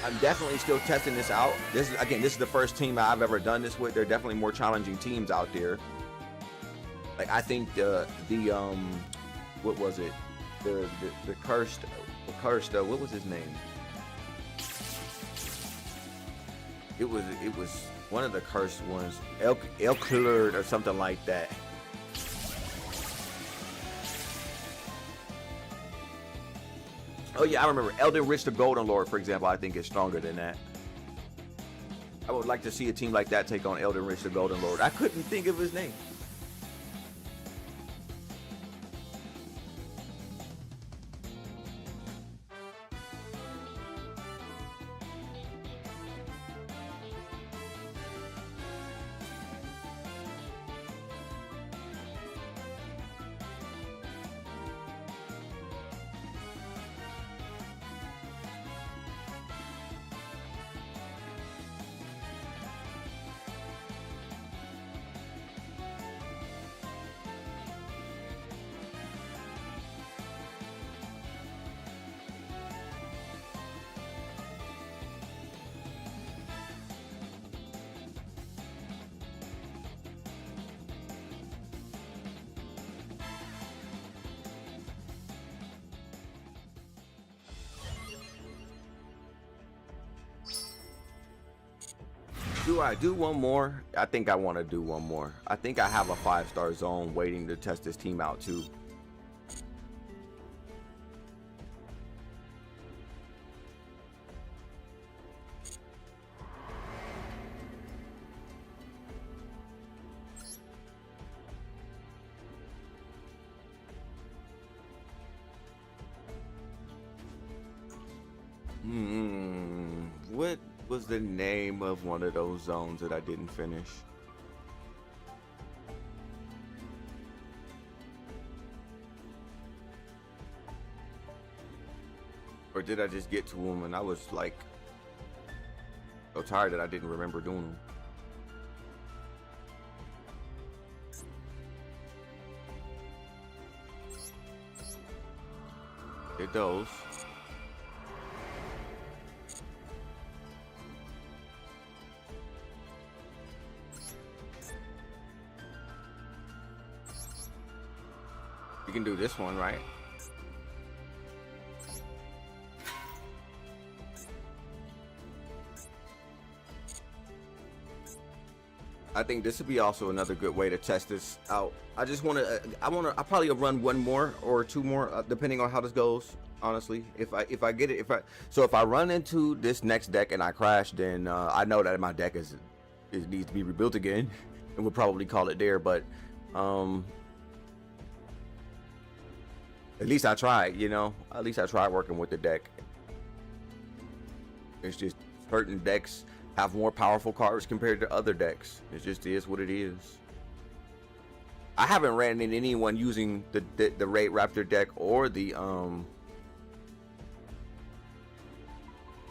I'm definitely still testing this out. This is the first team I've ever done this with. There are definitely more challenging teams out there. Like I think the what was it? The cursed what was his name? It was one of the cursed ones, El Clerd or something like that. Oh yeah, I remember Elden Rich the Golden Lord, for example. I think is stronger than that. I would like to see a team like that take on Elden Rich the Golden Lord. I couldn't think of his name. Do I do one more? I think I want to do one more. I think I have a 5-star zone waiting to test this team out too. What was the name of one of those zones that I didn't finish? Or did I just get to them and I was like so tired that I didn't remember doing them? Did those. You can do this one, right? I think this would be also another good way to test this out. I just want to, I probably run one more or two more, depending on how this goes. Honestly, if I get it, if I run into this next deck and I crash, then I know that my deck needs to be rebuilt again, and we'll probably call it there. But at least I tried, you know. At least I tried working with the deck. It's just certain decks have more powerful cards compared to other decks. It just is what it is. I haven't ran into anyone using the Raid Raptor deck or the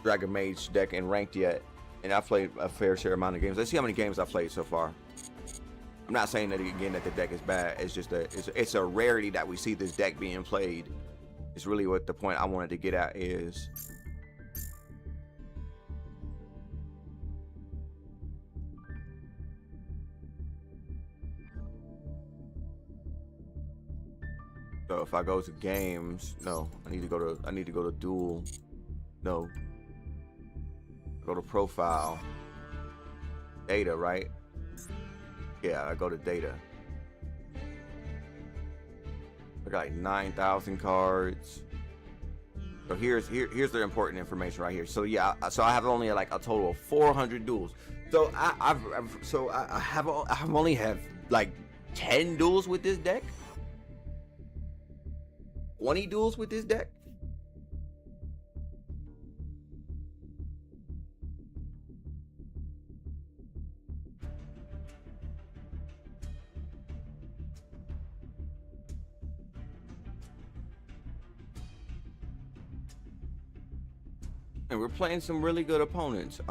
Dragon Mage deck in ranked yet, and I've played a fair share amount of games. Let's see how many games I've played so far. I'm not saying that again that the deck is bad. It's just it's a rarity that we see this deck being played. It's really what the point I wanted to get at is. So if I go to games, no, I need to go to duel. No. Go to profile. Data, right? Yeah, I go to data. I got like 9,000 cards. So here's the important information right here. So yeah, so I have only like a total of 400 duels. So I've only have like 10 duels with this deck. 20 duels with this deck. And we're playing some really good opponents.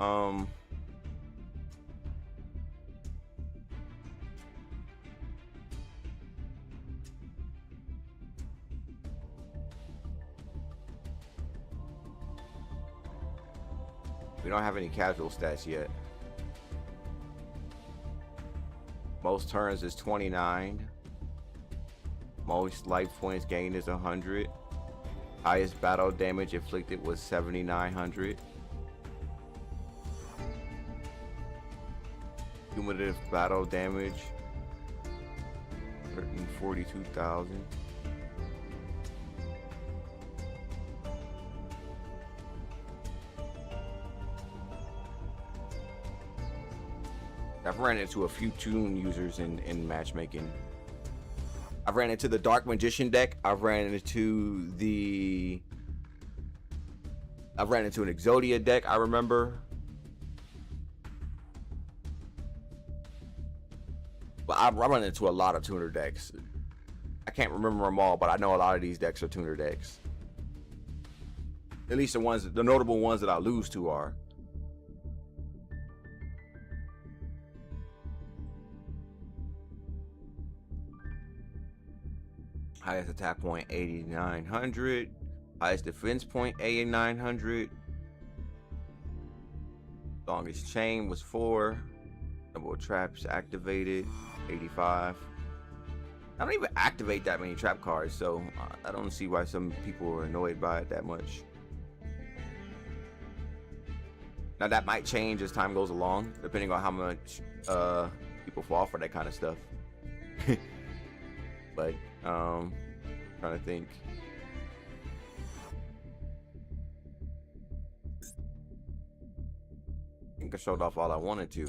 We don't have any casual stats yet. Most turns is 29. Most life points gained is 100. Highest battle damage inflicted was 7,900. Cumulative battle damage 142,000. I've ran into a few tune users in matchmaking. I've ran into the Dark Magician deck. I've ran into an Exodia deck, I remember. But I run into a lot of tuner decks. I can't remember them all, but I know a lot of these decks are tuner decks. At least the notable ones that I lose to are. Highest attack point 8,900. Highest defense point 8,900. Longest chain was 4. Number of traps activated 85. I don't even activate that many trap cards, so I don't see why some people are annoyed by it that much. Now that might change as time goes along, depending on how much people fall for that kind of stuff. But trying to think. I think I showed off all I wanted to.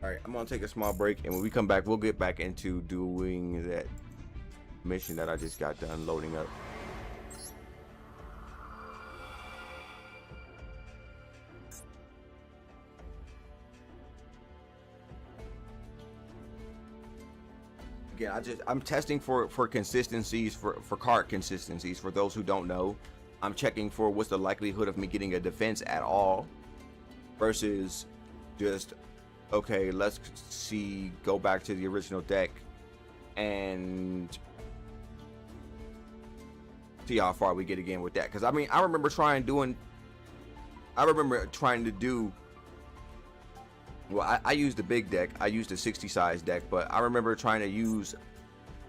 All right, I'm gonna take a small break, and when we come back, we'll get back into doing that mission that I just got done loading up. Again, I'm testing for consistencies, for card consistencies. For those who don't know, I'm checking for what's the likelihood of me getting a defense at all versus just, okay, let's see, go back to the original deck and see how far we get again with that. Because I mean, I remember trying to do, well, I used the big deck, I used the 60 size deck, but I remember trying to use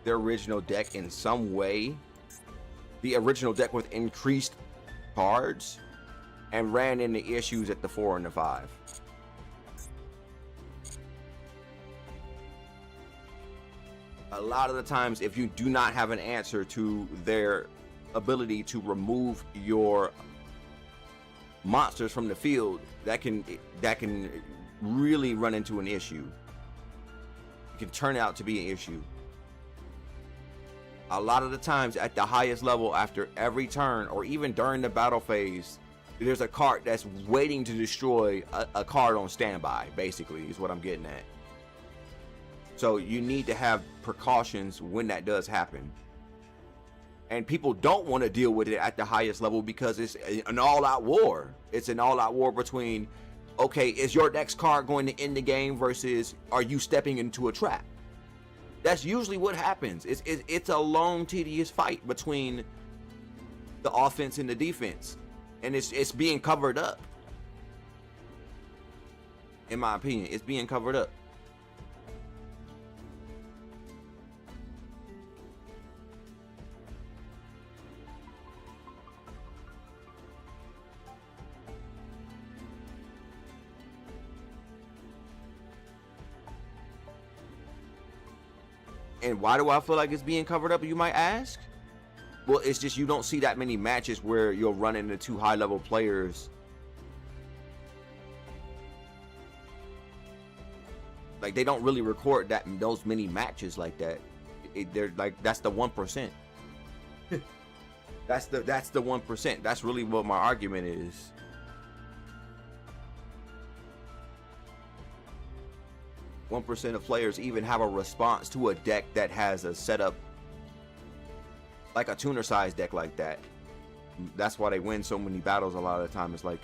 the original deck in some way, the original deck with increased cards, and ran into issues at the 4 and the 5. A lot of the times, if you do not have an answer to their ability to remove your monsters from the field, that can really run into an issue. It can turn out to be an issue. A lot of the times at the highest level, after every turn or even during the battle phase, there's a card that's waiting to destroy a card on standby, basically, is what I'm getting at. So you need to have precautions when that does happen. And people don't want to deal with it at the highest level because it's an all-out war. It's an all-out war between, okay, is your next card going to end the game versus are you stepping into a trap? That's usually what happens. It's a long, tedious fight between the offense and the defense. And it's being covered up. In my opinion, it's being covered up. And why do I feel like it's being covered up, you might ask? Well, it's just you don't see that many matches where you'll run into two high-level players. Like, they don't really record those many matches like that. They're like, that's the 1%. That's the 1%. That's really what my argument is. One 1% of players even have a response to a deck that has a setup like a tuner size deck like that. That's why they win so many battles a lot of the time. It's like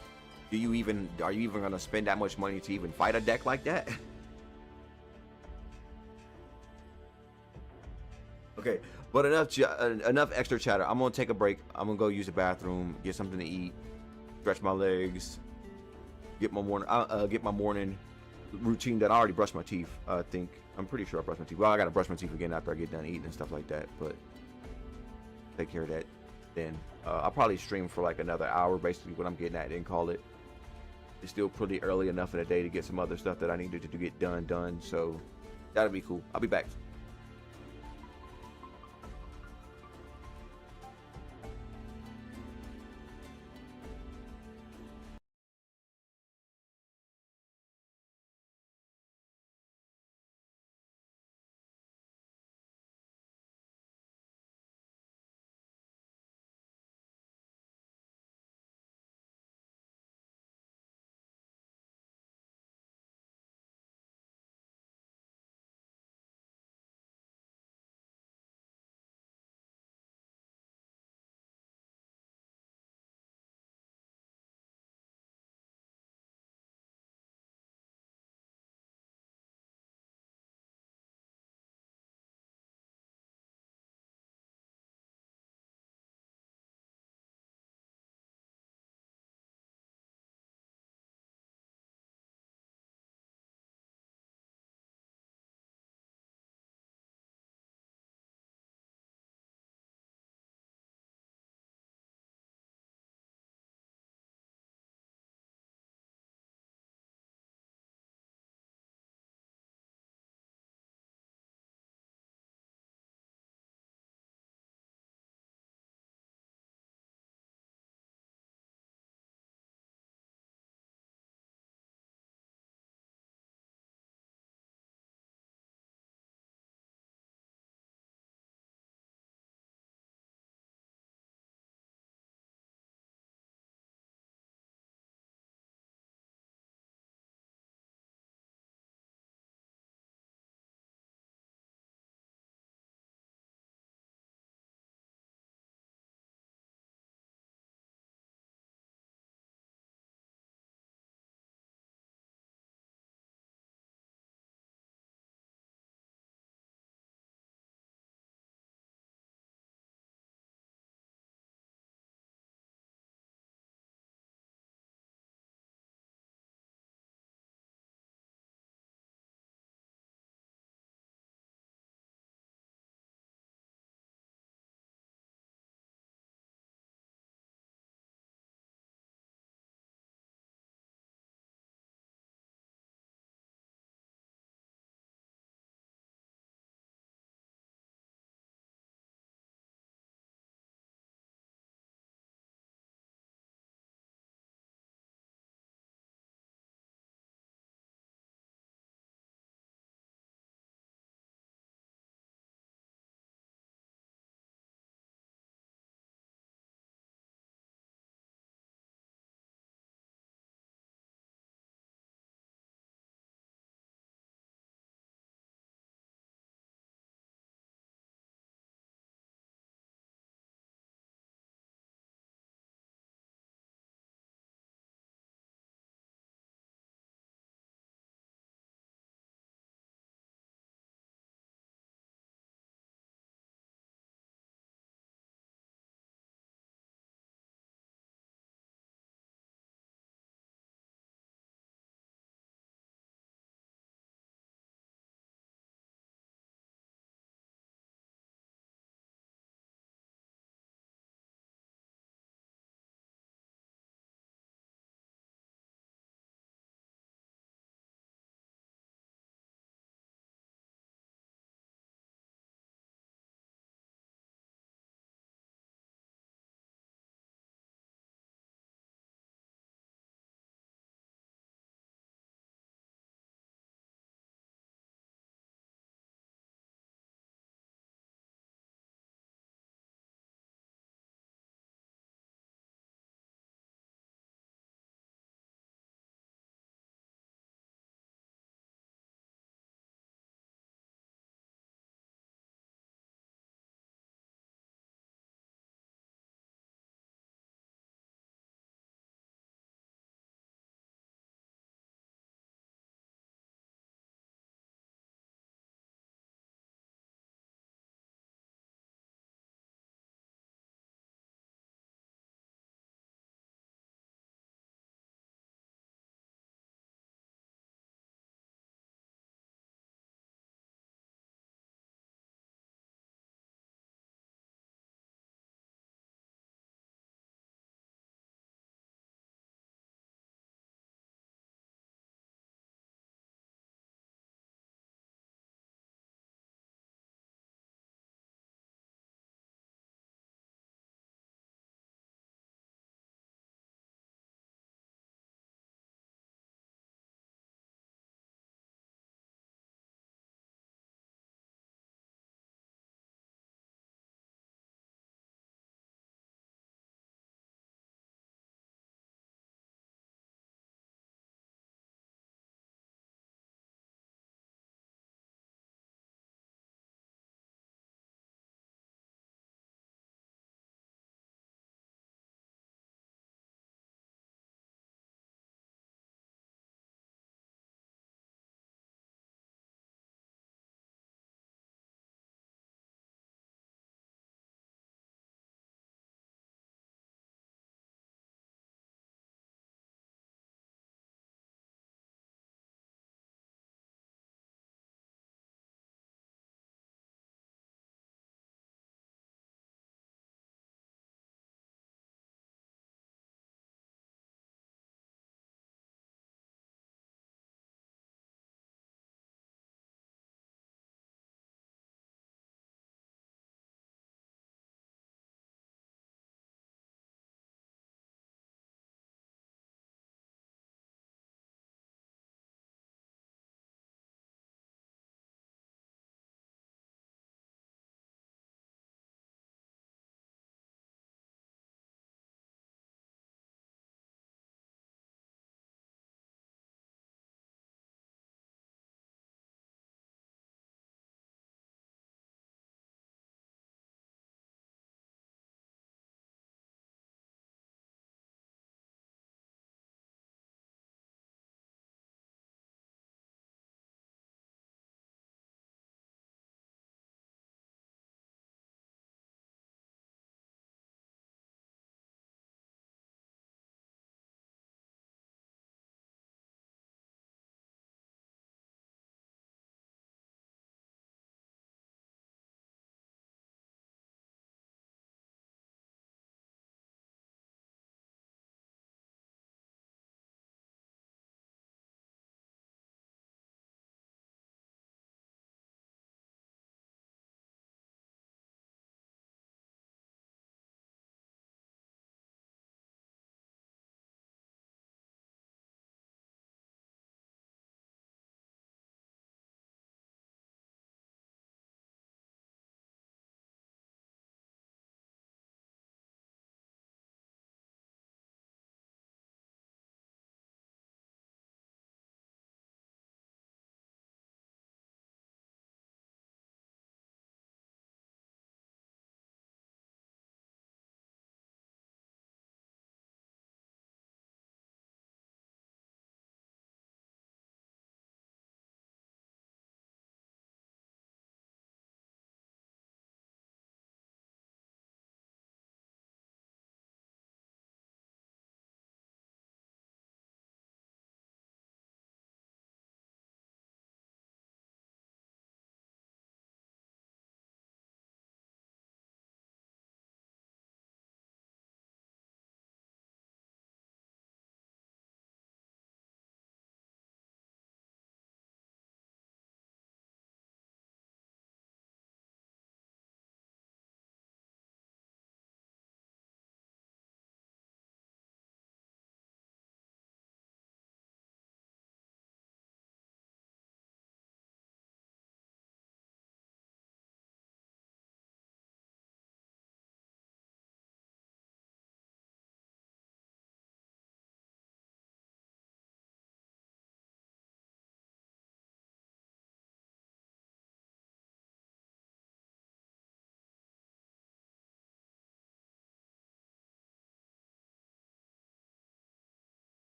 are you even gonna spend that much money to even fight a deck like that? Okay, but enough extra chatter. I'm gonna take a break. I'm gonna go use the bathroom, get something to eat, stretch my legs, get my morning routine that I already brushed my teeth. I think I'm pretty sure I brushed my teeth. Well, I gotta brush my teeth again after I get done eating and stuff like that. But take care of that. Then I'll probably stream for like another hour, basically what I'm getting at. Then call it. It's still pretty early enough in the day to get some other stuff that I needed to get done. So that'll be cool. I'll be back.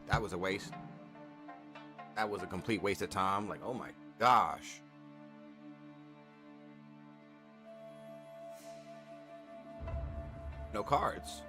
That was a waste. That was a complete waste of time. Like, oh my gosh. No cards.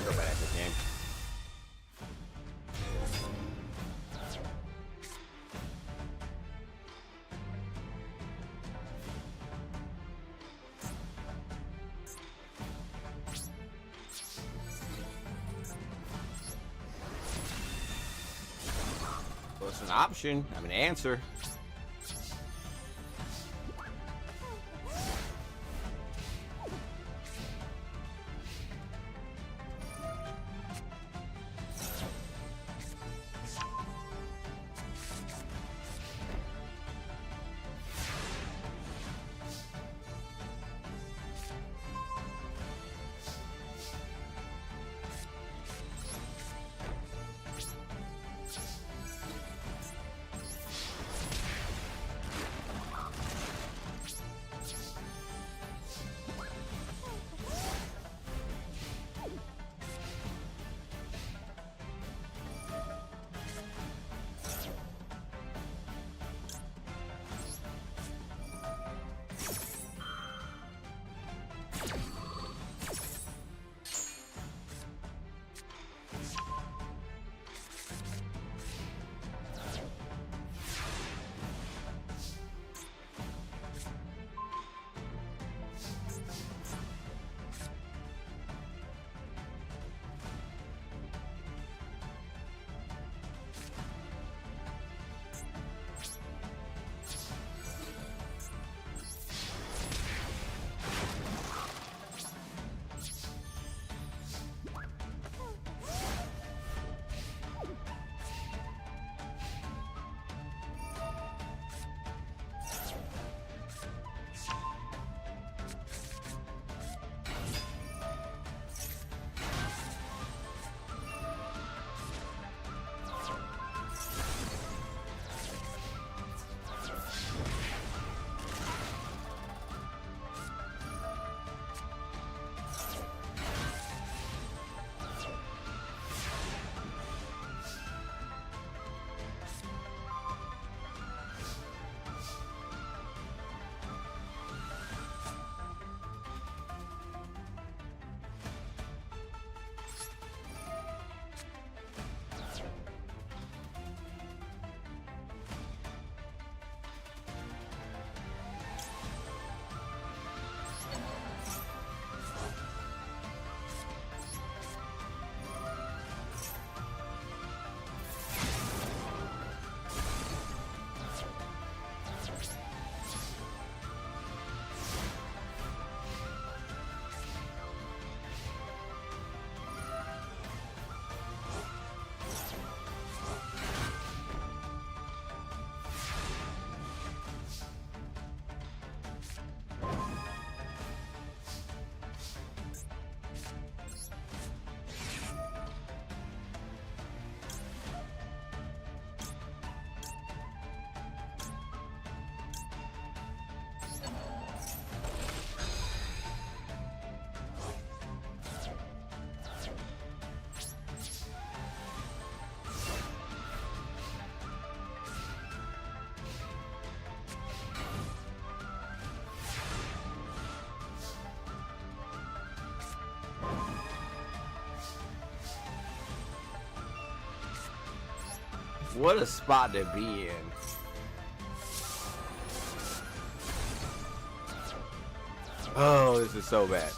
Go back to the game. Well, it's an option. I mean, answer. What a spot to be in. Oh, this is so bad.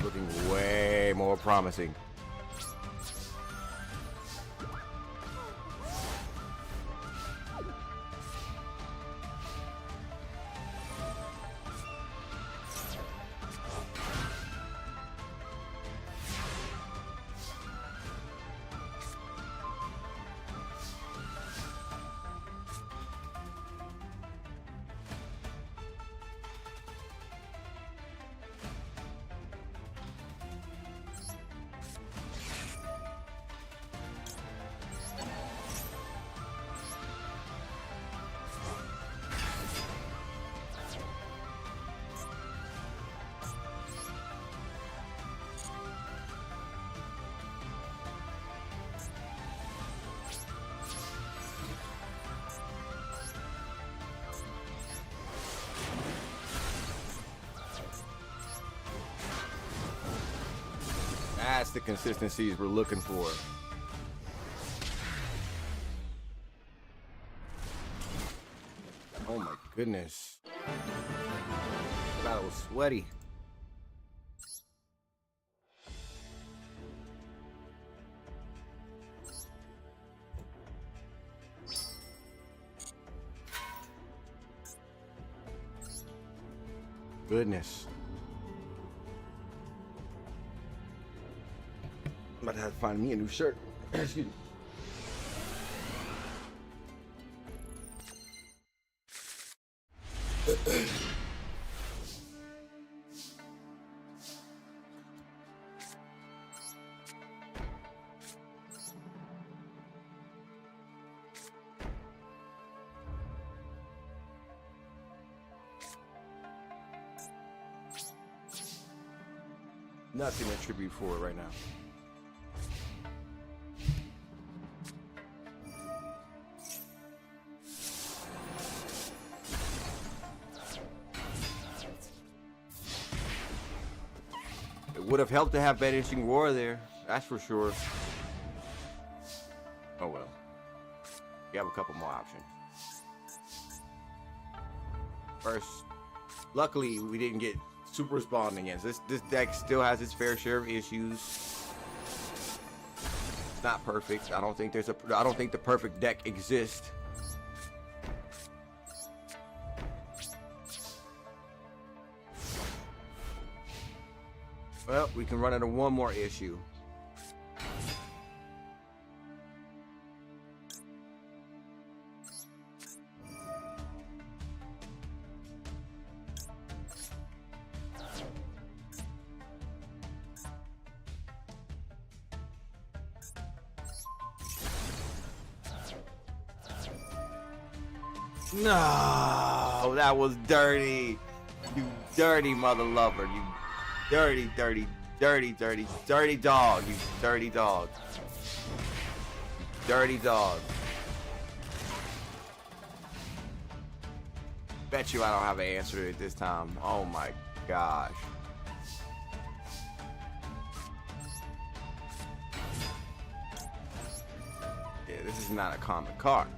Looking way more promising. That's the consistencies we're looking for. Oh my goodness. That was sweaty. Goodness. I'm about to have to find me a new shirt. Excuse me. Nothing to attribute for it right now. It would have helped to have Banishing Roar there, that's for sure. Oh well. We have a couple more options. First, luckily we didn't get super spawned against. This deck still has its fair share of issues. It's not perfect. I don't think the perfect deck exists. Well, we can run into one more issue. No, that was dirty. You dirty mother lover. You dirty, dirty, dirty, dirty, dirty dog. You dirty dog. Dirty dog. Bet you I don't have an answer to it this time. Oh my gosh. Yeah, this is not a common card.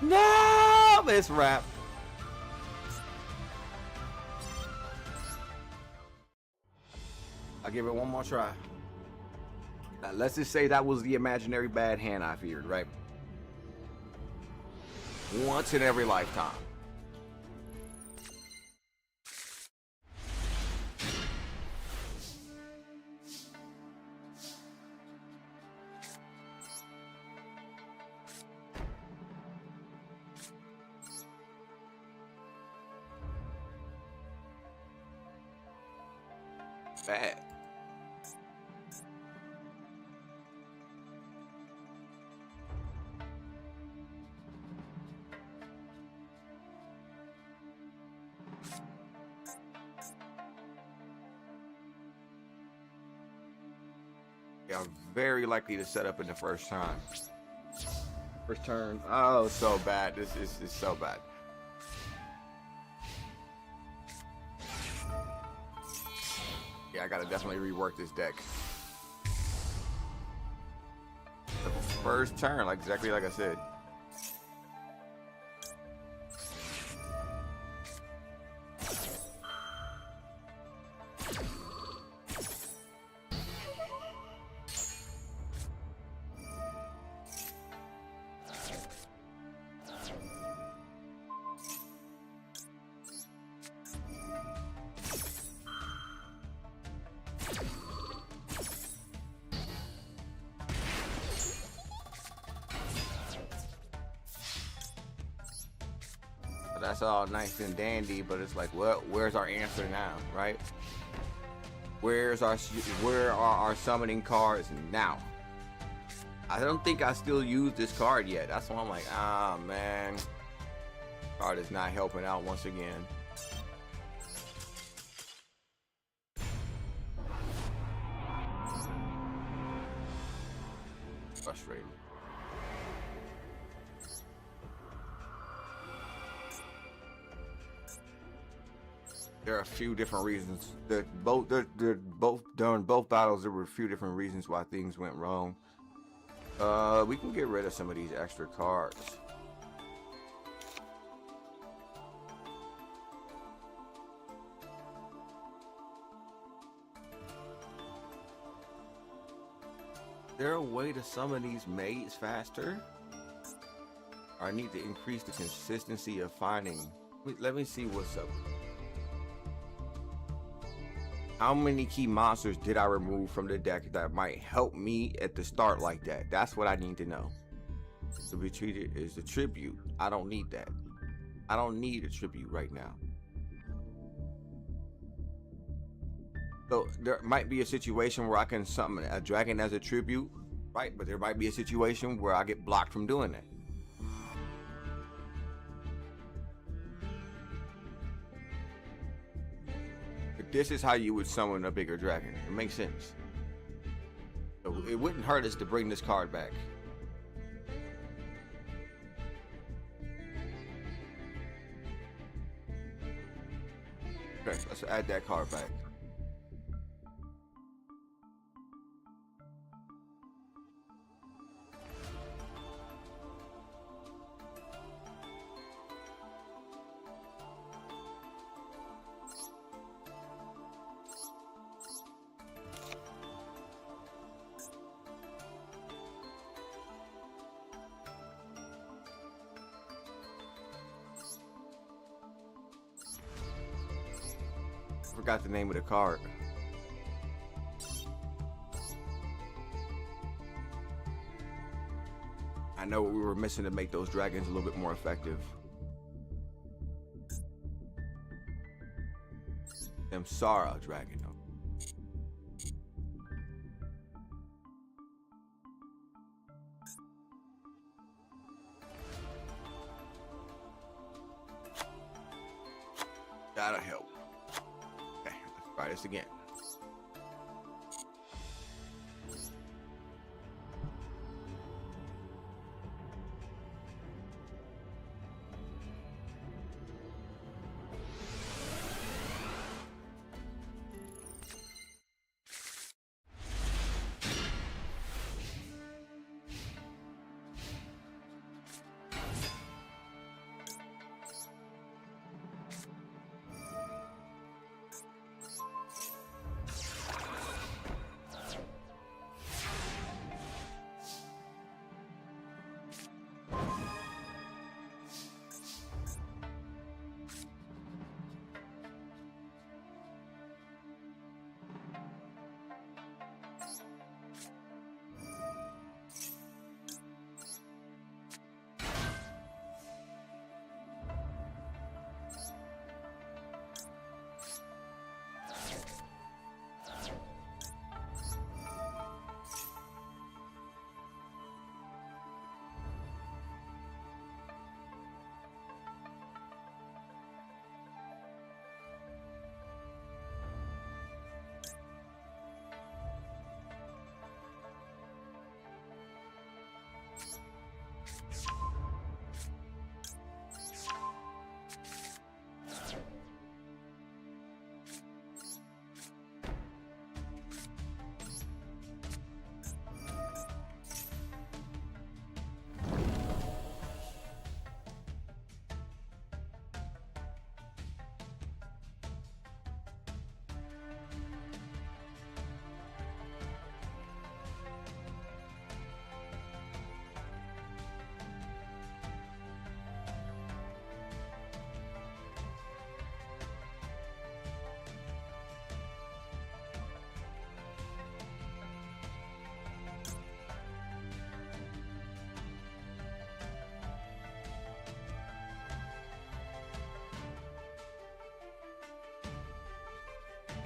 No, it's wrap. I'll give it one more try. Now, let's just say that was the imaginary bad hand I feared, right? Once in every lifetime. Bad. Yeah, very likely to set up in the first time. First turn. Oh, so bad. This is so bad. Yeah, I gotta definitely rework this deck. The first turn, like exactly like I said. That's all nice and dandy, but it's like, well, where's our answer now, right? Where are our summoning cards now? I don't think I still use this card yet. That's why I'm like, ah, man, card is not helping out once again. Frustrating. There are a few different reasons. During both battles, there were a few different reasons why things went wrong. We can get rid of some of these extra cards. Is there a way to summon these maids faster? Or I need to increase the consistency of finding. Let me see what's up. How many key monsters did I remove from the deck that might help me at the start like that? That's what I need to know. To be treated as a tribute. I don't need that. I don't need a tribute right now. So there might be a situation where I can summon a dragon as a tribute, right? But there might be a situation where I get blocked from doing that. This is how you would summon a bigger dragon. It makes sense. So it wouldn't hurt us to bring this card back. Okay, let's add that card back. Forgot the name of the card. I know what we were missing to make those dragons a little bit more effective. Them Sara dragon. That'll help. Okay, let's try this again.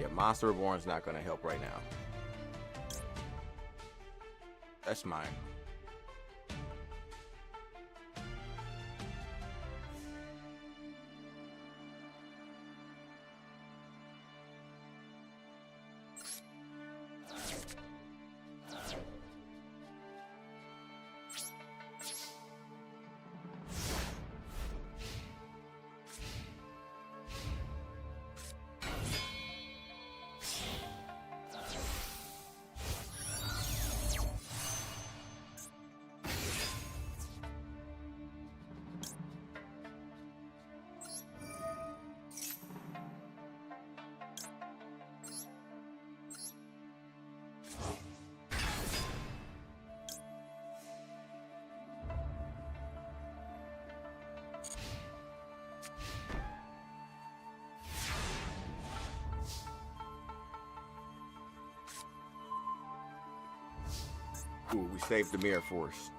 Yeah, Monster Reborn's not gonna help right now. That's mine. Ooh, we saved the Mirror Force.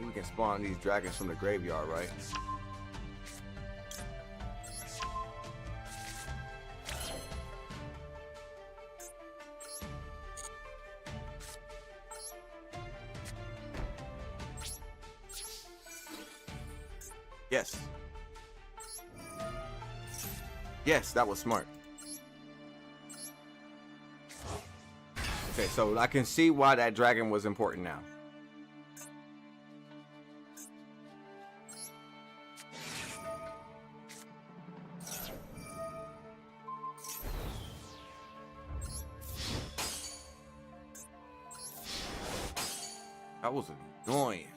We can spawn these dragons from the graveyard, right? Yes. Yes, that was smart. Okay, so I can see why that dragon was important now. That was annoying.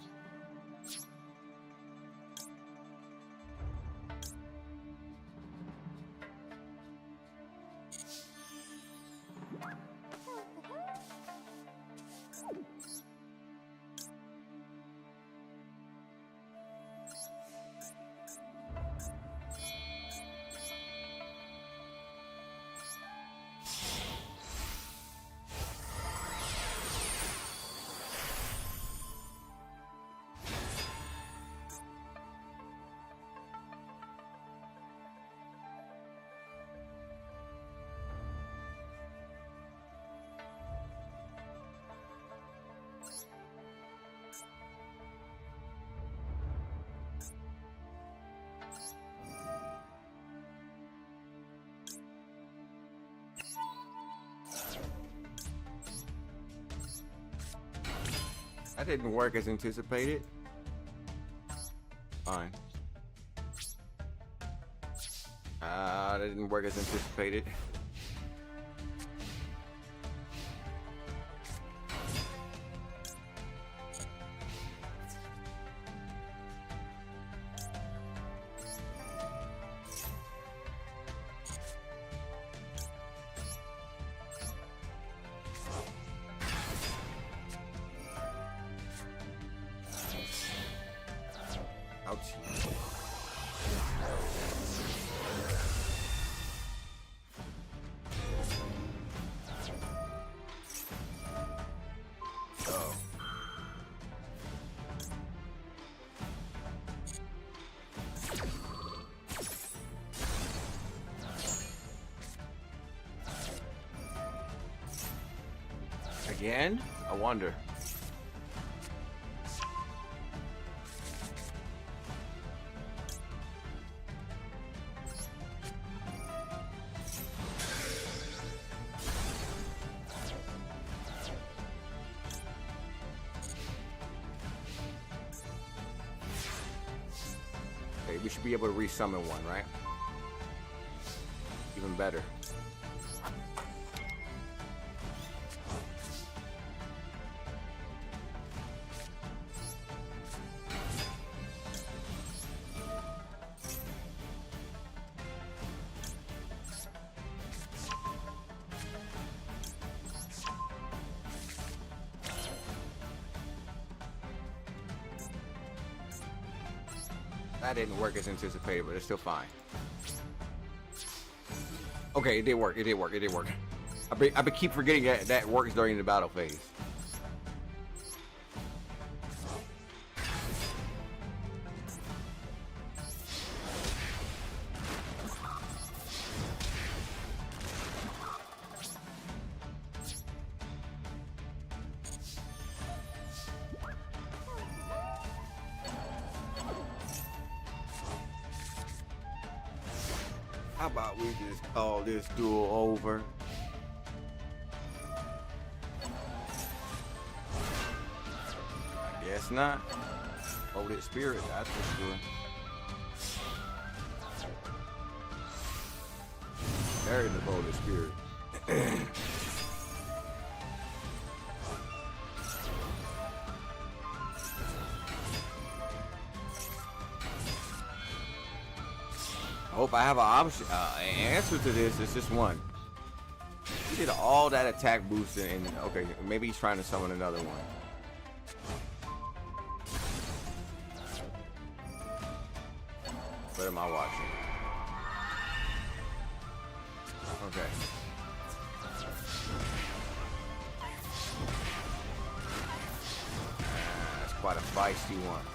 That didn't work as anticipated. Fine. That didn't work as anticipated. Ouch. Oh. Again? I wonder. Okay, we should be able to resummon one, right? Even better. That didn't work as anticipated, but it's still fine. Okay, it did work. It did work. It did work. I keep forgetting that works during the battle phase. How about we just call this duel over? I guess not. Loaded spirit, that's for sure. There is the loaded spirit. I hope I have an option, an answer to this. It's just one. He did all that attack boost and okay, maybe he's trying to summon another one. What am I watching? Okay. That's quite a feisty one.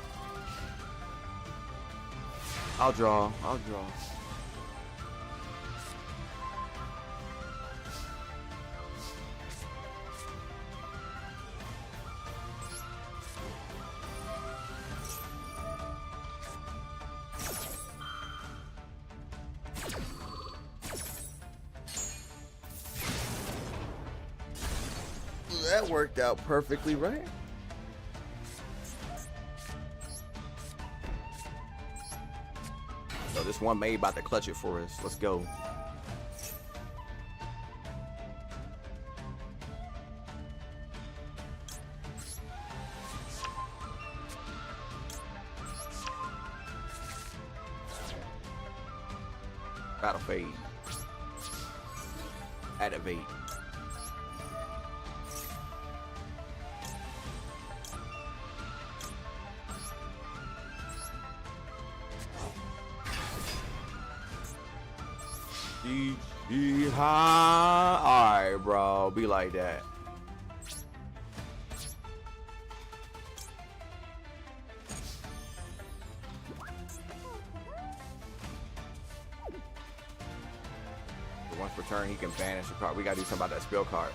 I'll draw. I'll draw. That worked out perfectly, right? So this one May about to clutch it for us. Let's go. Battle fade. Activate. Alright, bro. Be like that. Once per turn, he can banish a card. We gotta do something about that spell card.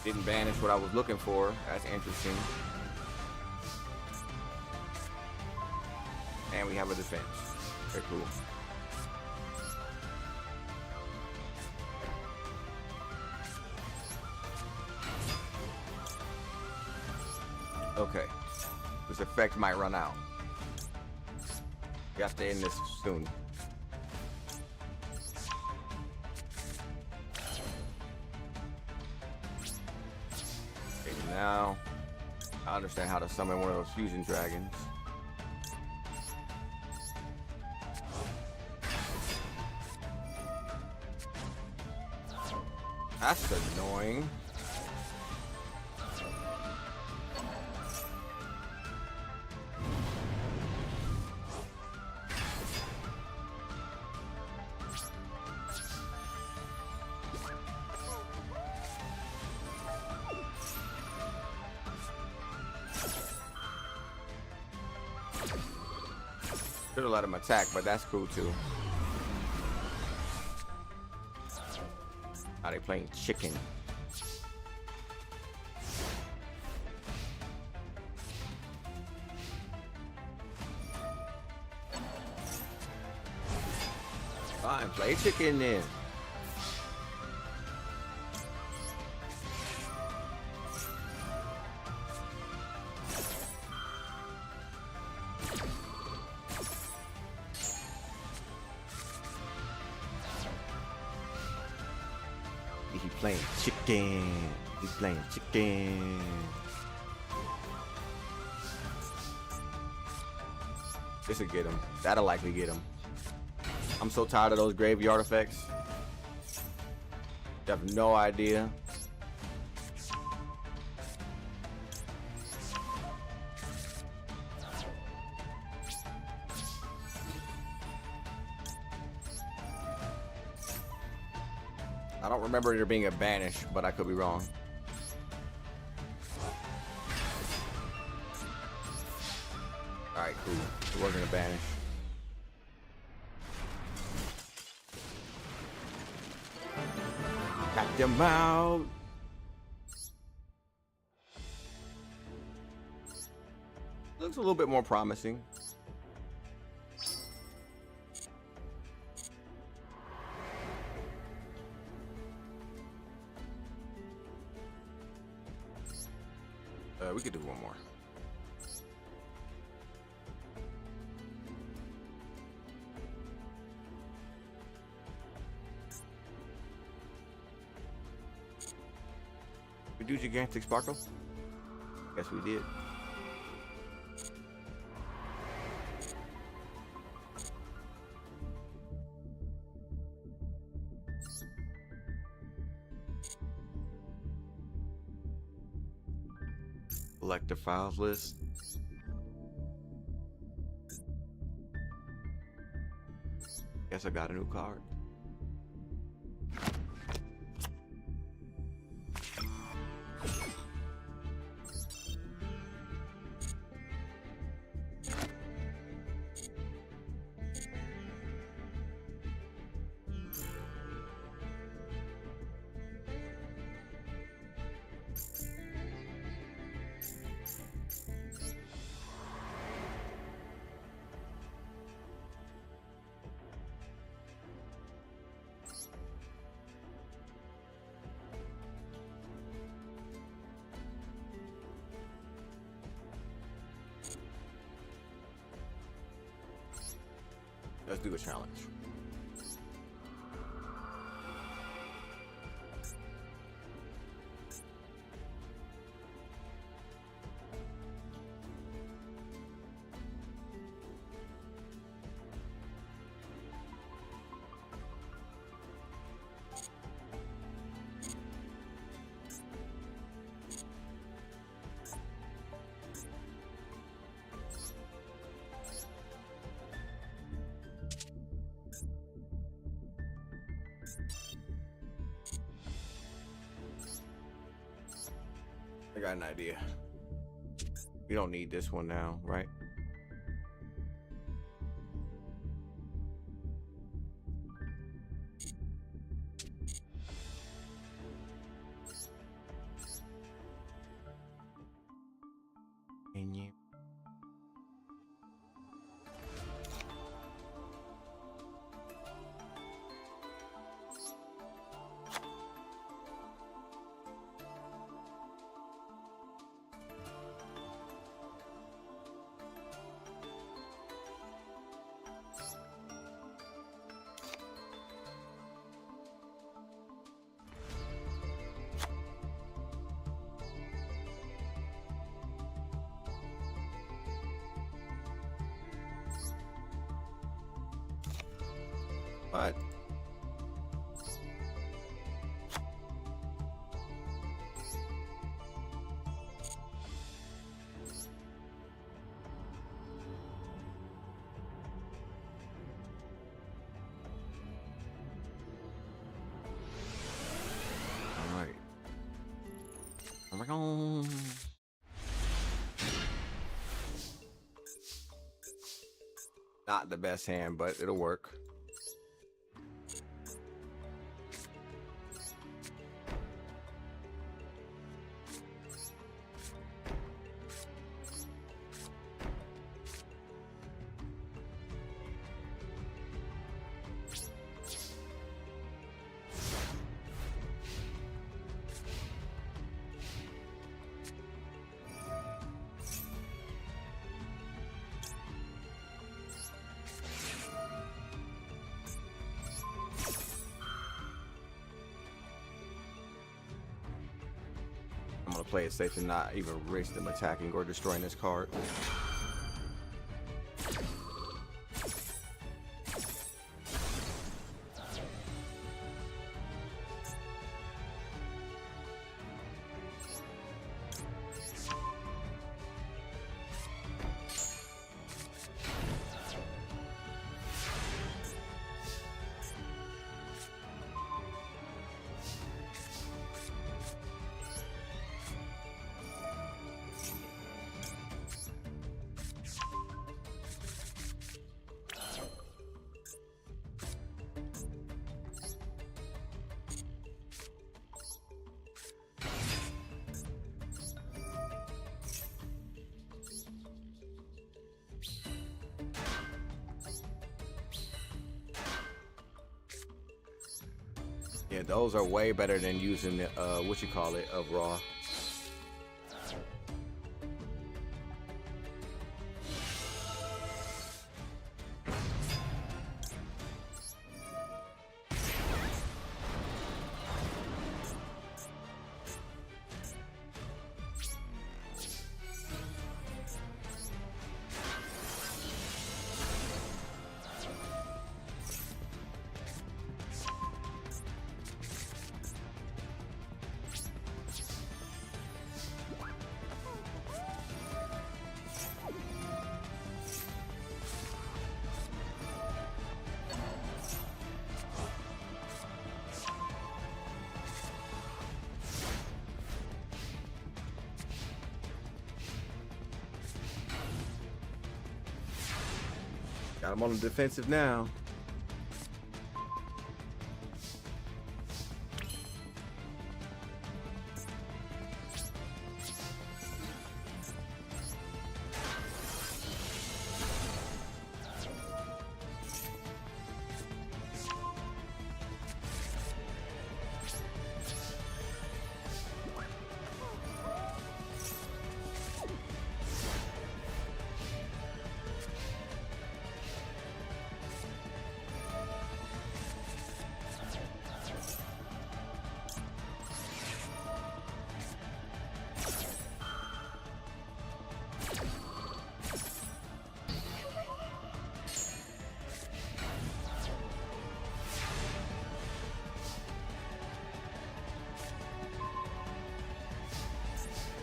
Didn't banish what I was looking for. That's interesting. And we have a defense. Very cool. Okay. This effect might run out. We have to end this soon. Okay, now I understand how to summon one of those fusion dragons. That's annoying. Should have let him attack, but that's cool too. Are they playing chicken? Fine, play chicken then. playing chicken. He's playing chicken. This'll get him. That'll likely get him. I'm so tired of those graveyard effects. You have no idea. I don't remember there being a banish, but I could be wrong. Alright, cool. It wasn't a banish. Pack them out. Looks a little bit more promising. We could do one more. We do gigantic sparkle? Guess we did. Select the files list. Guess I got a new card. Let's do a challenge. I got an idea. We don't need this one now, right? And you. What? All right. Oh my God. Not the best hand, but it'll work. play it safe and not even risk them attacking or destroying this card. Yeah, those are way better than using the what you call it of raw. Got him on the defensive now.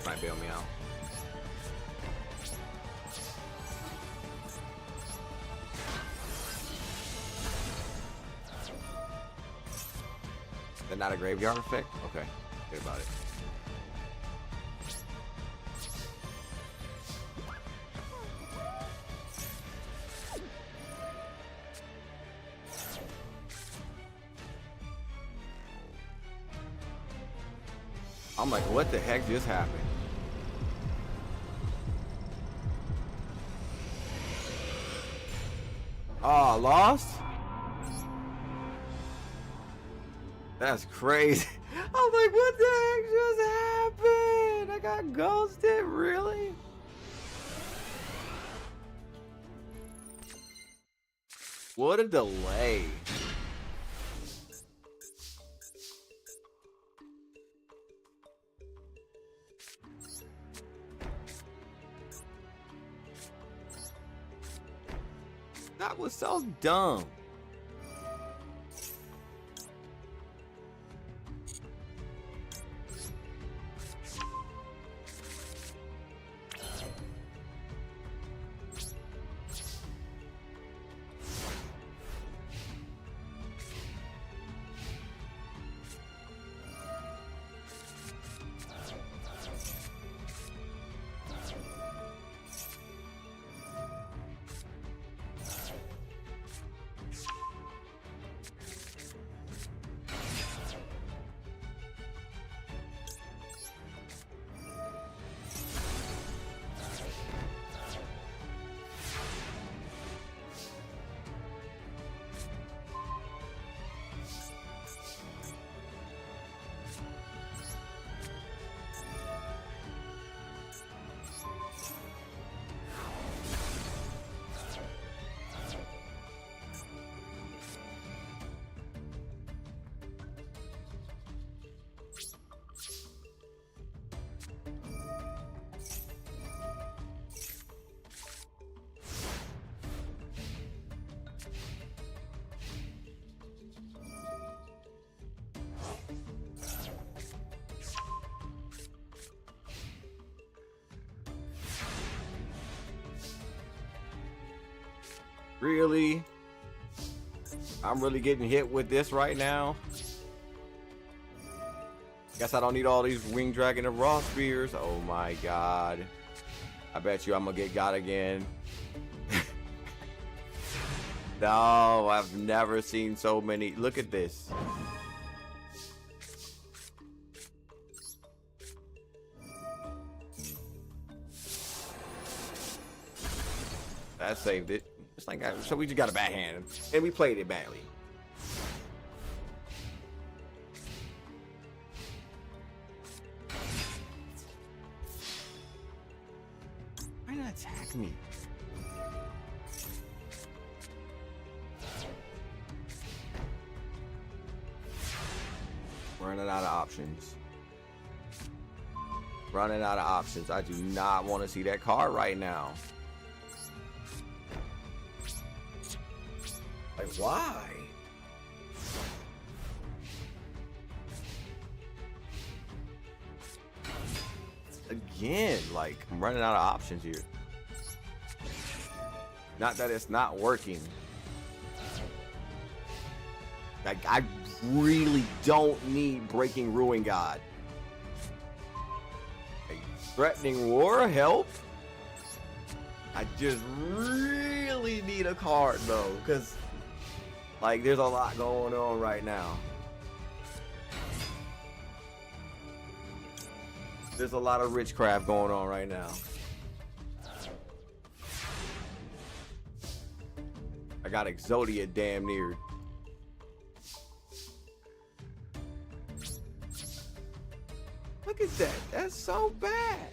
Might bail me out. They're not a graveyard effect? Okay, good about it. I'm like, what the heck just happened? Oh, lost? That's crazy. I'm like, what the heck just happened? I got ghosted, really? What a delay. That was so dumb. Really? I'm really getting hit with this right now. Guess I don't need all these Wing Dragon and Raw Spears. Oh my god. I bet you I'm gonna get got again. No, I've never seen so many. Look at this. That saved it. It's like, so we just got a bad hand. And we played it badly. Why not attack me? Running out of options. Running out of options. I do not want to see that card right now. Like, why? Again, like, I'm running out of options here. Not that it's not working. Like, I really don't need Breaking Ruin God. Like, Threatening War help? I just really need a card though, because like there's a lot going on right now. There's a lot of witchcraft going on right now. I got Exodia damn near. Look at that. That's so bad.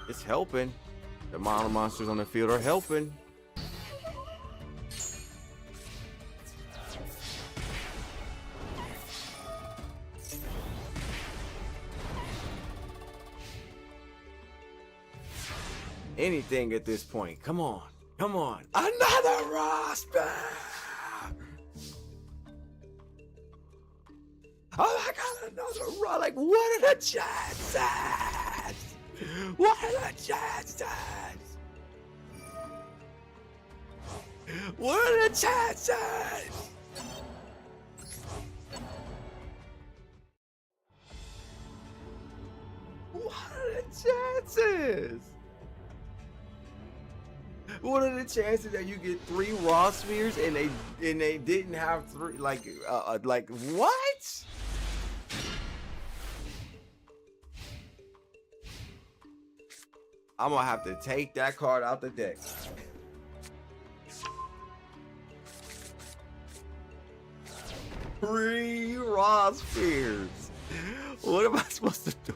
It's helping. The mono monsters on the field are helping. Anything at this point. Come on. Come on. Another roster. Oh my god, another run. Like, what are the chances? What are the chances? What are the chances? What are the chances? What are the chances that you get 3 raw spheres and they didn't have 3? Like what? I'm gonna have to take that card out the deck. 3 raw spheres. What am I supposed to do?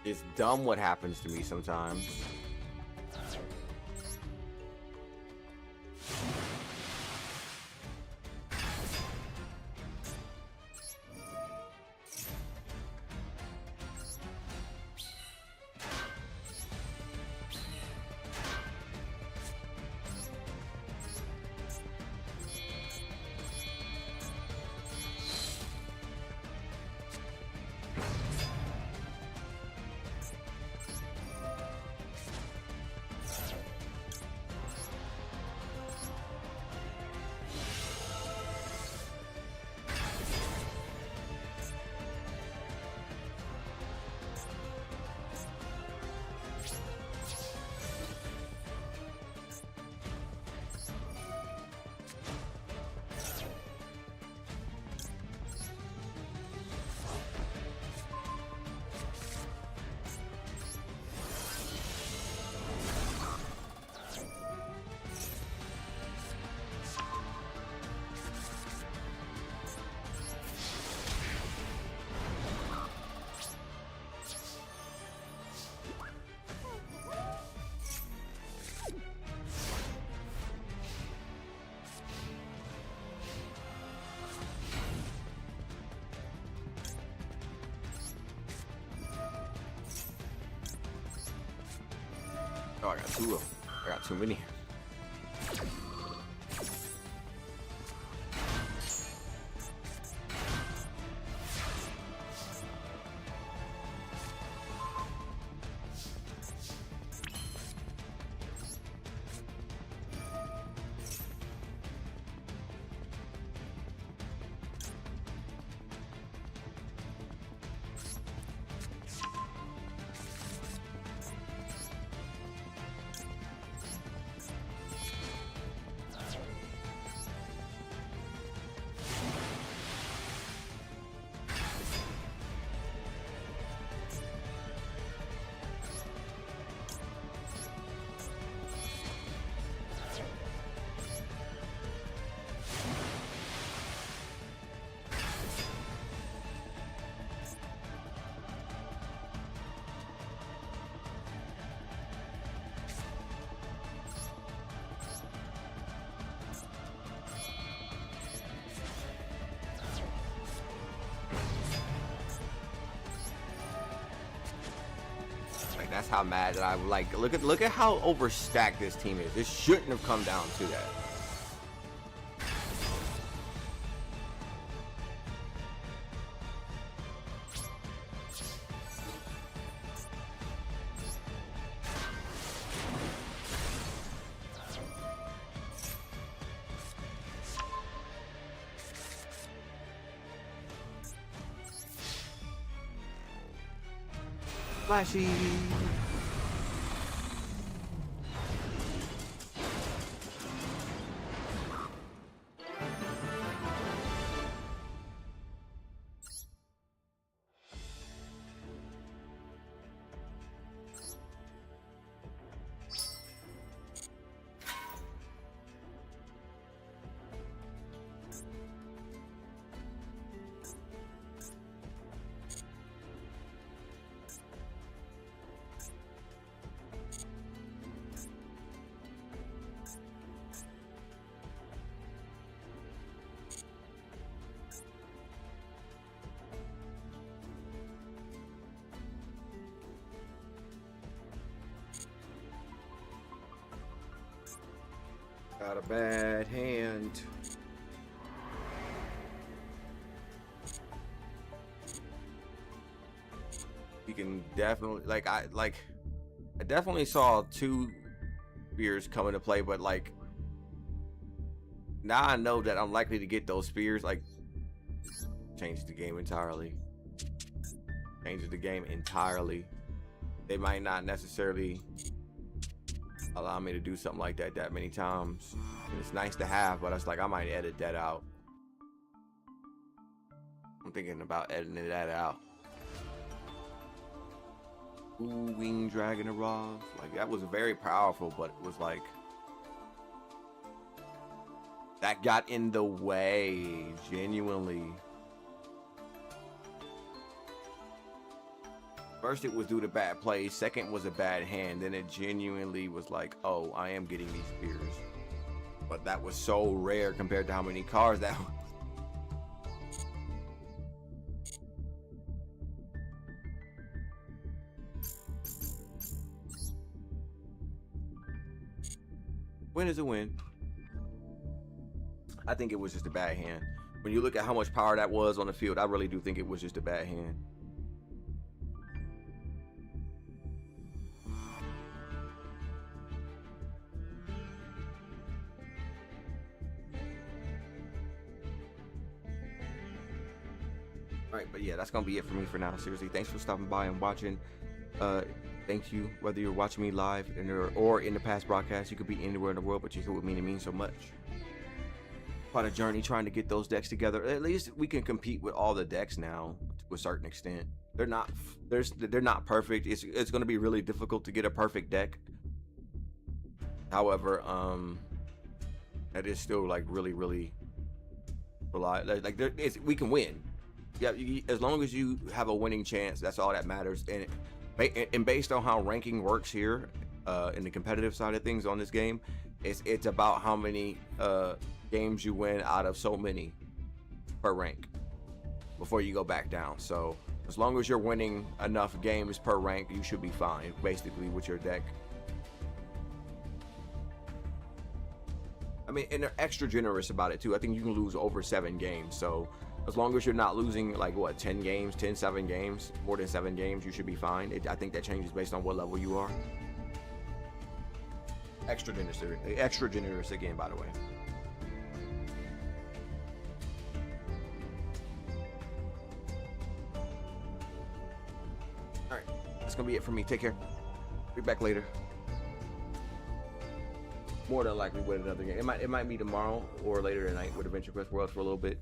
It's dumb what happens to me sometimes. Oh, I got two of them. I got too many. Like, that's how mad that I like. Look at how overstacked this team is. This shouldn't have come down to that. Flashy. Got a bad hand. You can definitely I definitely saw two spears come into play, but like now I know that I'm likely to get those spears. Like, changes the game entirely. Changes the game entirely. They might not necessarily allow me to do something like that many times. And it's nice to have, but it's like I might edit that out. I'm thinking about editing that out. Ooh, Wing Dragon Arrive. Like, that was very powerful, but it was like that got in the way, genuinely. First it was due to bad play, second was a bad hand, then it genuinely was like, oh, I am getting these spears. But that was so rare compared to how many cards that was. Win is a win. I think it was just a bad hand. When you look at how much power that was on the field, I really do think it was just a bad hand. Alright, but yeah, that's gonna be it for me for now. Seriously, thanks for stopping by and watching. Thank you, whether you're watching me live or in the past broadcast. You could be anywhere in the world, but you're here with me, and it means so much. Quite a journey trying to get those decks together. At least we can compete with all the decks now to a certain extent. They're not perfect. It's going to be really difficult to get a perfect deck. However, that is still like really like we can win. Yeah, as long as you have a winning chance, that's all that matters. And based on how ranking works here, in the competitive side of things on this game, it's about how many games you win out of so many per rank before you go back down. So as long as you're winning enough games per rank, you should be fine basically with your deck. mean, and they're extra generous about it too. I think you can lose over 7 games. So as long as you're not losing like what 10 games, 7 games, more than 7 games, you should be fine. I think that changes based on what level you are. Extra generous again, by the way. All right, that's gonna be it for me. Take care. Be back later. More than likely with another game. It might be tomorrow or later tonight with Adventure Quest Worlds for a little bit.